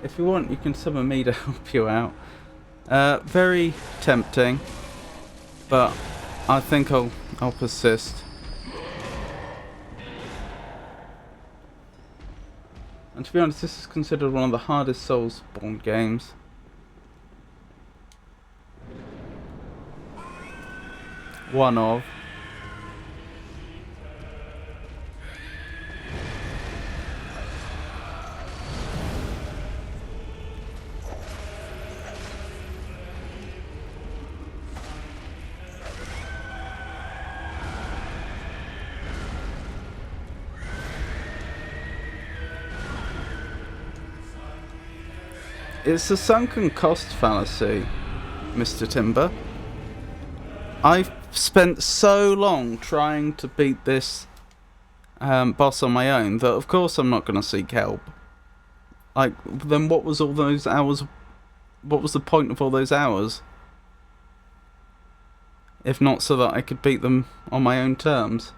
If you want, you can summon me to help you out. Very tempting, but I think I'll persist. And to be honest, this is considered one of the hardest Soulsborne games. One of. It's a sunken cost fallacy, Mr. Timber. I've spent so long trying to beat this boss on my own that of course I'm not going to seek help. Like, then what was all those hours? What was the point of all those hours? If not so that I could beat them on my own terms.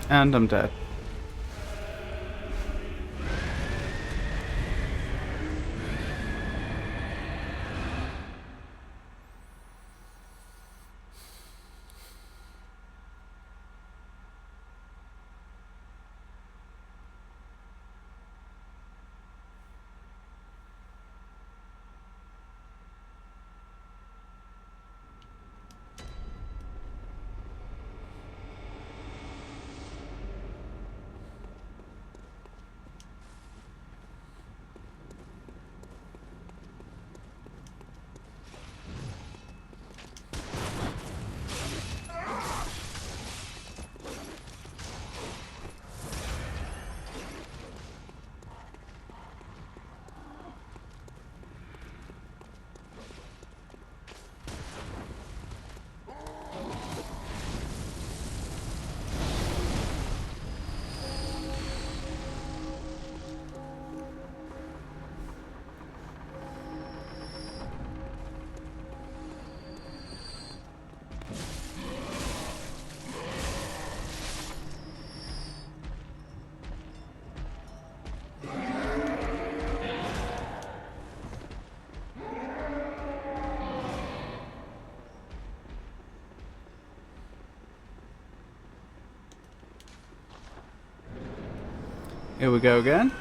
And I'm dead. Here we go again.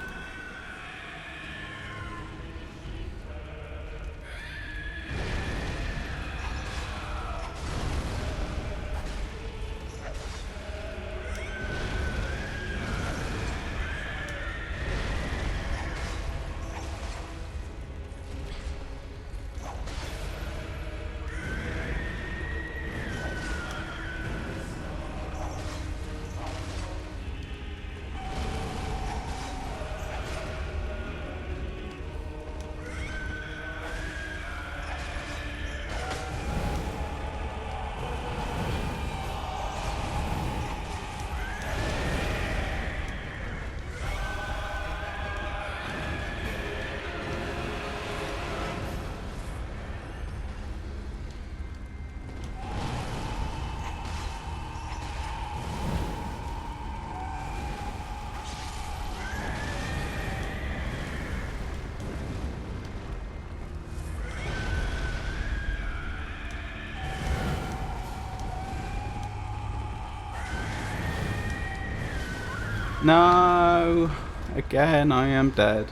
No! Again, I am dead.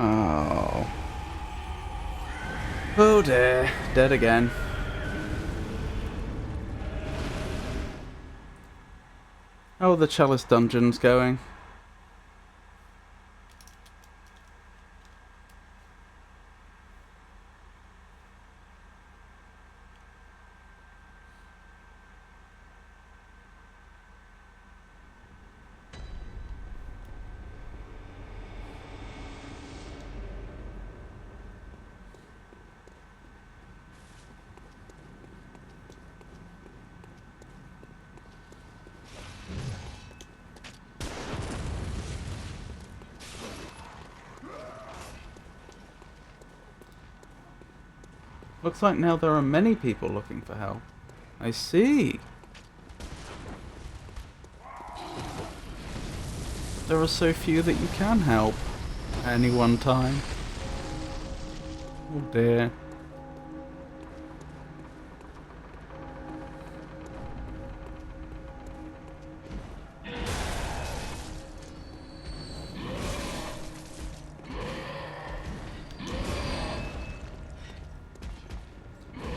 Oh. Oh dear. Dead again. Oh, the Chalice dungeon's going. Looks like now there are many people looking for help. I see. There are so few that you can help at any one time. Oh dear.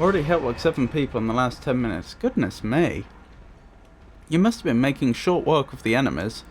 Already helped like 7 people in the last 10 minutes. Goodness me. You must have been making short work of the enemies.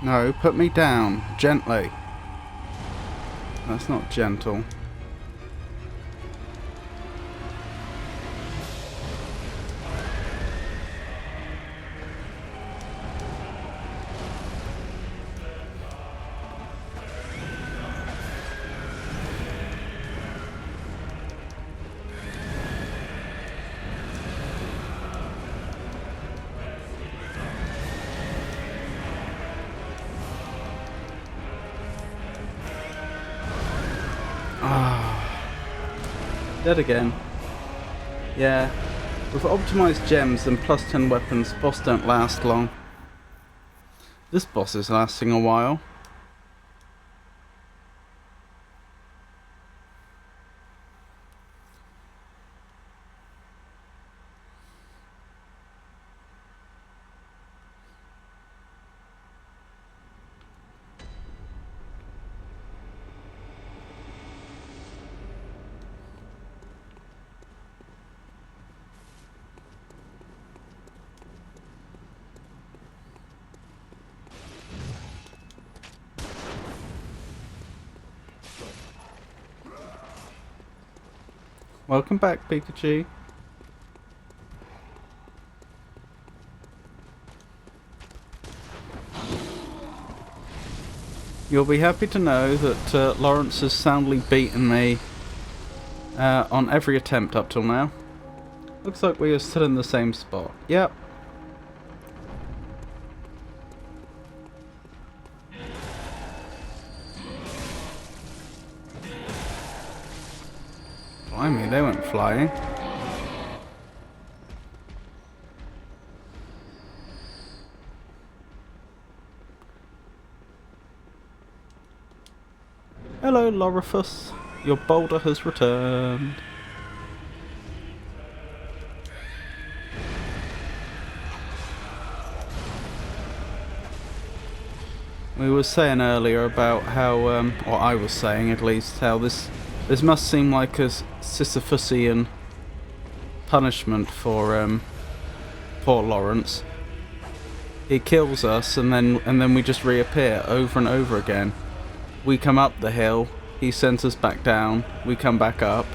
No, put me down. Gently. That's not gentle. Dead again. Yeah. With optimised gems and plus 10 weapons, boss don't last long. This boss is lasting a while. Welcome back, Pikachu. You'll be happy to know that Laurence has soundly beaten me on every attempt up till now. Looks like we are still in the same spot. Yep. Blimey, they went flying. Hello, Laurence. Your boulder has returned. We were saying earlier about how, or I was saying at least, how this must seem like a Sisyphusian punishment for poor Laurence. He kills us, and then we just reappear over and over again. We come up the hill, he sends us back down, we come back up.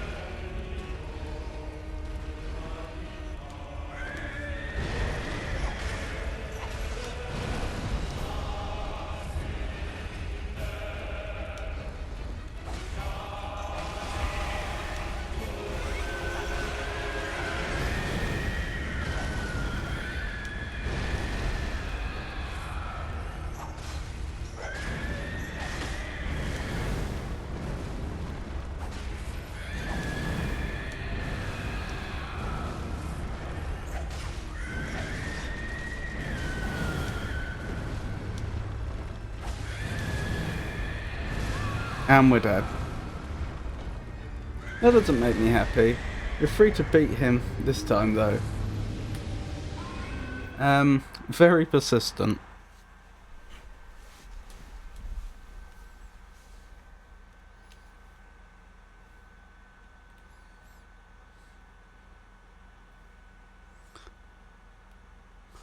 And we're dead. That doesn't make me happy. You're free to beat him this time though. Very persistent.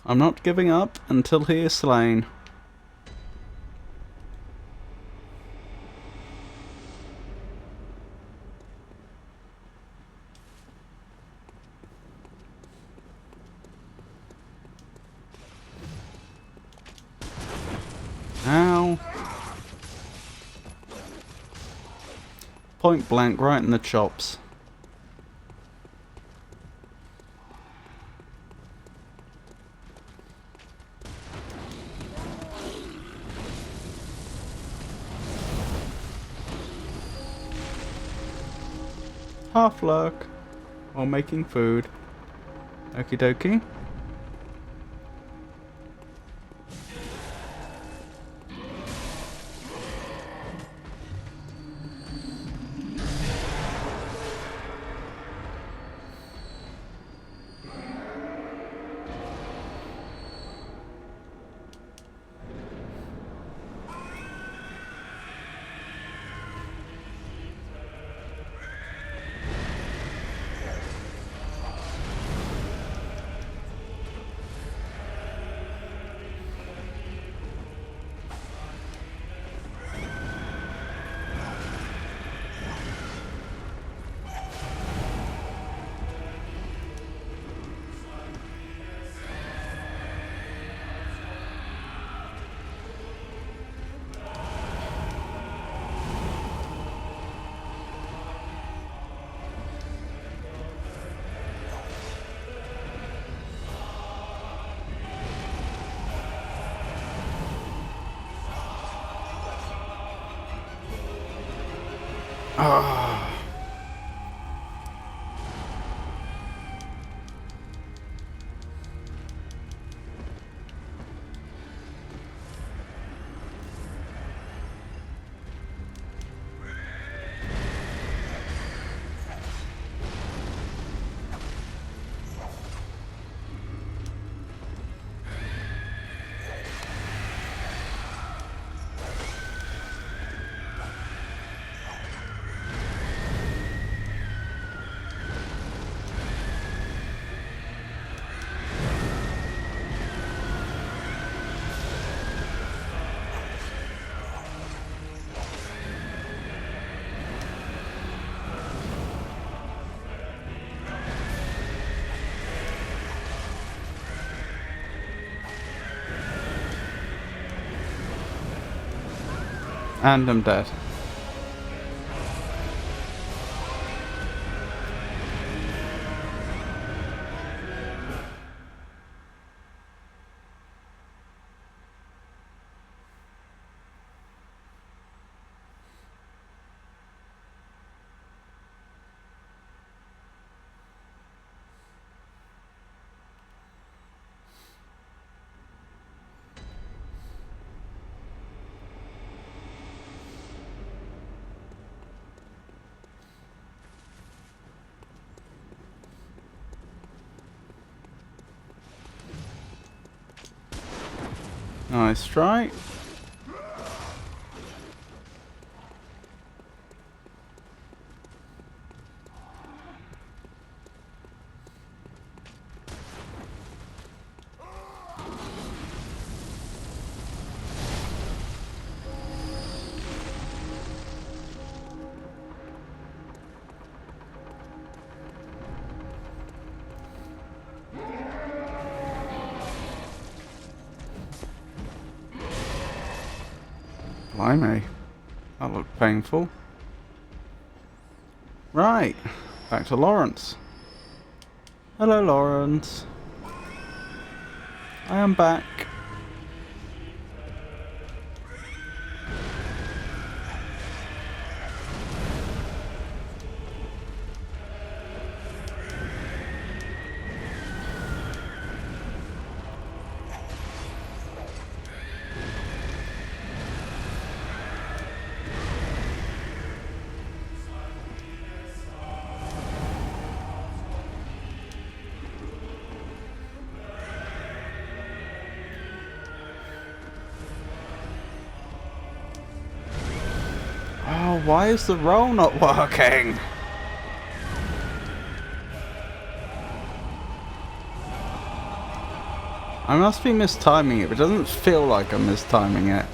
I'm not giving up until he is slain. Ow. Point blank, right in the chops. Half lurk while making food. Okie dokie. Ah. And I'm dead. Nice try. Blimey. That looked painful. Right. Back to Laurence. Hello, Laurence. I am back. Oh, why is the roll not working? I must be mistiming it, but it doesn't feel like I'm mistiming it.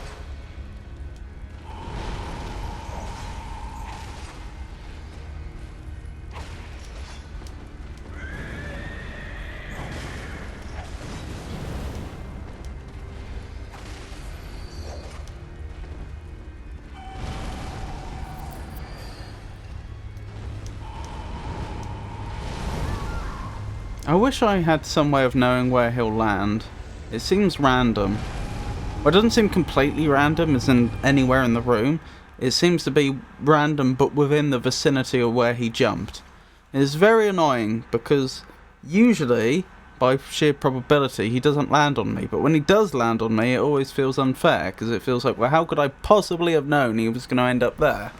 I wish I had some way of knowing where he'll land. It seems random. Well, it doesn't seem completely random as in anywhere in the room. It seems to be random but within the vicinity of where he jumped. It is very annoying because usually, by sheer probability, he doesn't land on me. But when he does land on me, it always feels unfair because it feels like, well, how could I possibly have known he was going to end up there?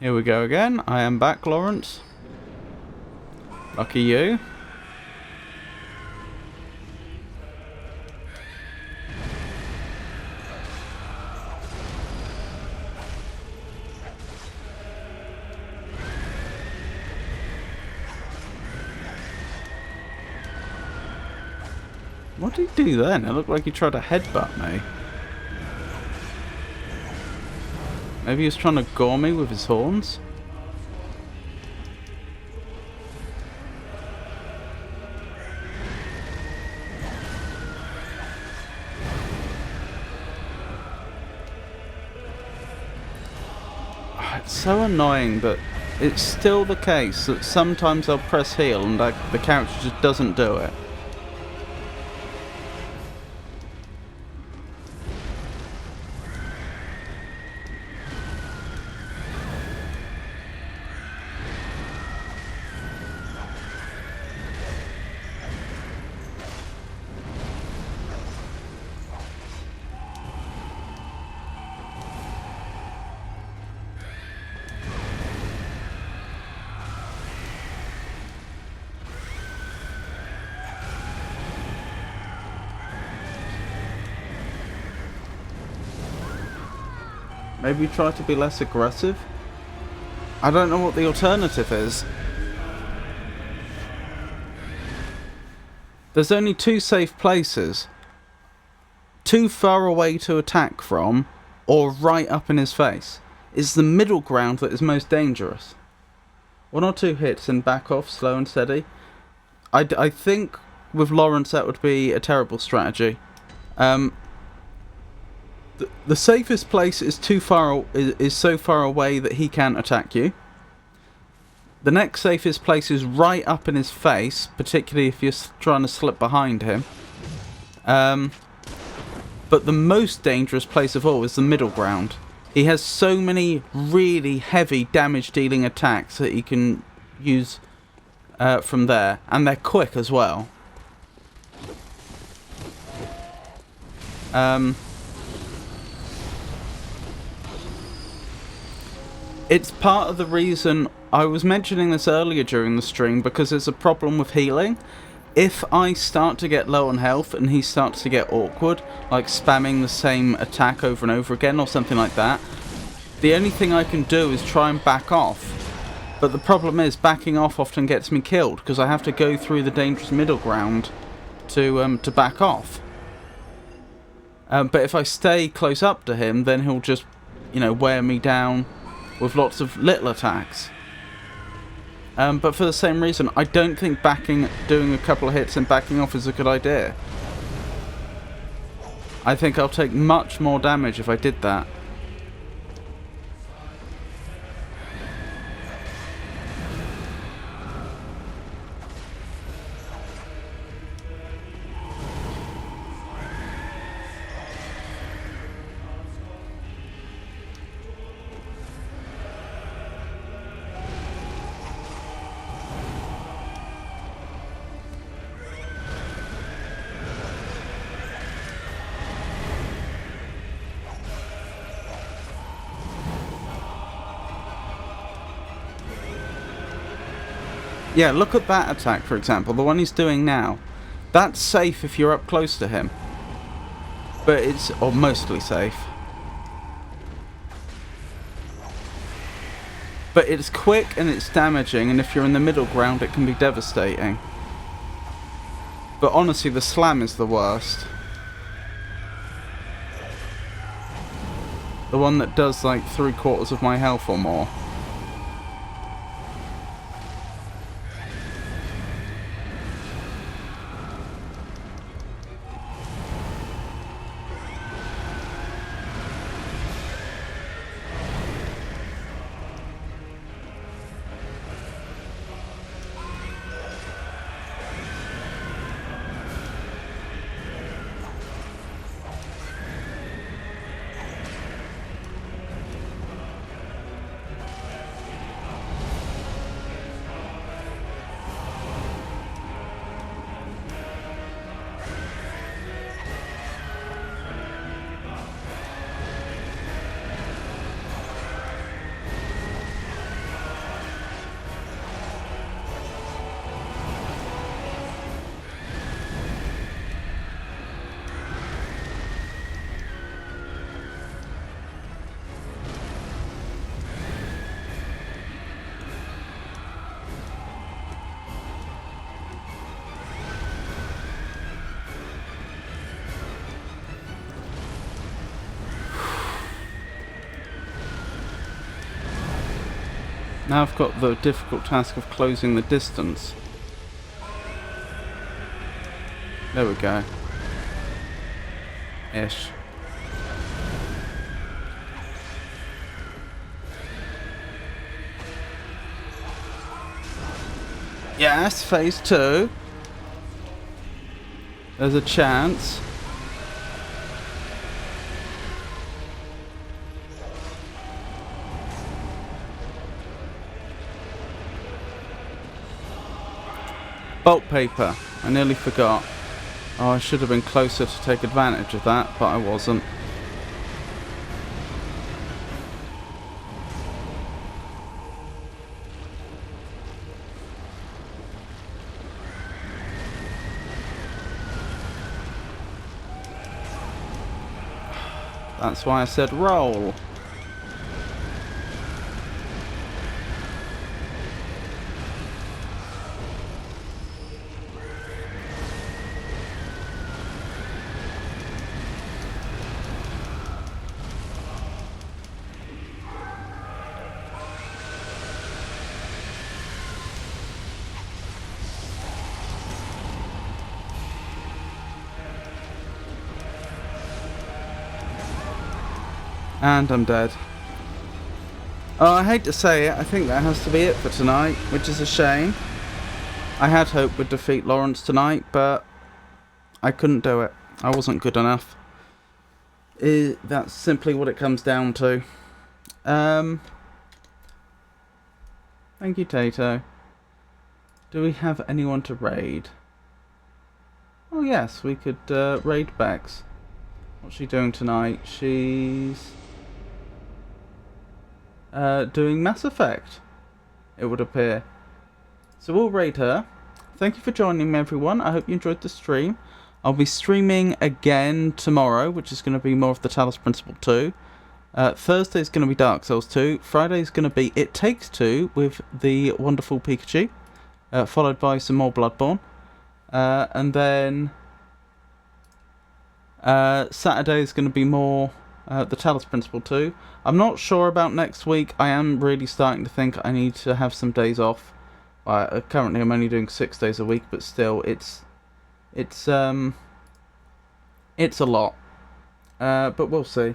Here we go again. I am back, Laurence. Lucky you. What did he do then? It looked like he tried to headbutt me. Maybe he was trying to gore me with his horns? It's so annoying, but it's still the case that sometimes I'll press heal and the character just doesn't do it. Maybe try to be less aggressive? I don't know what the alternative is. There's only two safe places. Too far away to attack from, or right up in his face. It's the middle ground that is most dangerous. 1 or 2 hits and back off, slow and steady. I think with Laurence that would be a terrible strategy. The safest place is so far away that he can't attack you. The next safest place is right up in his face, particularly if you're trying to slip behind him. But the most dangerous place of all is the middle ground. He has so many really heavy damage-dealing attacks that he can use from there, and they're quick as well. It's part of the reason I was mentioning this earlier during the stream, because there's a problem with healing. If I start to get low on health and he starts to get awkward, like spamming the same attack over and over again or something like that, the only thing I can do is try and back off. But the problem is, backing off often gets me killed, because I have to go through the dangerous middle ground to back off. But if I stay close up to him, then he'll just, wear me down with lots of little attacks. But for the same reason, I don't think doing a couple of hits and backing off is a good idea. I think I'll take much more damage if I did that. Yeah, look at that attack, for example. The one he's doing now. That's safe if you're up close to him. But it's... or mostly safe. But it's quick and it's damaging, and if you're in the middle ground, it can be devastating. But honestly, the slam is the worst. The one that does like 3/4 of my health or more. Now I've got the difficult task of closing the distance. There we go. Ish. Yes, phase 2. There's a chance. Bolt paper. I nearly forgot. Oh, I should have been closer to take advantage of that, but I wasn't. That's why I said roll. And I'm dead. Oh, I hate to say it, I think that has to be it for tonight, which is a shame. I had hoped we'd defeat Laurence tonight, but I couldn't do it. I wasn't good enough. That's simply what it comes down to. Thank you, Tato. Do we have anyone to raid? Oh yes, we could raid Bex. What's she doing tonight? She's doing Mass Effect, it would appear. So we'll raid her. Thank you for joining me, everyone. I hope you enjoyed the stream. I'll be streaming again tomorrow, which is going to be more of the Talos Principle 2. Thursday is going to be Dark Souls 2. Friday is going to be It Takes Two with the wonderful Pikachu, followed by some more Bloodborne. And then Saturday is going to be more the Talos Principle 2. I'm not sure about next week. I am really starting to think I need to have some days off. Currently I'm only doing 6 days a week, but still, it's a lot. But we'll see.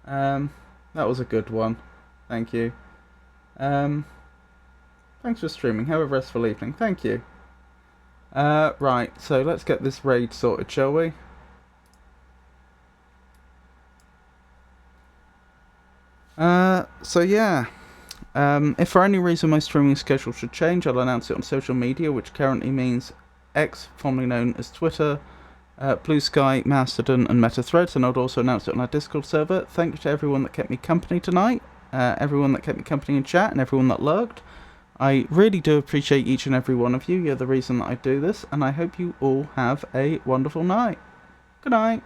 That was a good one. Thank you. Thanks for streaming. Have a restful evening. Thank you. Right, so let's get this raid sorted, shall we? So yeah. If for any reason my streaming schedule should change, I'll announce it on social media, which currently means X, formerly known as Twitter, Blue Sky, Mastodon, and Meta Threads, and I'll also announce it on our Discord server. Thank you to everyone that kept me company tonight, everyone that kept me company in chat, and everyone that lurked. I really do appreciate each and every one of you. You're the reason that I do this, and I hope you all have a wonderful night. Good night.